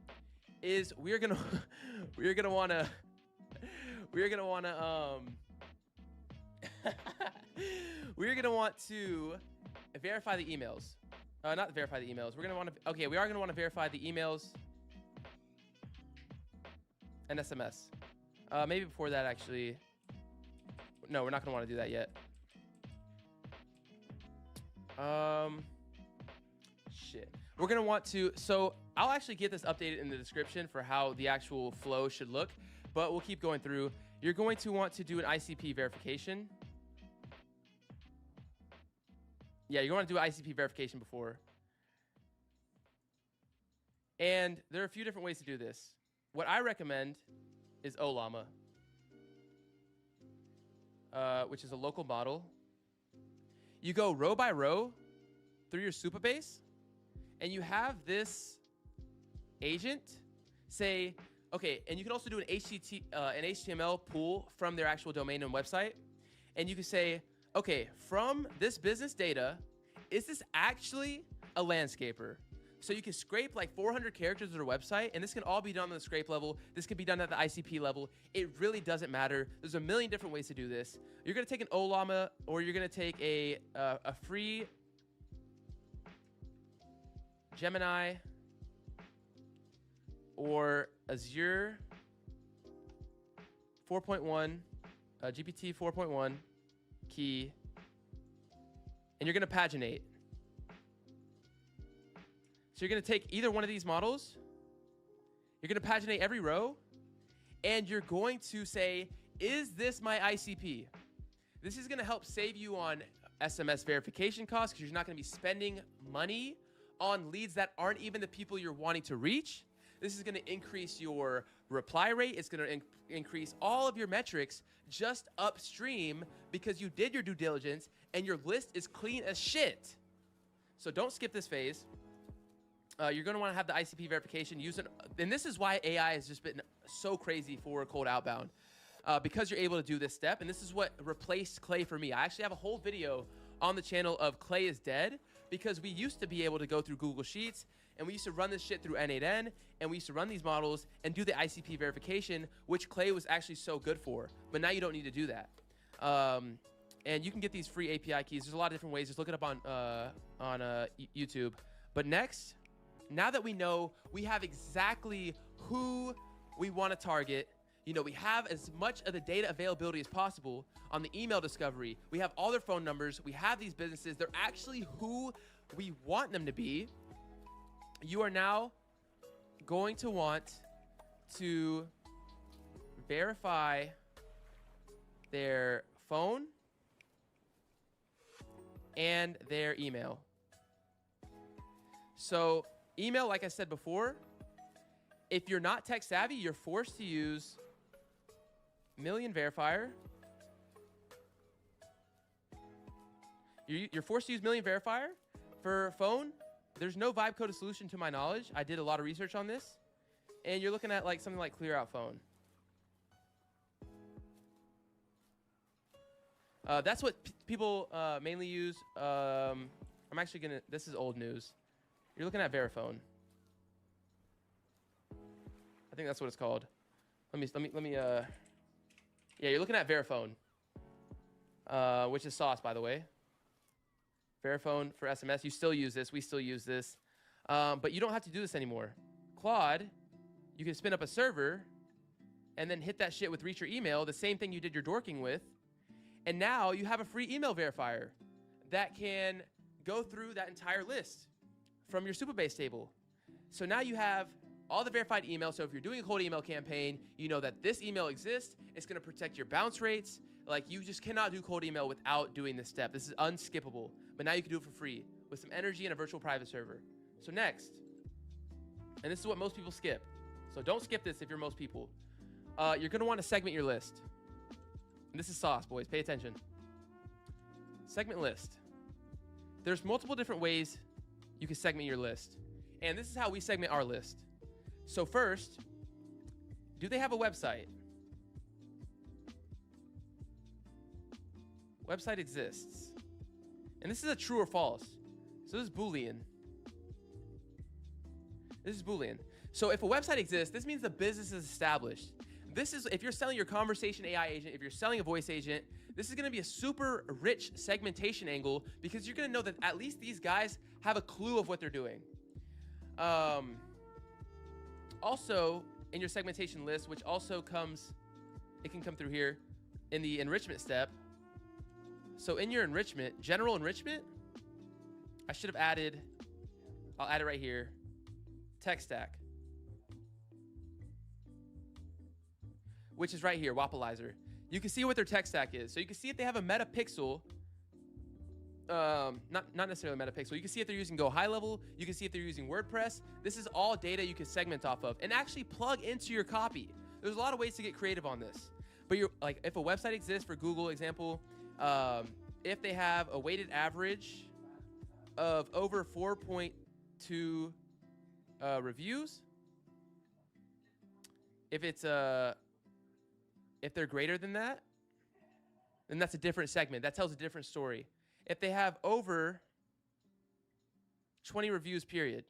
B: is we're gonna want to verify the emails. Not verify the emails. We are gonna want to verify the emails and SMS. Maybe before that, actually. No, we're not gonna want to do that yet. Shit. We're gonna want to, so I'll actually get this updated in the description for how the actual flow should look, but we'll keep going through. You're going to want to do an ICP verification. Yeah, you're going to do an ICP verification before. And there are a few different ways to do this. What I recommend is Ollama, which is a local model. You go row by row through your Supabase, and you have this agent say, okay, and you can also do an HTML pull from their actual domain and website. And you can say, okay, from this business data, is this actually a landscaper? So you can scrape like 400 characters of their website, and this can all be done on the scrape level. This can be done at the ICP level. It really doesn't matter. There's a million different ways to do this. You're gonna take an Ollama, or you're gonna take a free Gemini or Azure 4.1, GPT 4.1 key, and you're gonna paginate. So you're gonna take either one of these models, You're going to paginate every row, and you're going to say, is this my ICP? This is going to help save you on SMS verification costs because you're not going to be spending money on leads that aren't even the people you're wanting to reach. This is going to increase your reply rate. It's going to increase all of your metrics just upstream because you did your due diligence and your list is clean as shit. So don't skip this phase. You're going to want to have the ICP verification. Use it, and this is why AI has just been so crazy for cold outbound. Because you're able to do this step, and this is what replaced Clay for me. I actually have a whole video on the channel of Clay is dead because we used to be able to go through Google Sheets, and we used to run this shit through N8N, and we used to run these models and do the ICP verification, which Clay was actually so good for. But now you don't need to do that. And you can get these free API keys. There's a lot of different ways. Just look it up on YouTube. But next, now that we know we have exactly who we want to target, you know, we have as much of the data availability as possible on the email discovery. We have all their phone numbers. We have these businesses. They're actually who we want them to be. You are now going to want to verify their phone and their email. So email, like I said before, if you're not tech savvy, you're forced to use Million Verifier. You're forced to use Million Verifier. For phone, there's no vibe coded solution to my knowledge. I did a lot of research on this. And you're looking at like something like Clear Out Phone. That's what people mainly use. I'm actually gonna, this is old news. You're looking at Verifone. I think that's what it's called. Let me yeah, you're looking at Verifone, which is sauce, by the way. Verifone for SMS. You still use this. We still use this. But you don't have to do this anymore. Claude, you can spin up a server and then hit that shit with Reach Your Email, the same thing you did your dorking with. And now you have a free email verifier that can go through that entire list from your Supabase table. So now you have all the verified emails. So if you're doing a cold email campaign, you know that this email exists. It's going to protect your bounce rates. Like, you just cannot do cold email without doing this step. This is unskippable. But now you can do it for free with some energy and a virtual private server. So next, and this is what most people skip. So don't skip this if you're most people. You're going to want to segment your list. And this is sauce, boys. Pay attention. Segment list. There's multiple different ways you can segment your list. And this is how we segment our list. So first, do they have a website? Website exists. And this is a true or false. So this is Boolean. This is Boolean. So if a website exists, this means the business is established. This is, if you're selling your conversation AI agent, if you're selling a voice agent, this is going to be a super rich segmentation angle because you're going to know that at least these guys have a clue of what they're doing. Also, in your segmentation list, which also comes, it can come through here in the enrichment step. So in your enrichment, general enrichment, I should have added, I'll add it right here, tech stack, which is right here, Wapalizer. You can see what their tech stack is. So you can see if they have a metapixel, not necessarily metapixel. You can see if they're using GoHighLevel. You can see if they're using WordPress. This is all data you can segment off of and actually plug into your copy. There's a lot of ways to get creative on this. But you're like, if a website exists, for Google example, if they have a weighted average of over 4.2 reviews, if it's if they're greater than that, then that's a different segment. That tells a different story. If they have over 20 reviews, period.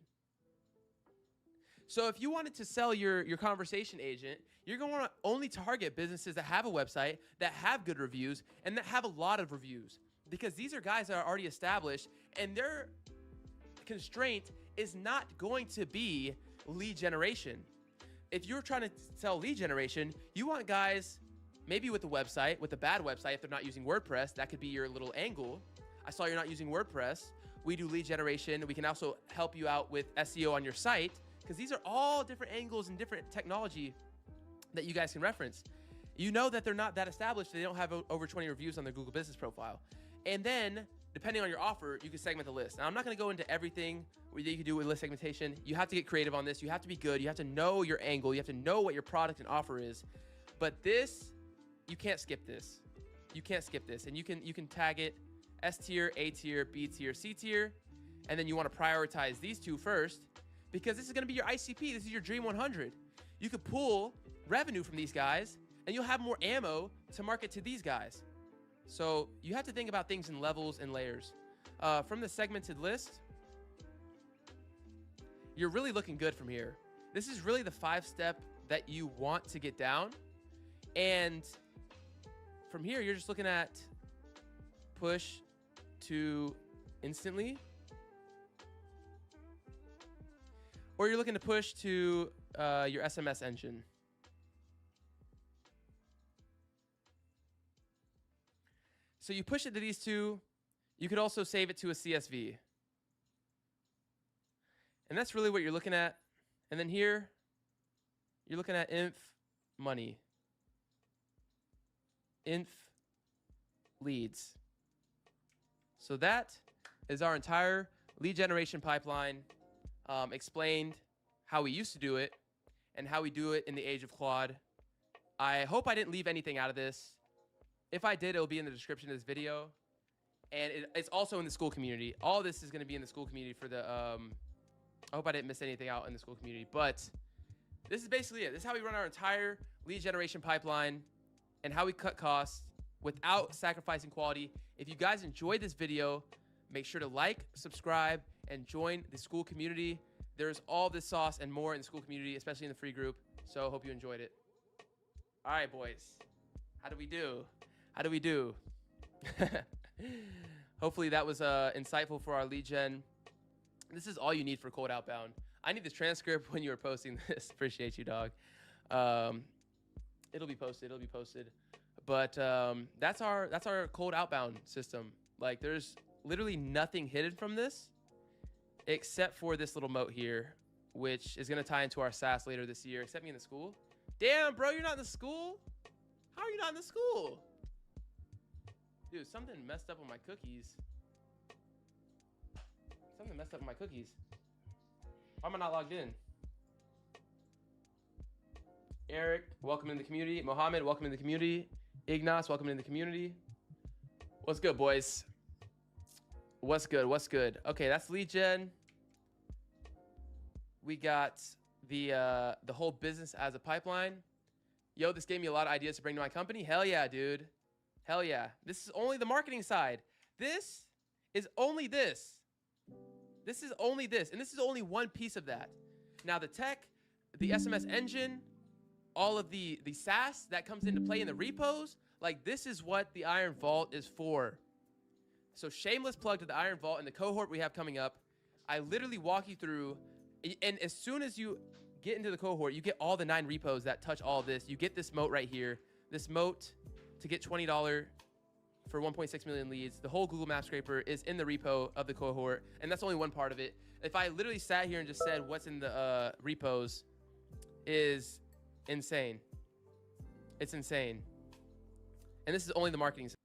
B: So if you wanted to sell your conversation agent, you're going to want to only target businesses that have a website, that have good reviews, and that have a lot of reviews. Because these are guys that are already established, and their constraint is not going to be lead generation. If you're trying to sell lead generation, you want guys maybe with a website, with a bad website, if they're not using WordPress, that could be your little angle. I saw you're not using WordPress. We do lead generation. We can also help you out with SEO on your site because these are all different angles and different technology that you guys can reference. You know that they're not that established. They don't have over 20 reviews on their Google business profile. And then depending on your offer, you can segment the list. Now, I'm not going to go into everything that you can do with list segmentation. You have to get creative on this. You have to be good. You have to know your angle. You have to know what your product and offer is. But this, you can't skip this. You can't skip this. And you can tag it S tier, A tier, B tier, C tier. And then you want to prioritize these two first, because this is going to be your ICP. This is your Dream 100. You could pull revenue from these guys, and you'll have more ammo to market to these guys. So you have to think about things in levels and layers. From the segmented list, you're really looking good from here. This is really the 5-step that you want to get down. And from here, you're just looking at push to instantly, or you're looking to push to your SMS engine. So you push it to these two. You could also save it to a CSV. And that's really what you're looking at. And then here, you're looking at inf money, inf leads. So that is our entire lead generation pipeline, explained how we used to do it and how we do it in the age of Claude. I hope I didn't leave anything out of this. If I did, it'll be in the description of this video. And it's also in the school community. All this is going to be in the school community for the, I hope I didn't miss anything out in the school community. But this is basically it. This is how we run our entire lead generation pipeline and how we cut costs without sacrificing quality. If you guys enjoyed this video, make sure to like, subscribe, and join the school community. There's all this sauce and more in the school community, especially in the free group. So hope you enjoyed it. All right, boys. How do we do? How do we do? Hopefully that was insightful for our lead gen. This is all you need for cold outbound. I need the transcript when you were posting this. Appreciate you, dog. It'll be posted. It'll be posted. But that's our cold outbound system. Like, there's literally nothing hidden from this except for this little moat here, which is going to tie into our SaaS later this year. Accept me in the school. Damn, bro, you're not in the school? How are you not in the school? Dude, something messed up with my cookies. Something messed up with my cookies. Why am I not logged in? Eric, welcome in the community. Mohammed, welcome in the community. Ignas, welcome in the community. What's good, boys? What's good? What's good? Okay, that's lead gen. We got the whole business as a pipeline. Yo, this gave me a lot of ideas to bring to my company. Hell yeah, dude. Hell yeah. This is only the marketing side. This is only this. This is only this. And this is only one piece of that. Now, the tech, the SMS engine, all of the SaaS that comes into play in the repos, like, this is what the Iron Vault is for. So shameless plug to the Iron Vault and the cohort we have coming up. I literally walk you through, and as soon as you get into the cohort, you get all the 9 repos that touch all this. You get this moat right here. This moat to get $20 for 1.6 million leads. The whole Google Map Scraper is in the repo of the cohort, and that's only one part of it. If I literally sat here and just said what's in the repos is insane. It's insane. And this is only the marketing side.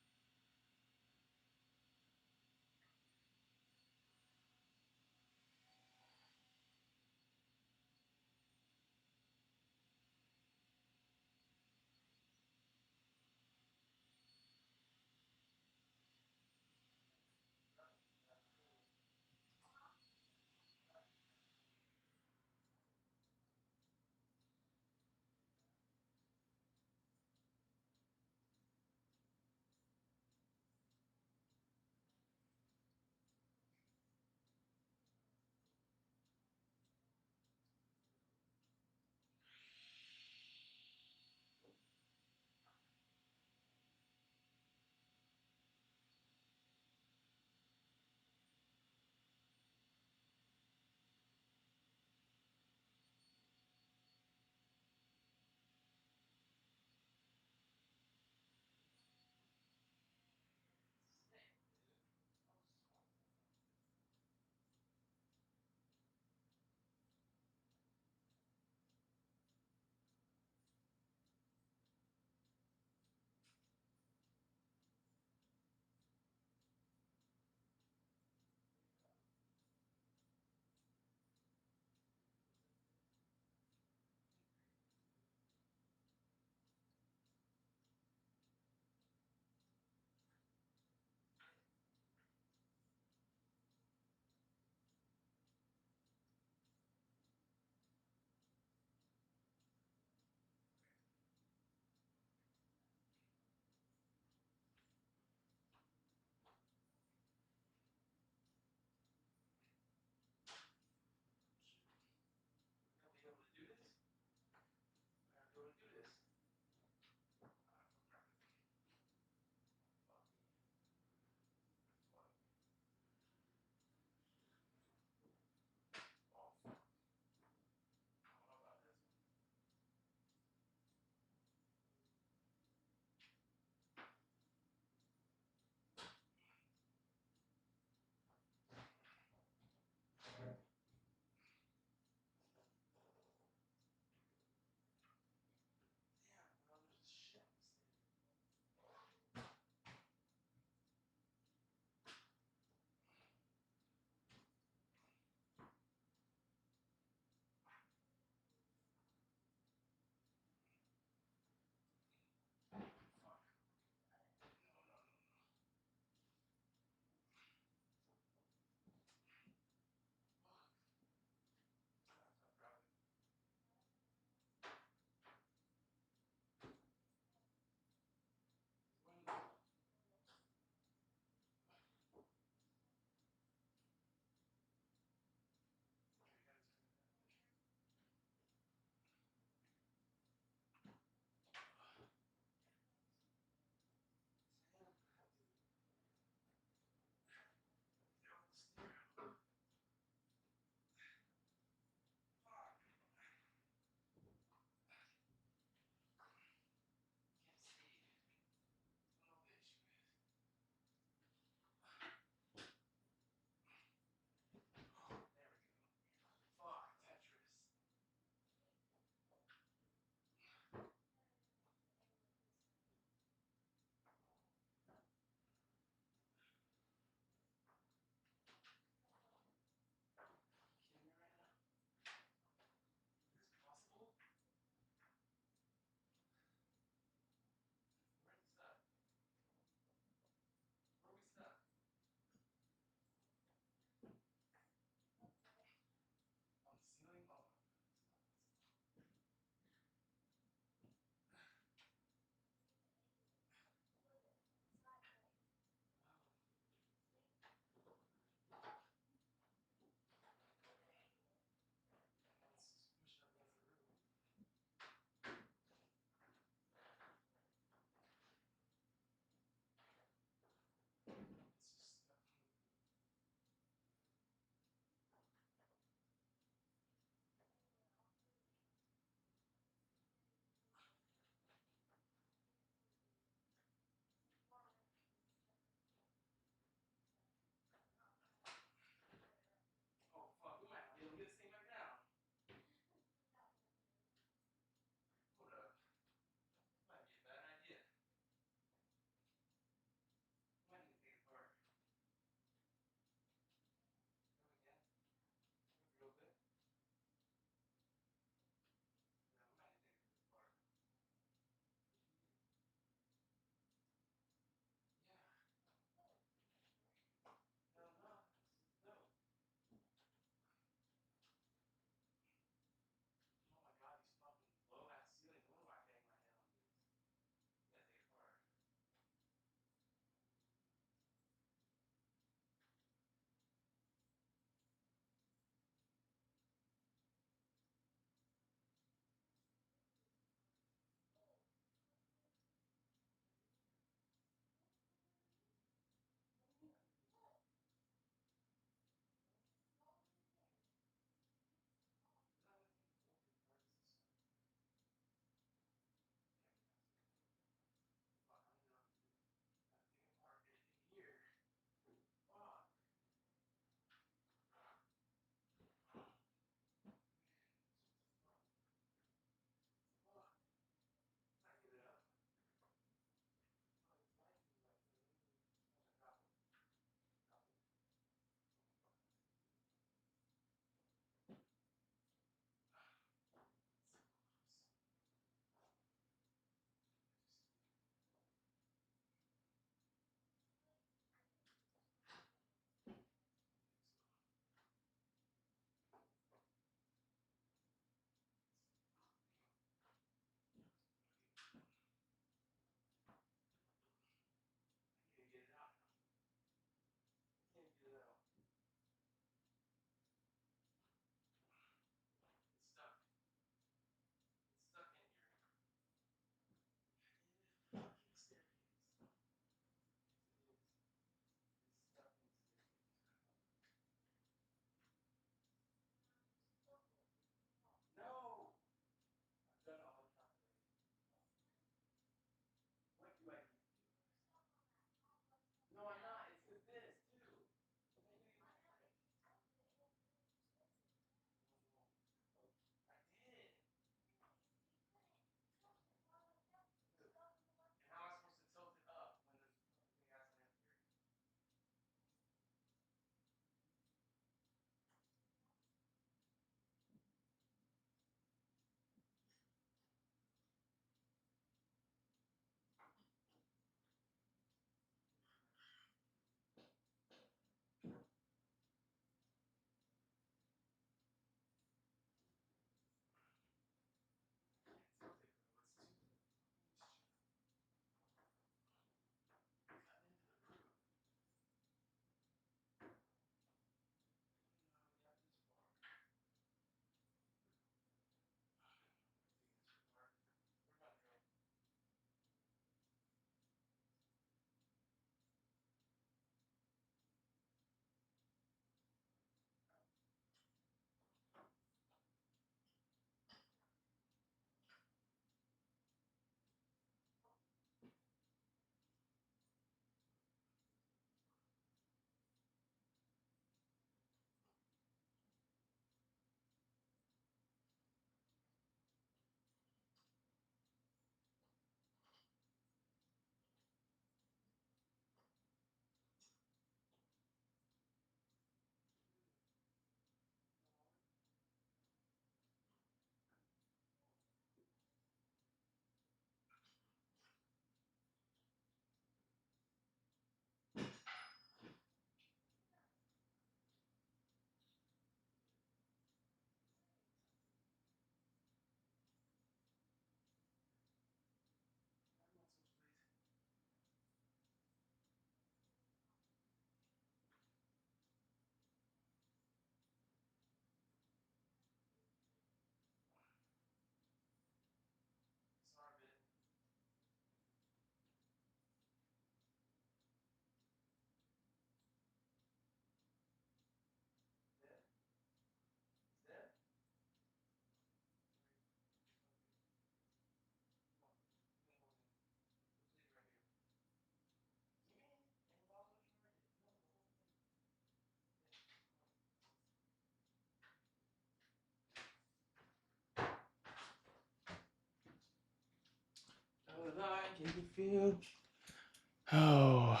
A: Oh,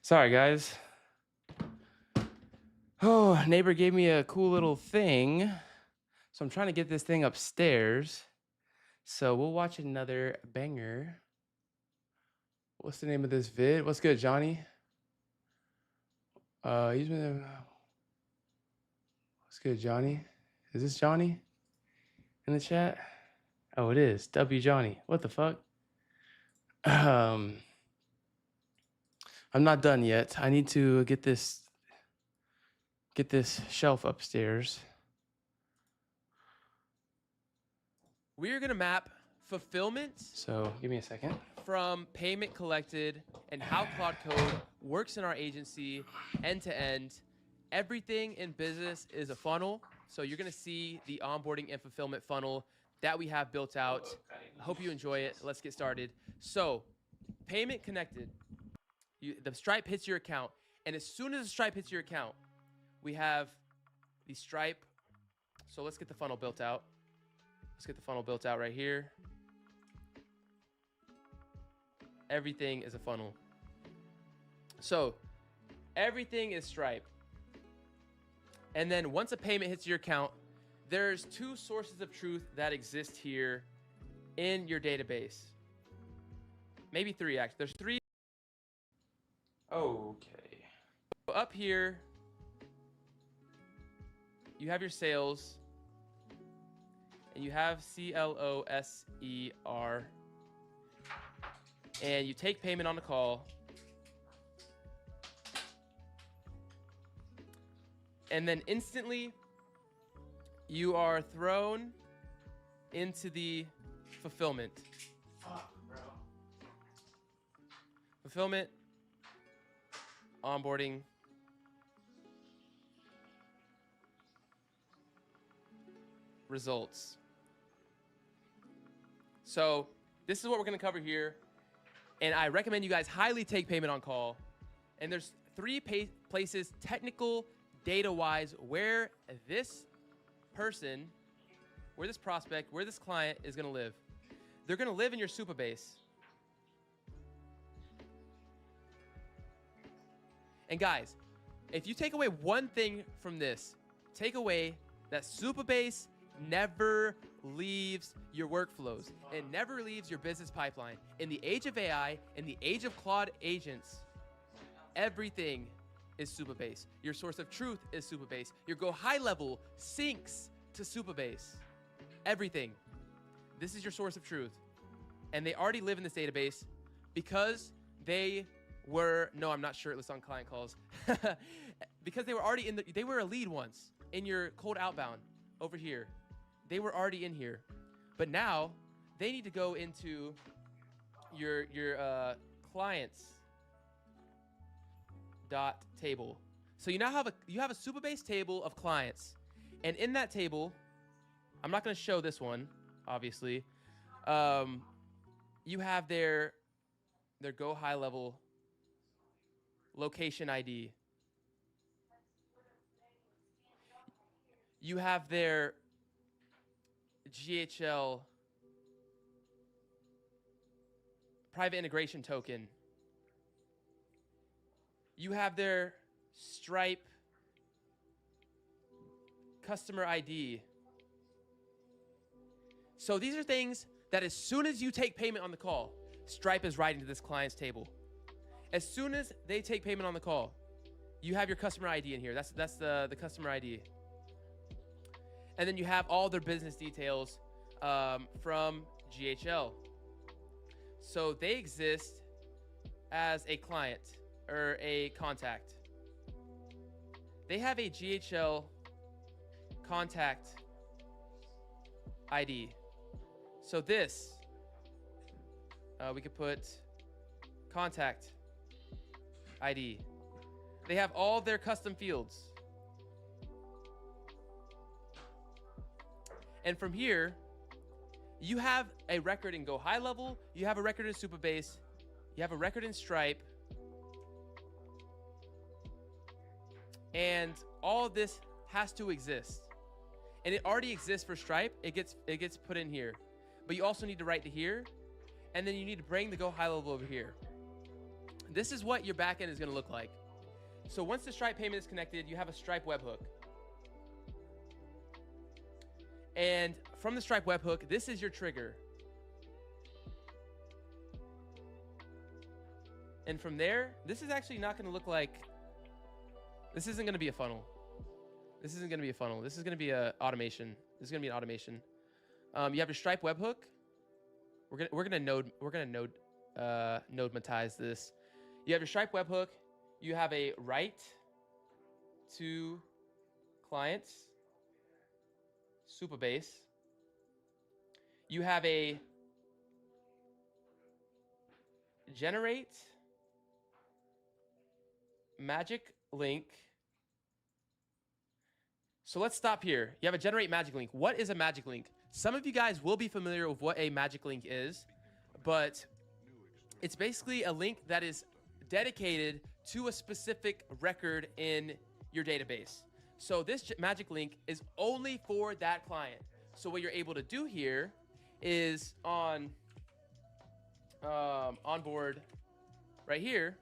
A: sorry guys. Oh, neighbor gave me a cool little thing. So I'm trying to get this thing upstairs. So we'll watch another banger. What's the name of this vid? What's good, Johnny? He's been. What's good, Johnny? Is this Johnny in the chat? Oh, it is. W Johnny. What the fuck? I'm not done yet. I need to get this shelf upstairs.
B: We're gonna map fulfillment
A: So give me a second.
B: from payment collected and how Claude Code works in our agency end to end. Everything in business is a funnel. So you're gonna see the onboarding and fulfillment funnel that we have built out. I hope you enjoy it. Let's get started. So payment connected. The Stripe hits your account. And as soon as the Stripe hits your account, we have the Stripe. So let's get the funnel built out. Let's get the funnel built out right here. Everything is a funnel. So everything is Stripe. And then once a payment hits your account, there's two sources of truth that exist here in your database. Maybe three, actually. There's three.
A: Okay.
B: Up here, you have your sales, and you have CLOSER, and you take payment on the call, and then instantly you are thrown into the fulfillment.
A: Fuck, bro.
B: Fulfillment, onboarding, results. So this is what we're going to cover here. And I recommend you guys highly take payment on call. And there's three places, technical, data-wise, where this person, where this prospect, where this client is going to live. They're going to live in your Supabase. And guys, if you take away one thing from this, take away that Supabase never leaves your workflows. It never leaves your business pipeline. In the age of AI, in the age of Claude agents, everything is Supabase. Your source of truth is Supabase. Your GoHighLevel syncs to Supabase. Everything. This is your source of truth. And they already live in this database because they were, no, I'm not shirtless on client calls. Because they were already they were a lead once in your cold outbound over here. They were already in here. But now they need to go into your clients dot table. So you now have a Supabase table of clients. And in that table, I'm not going to show this one, obviously. You have their GoHighLevel location ID. You have their GHL private integration token. You have their Stripe customer ID. So these are things that as soon as you take payment on the call, Stripe is writing to this client's table. As soon as they take payment on the call, you have your customer ID in here. That's the customer ID. And then you have all their business details from GHL. So they exist as a client or a contact. They have a GHL contact ID. So this, we could put contact ID. They have all their custom fields. And from here, you have a record in GoHighLevel, you have a record in Supabase, you have a record in Stripe, and all of this has to exist. And it already exists for Stripe. It gets put in here. But you also need to write to here, And then you need to bring the GoHighLevel over here. This is what your backend is going to look like. So once the Stripe payment is connected, you have a Stripe webhook. And from the Stripe webhook, this is your trigger. And from there, this is actually not going to look like, this isn't going to be a funnel. This isn't going to be a funnel. This is going to be a automation. This is going to be an automation. You have your Stripe webhook. We're gonna node-matize this. You have your Stripe webhook. You have a write to clients, Supabase. You have a generate magic link. So let's stop here. You have a generate magic link. What is a magic link? Some of you guys will be familiar with what a magic link is, but it's basically a link that is dedicated to a specific record in your database. So this magic link is only for that client. So what you're able to do here is on onboard right here,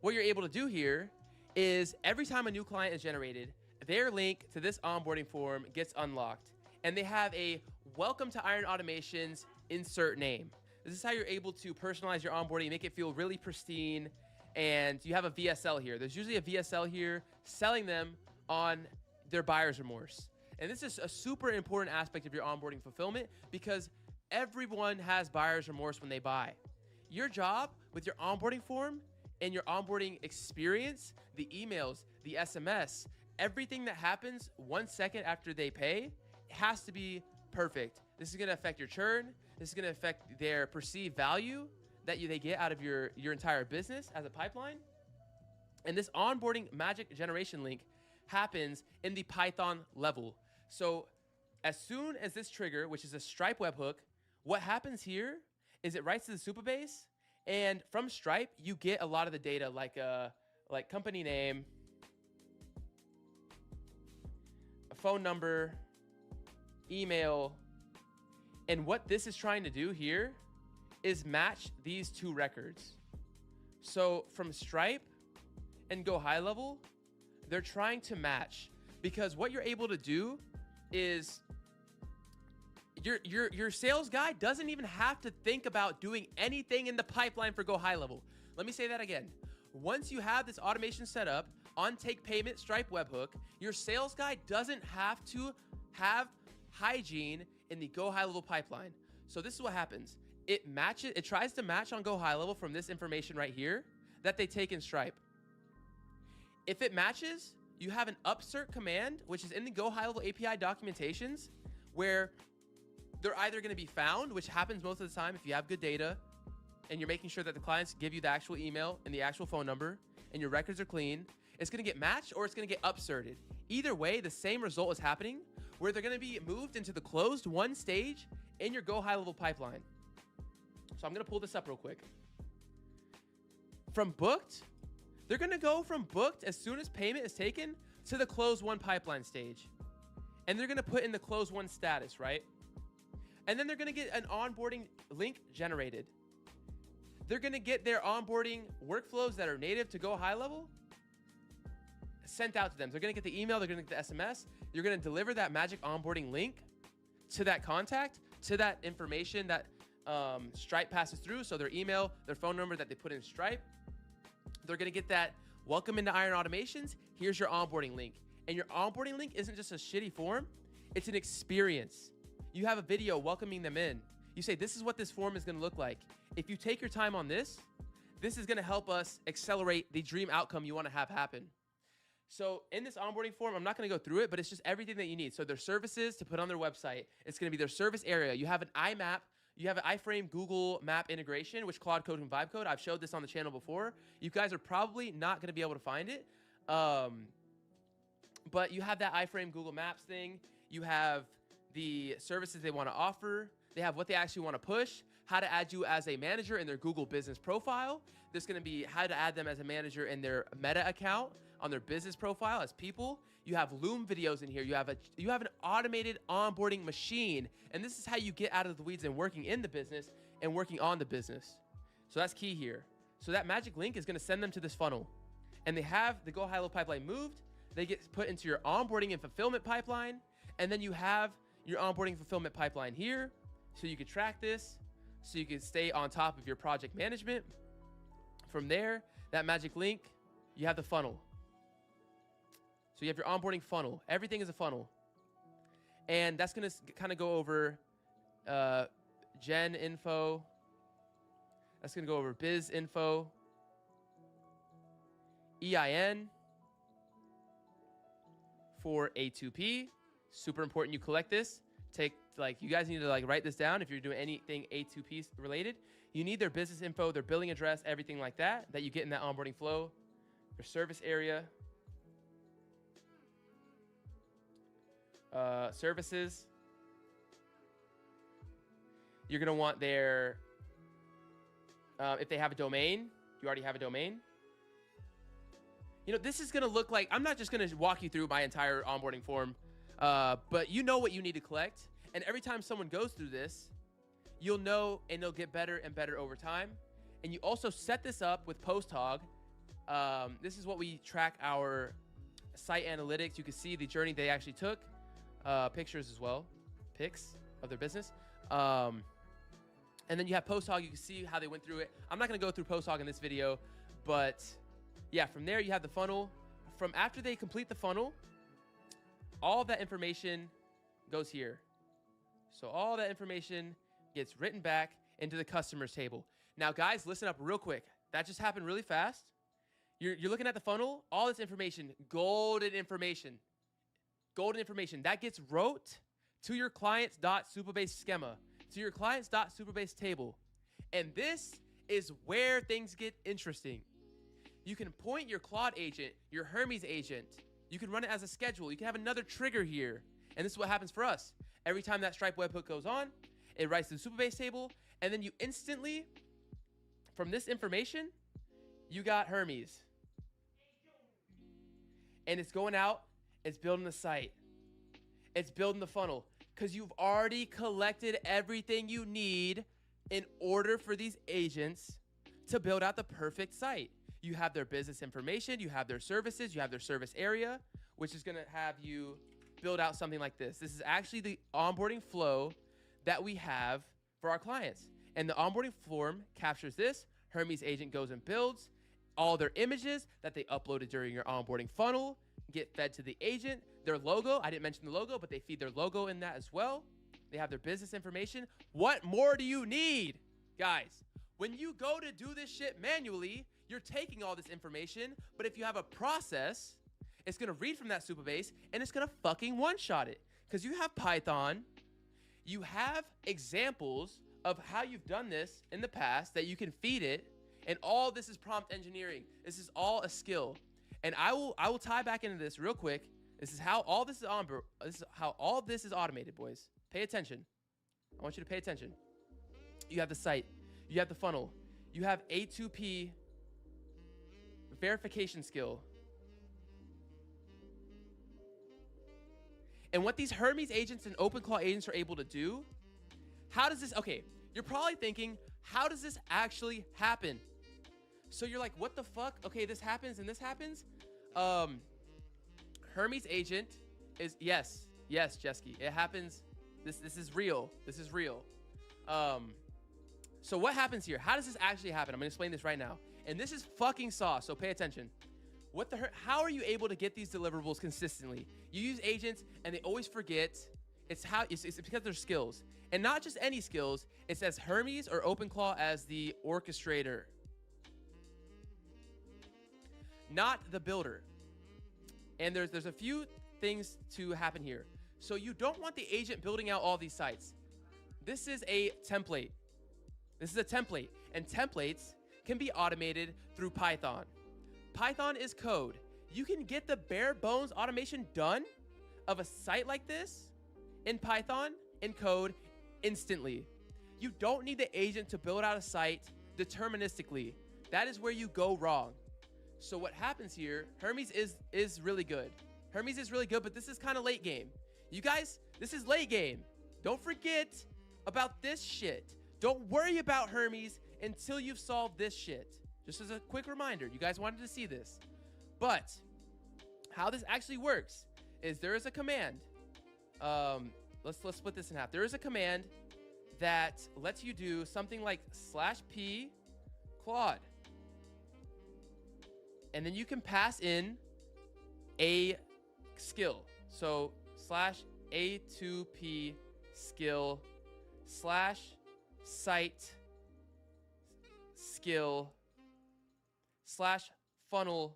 B: what you're able to do here is every time a new client is generated, their link to this onboarding form gets unlocked, and they have a welcome to Iron Automations insert name. This is how you're able to personalize your onboarding, make it feel really pristine, and you have a VSL here. There's usually a VSL here selling them on their buyer's remorse. And this is a super important aspect of your onboarding fulfillment because everyone has buyer's remorse when they buy. Your job with your onboarding form and your onboarding experience, the emails, the SMS, everything that happens 1 second after they pay has to be perfect. This is going to affect your churn. This is going to affect their perceived value that they get out of your entire business as a pipeline. And this onboarding magic generation link happens in the Python level. So as soon as this trigger, which is a Stripe webhook, what happens here is it writes to the Supabase, and from Stripe, you get a lot of the data like company name, a phone number, email. And what this is trying to do here is match these two records. So from Stripe and GoHighLevel, they're trying to match, because what you're able to do is your sales guy doesn't even have to think about doing anything in the pipeline for GoHighLevel. Let me say that again. Once you have this automation set up on Take Payment Stripe webhook, your sales guy doesn't have to have hygiene in the GoHighLevel pipeline. So this is what happens. It tries to match on GoHighLevel from this information right here that they take in Stripe. If it matches, you have an upsert command, which is in the GoHighLevel API documentations, where they're either going to be found, which happens most of the time if you have good data and you're making sure that the clients give you the actual email and the actual phone number and your records are clean. It's going to get matched or it's going to get upserted. Either way, the same result is happening, where they're going to be moved into the closed one stage in your GoHighLevel pipeline. So I'm going to pull this up real quick. From booked, they're going to go from booked as soon as payment is taken to the closed one pipeline stage. And they're going to put in the closed one status, right? And then they're going to get an onboarding link generated. They're going to get their onboarding workflows that are native to GoHighLevel sent out to them. They're going to get the email. They're going to get the SMS. You're going to deliver that magic onboarding link to that contact, to that information that Stripe passes through. So their email, their phone number that they put in Stripe. They're going to get that welcome into Iron Automations. Here's your onboarding link. And your onboarding link isn't just a shitty form. It's an experience. You have a video welcoming them in. You say, this is what this form is going to look like. If you take your time on this, this is going to help us accelerate the dream outcome you want to have happen. So in this onboarding form, I'm not going to go through it, but it's just everything that you need. So their services to put on their website. It's going to be their service area. You have an iMap. You have an iframe Google Map integration, which Claude Code and Vibe Code. I've showed this on the channel before. You guys are probably not going to be able to find it. But you have that iframe Google Maps thing. You have the services they want to offer. They have what they actually want to push, how to add you as a manager in their Google business profile. There's going to be how to add them as a manager in their Meta account. on their business profile as people. You have Loom videos in here. You have an automated onboarding machine. And this is how you get out of the weeds and working in the business and working on the business. So that's key here. So that magic link is going to send them to this funnel. And they have the GoHighLevel pipeline moved. They get put into your onboarding and fulfillment pipeline. And then you have your onboarding and fulfillment pipeline here. So you can track this. So you can stay on top of your project management. From there, that magic link, you have the funnel. So you have your onboarding funnel. Everything is a funnel. And that's going to kind of go over gen info. That's going to go over biz info. EIN for A2P. Super important you collect this. You guys need to write this down if you're doing anything A2P related. You need their business info, their billing address, everything like that you get in that onboarding flow. Their service area. Services. You're going to want their, if they have a domain, you already have a domain. This is going to look like, I'm not just going to walk you through my entire onboarding form, but you know what you need to collect. And every time someone goes through this, you'll know, and they'll get better and better over time. And you also set this up with PostHog. This is what we track our site analytics. You can see the journey they actually took. Pictures as well, pics of their business. And then you have PostHog. You can see how they went through it. I'm not going to go through PostHog in this video, but yeah, from there you have the funnel. From after they complete the funnel, all of that information goes here. So all that information gets written back into the customers table. Now, guys, listen up real quick. That just happened really fast. You're looking at the funnel, all this information, golden information. Golden information that gets wrote to your clients.supabase schema, to your clients.supabase table. And this is where things get interesting. You can point your Claude agent, your Hermes agent. You can run it as a schedule. You can have another trigger here. And this is what happens for us. Every time that Stripe webhook goes on, it writes to the Supabase table. And then you instantly, from this information, you got Hermes. And it's going out. It's building the site. It's building the funnel because you've already collected everything you need in order for these agents to build out the perfect site. You have their business information, you have their services, you have their service area, which is going to have you build out something like this. This is actually the onboarding flow that we have for our clients. And the onboarding form captures this. Hermes agent goes and builds all their images that they uploaded during your onboarding funnel, get fed to the agent. Their logo, I didn't mention the logo, but they feed their logo in that as well. They have their business information. What more do you need, guys? When you go to do this shit manually, you're taking all this information, but if you have a process, it's gonna read from that Supabase and it's gonna fucking one-shot it. Because you have Python, you have examples of how you've done this in the past that you can feed it, and all this is prompt engineering. This is all a skill. And I will tie back into this real quick. This is how all this is this is how all this is automated, boys. Pay attention. I want you to pay attention. You have the site, you have the funnel, you have A2P verification skill. And what these Hermes agents and OpenClaw agents are able to do, how does this, okay, you're probably thinking, how does this actually happen? So you're like, what the fuck? Okay, this happens and this happens. Hermes agent is, yes, Jesky, it happens. This is real. This is real. So what happens here? How does this actually happen? I'm gonna explain this right now. And this is fucking sauce, so pay attention. How are you able to get these deliverables consistently? You use agents and they always forget. It's because they're skills. And not just any skills. It says Hermes or OpenClaw as the orchestrator, not the builder. And there's a few things to happen here. So you don't want the agent building out all these sites. This is a template. This is a template. And templates can be automated through Python. Python is code. You can get the bare bones automation done of a site like this in Python, in code, instantly. You don't need the agent to build out a site deterministically. That is where you go wrong. So what happens here, Hermes is really good. Hermes is really good, but this is kind of late game. You guys, this is late game. Don't forget about this shit. Don't worry about Hermes until you've solved this shit. Just as a quick reminder, you guys wanted to see this. But how this actually works is there is a command. Let's split this in half. There is a command that lets you do something like /p Claude. And then you can pass in a skill. So /a2p skill /site skill /funnel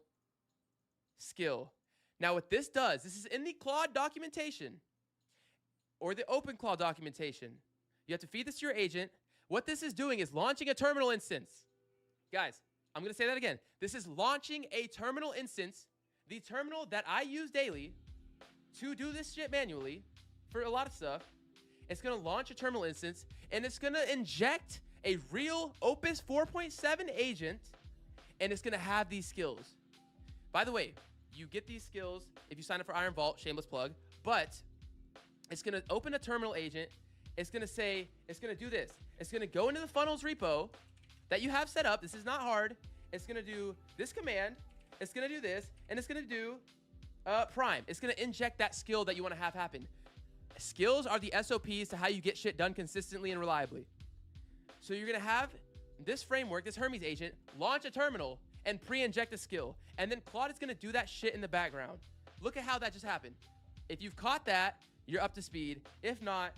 B: skill. Now what this does, this is in the Claude documentation or the open Claude documentation. You have to feed this to your agent. What this is doing is launching a terminal instance. Guys, I'm going to say that again. This is launching a terminal instance, the terminal that I use daily to do this shit manually for a lot of stuff. It's going to launch a terminal instance, and it's going to inject a real Opus 4.7 agent, and it's going to have these skills. By the way, you get these skills if you sign up for Iron Vault, shameless plug, but it's going to open a terminal agent. It's going to say, it's going to do this. It's going to go into the funnels repo that you have set up. This is not hard. It's going to do this command. It's going to do this, and it's going to do prime. It's going to inject that skill that you want to have happen. Skills are the SOPs to how you get shit done consistently and reliably. So you're going to have this framework, this Hermes agent, launch a terminal and pre-inject a skill. And then Claude is going to do that shit in the background. Look at how that just happened. If you've caught that, you're up to speed. If not,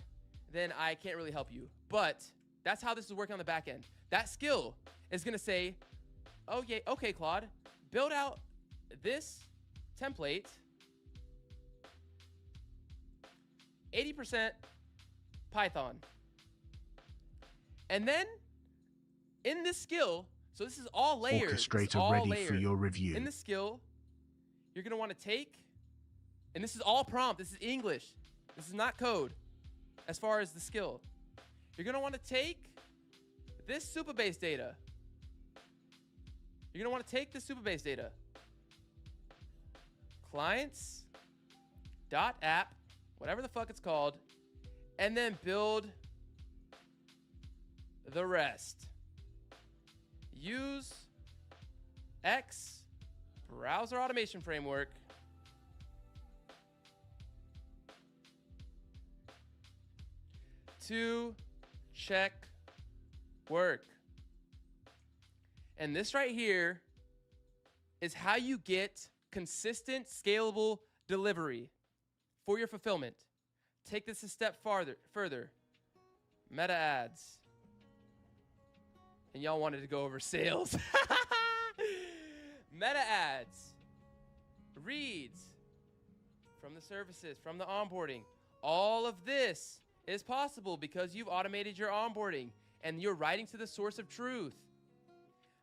B: then I can't really help you. But that's how this is working on the back end. That skill is going to say, oh, yeah, okay, Claude, build out this template 80% Python. And then in this skill, so this is all layers.
E: Orchestrator ready for your review.
B: In the skill, you're going to want to take, and this is all prompt. This is English. This is not code as far as the skill. You're going to want to take this Supabase data. You're going to want to take this Supabase data. Clients.app, whatever the fuck it's called, and then build the rest. Use X browser automation framework to check work. And this right here is how you get consistent, scalable delivery for your fulfillment. Take this a step further. Meta ads. And y'all wanted to go over sales. Meta ads. Reads from the services, from the onboarding. All of this is possible because you've automated your onboarding and you're writing to the source of truth.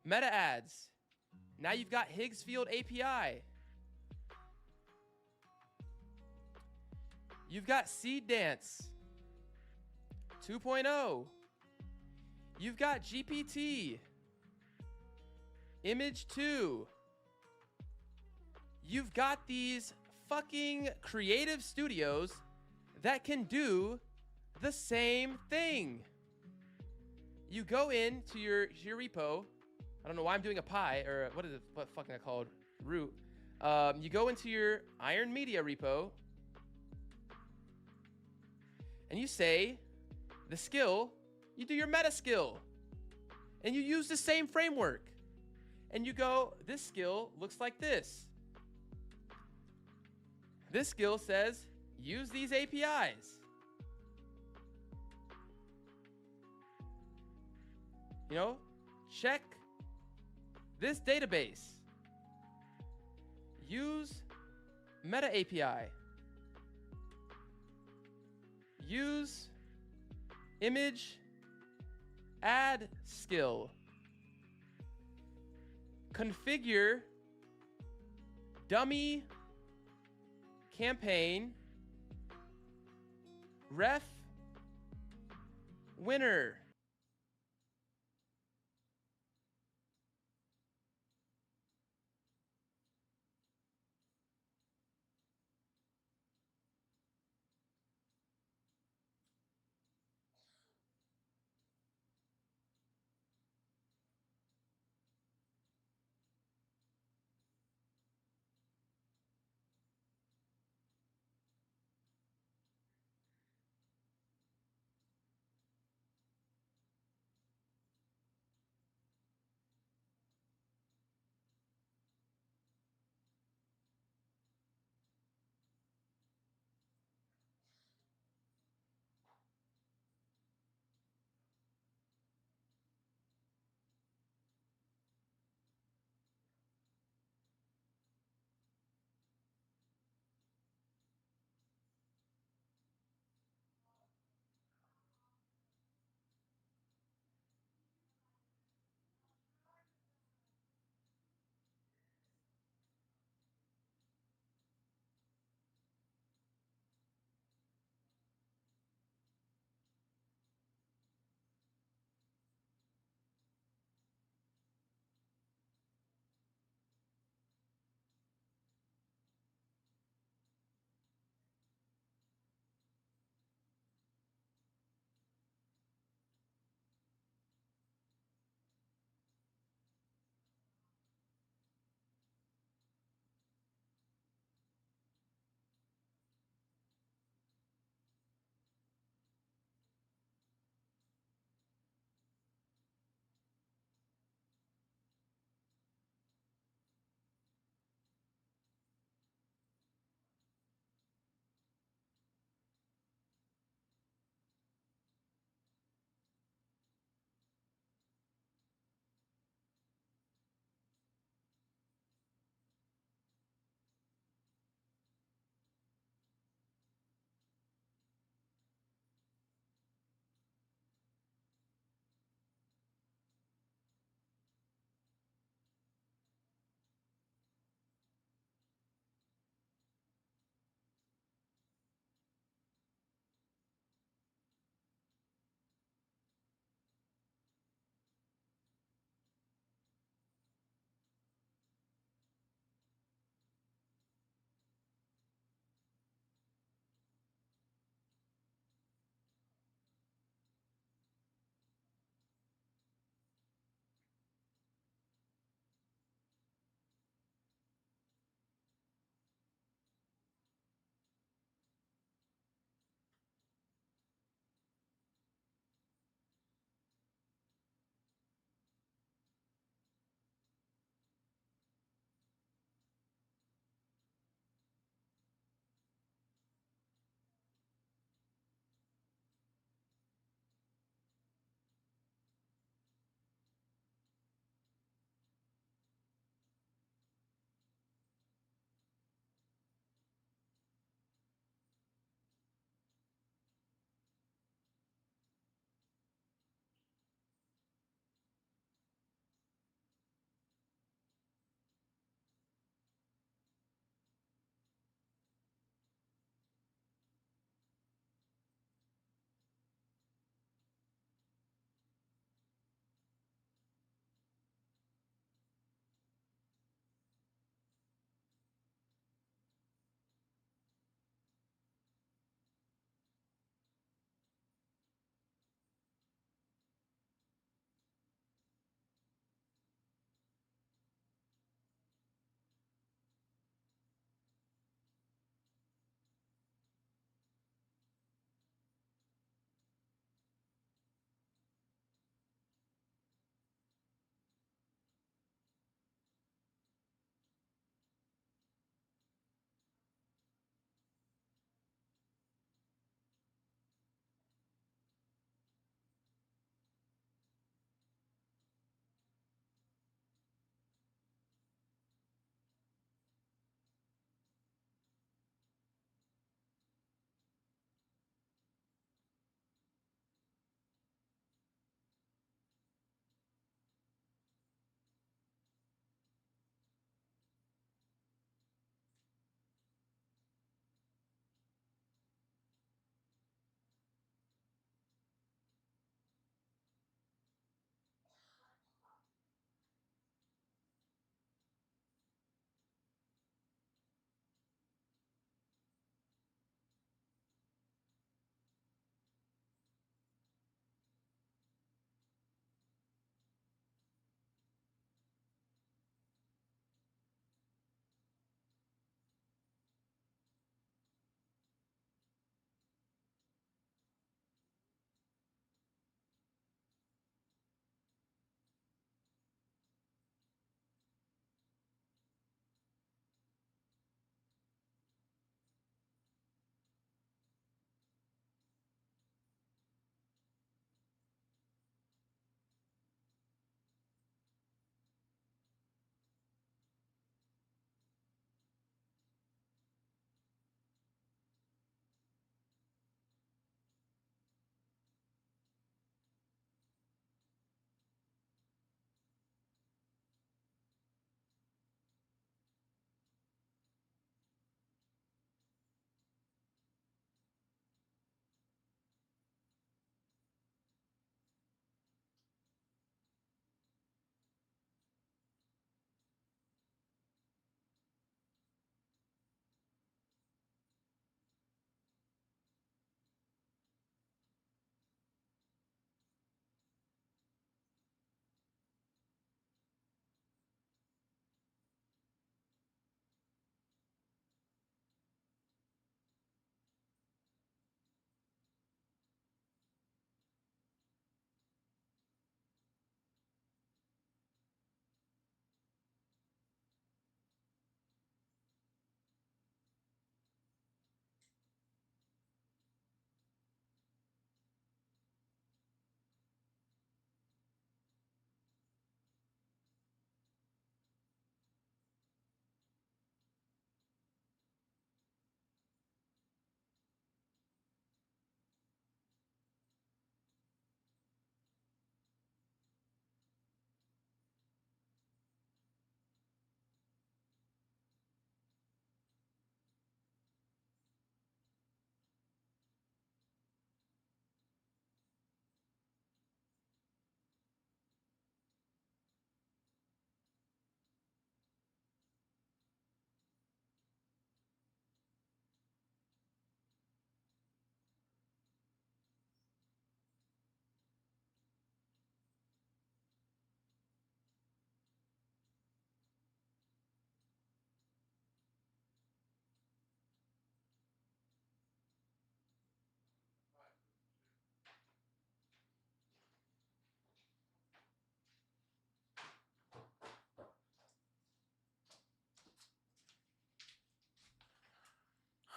B: Meta ads. Now you've got Higgsfield API. You've got Seed Dance 2.0. You've got GPT, Image 2. You've got these fucking creative studios that can do the same thing. You go into your repo. I don't know why I'm doing a pie, or what fucking I called? Root. You go into your Iron Media repo, and you say the skill, you do your meta skill, and you use the same framework. And you go, this skill looks like this. This skill says, use these APIs. You know, check this database. Use Meta API. Use image add skill. Configure dummy campaign ref winner.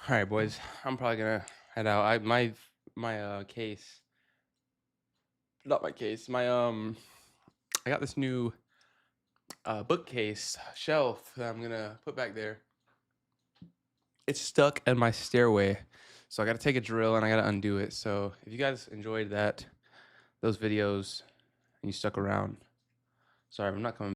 B: All right, boys. I'm probably gonna head out. My case, not my case. I got this new bookcase shelf that I'm gonna put back there. It's stuck in my stairway, so I gotta take a drill and I gotta undo it. So if you guys enjoyed those videos, and you stuck around, sorry, I'm not coming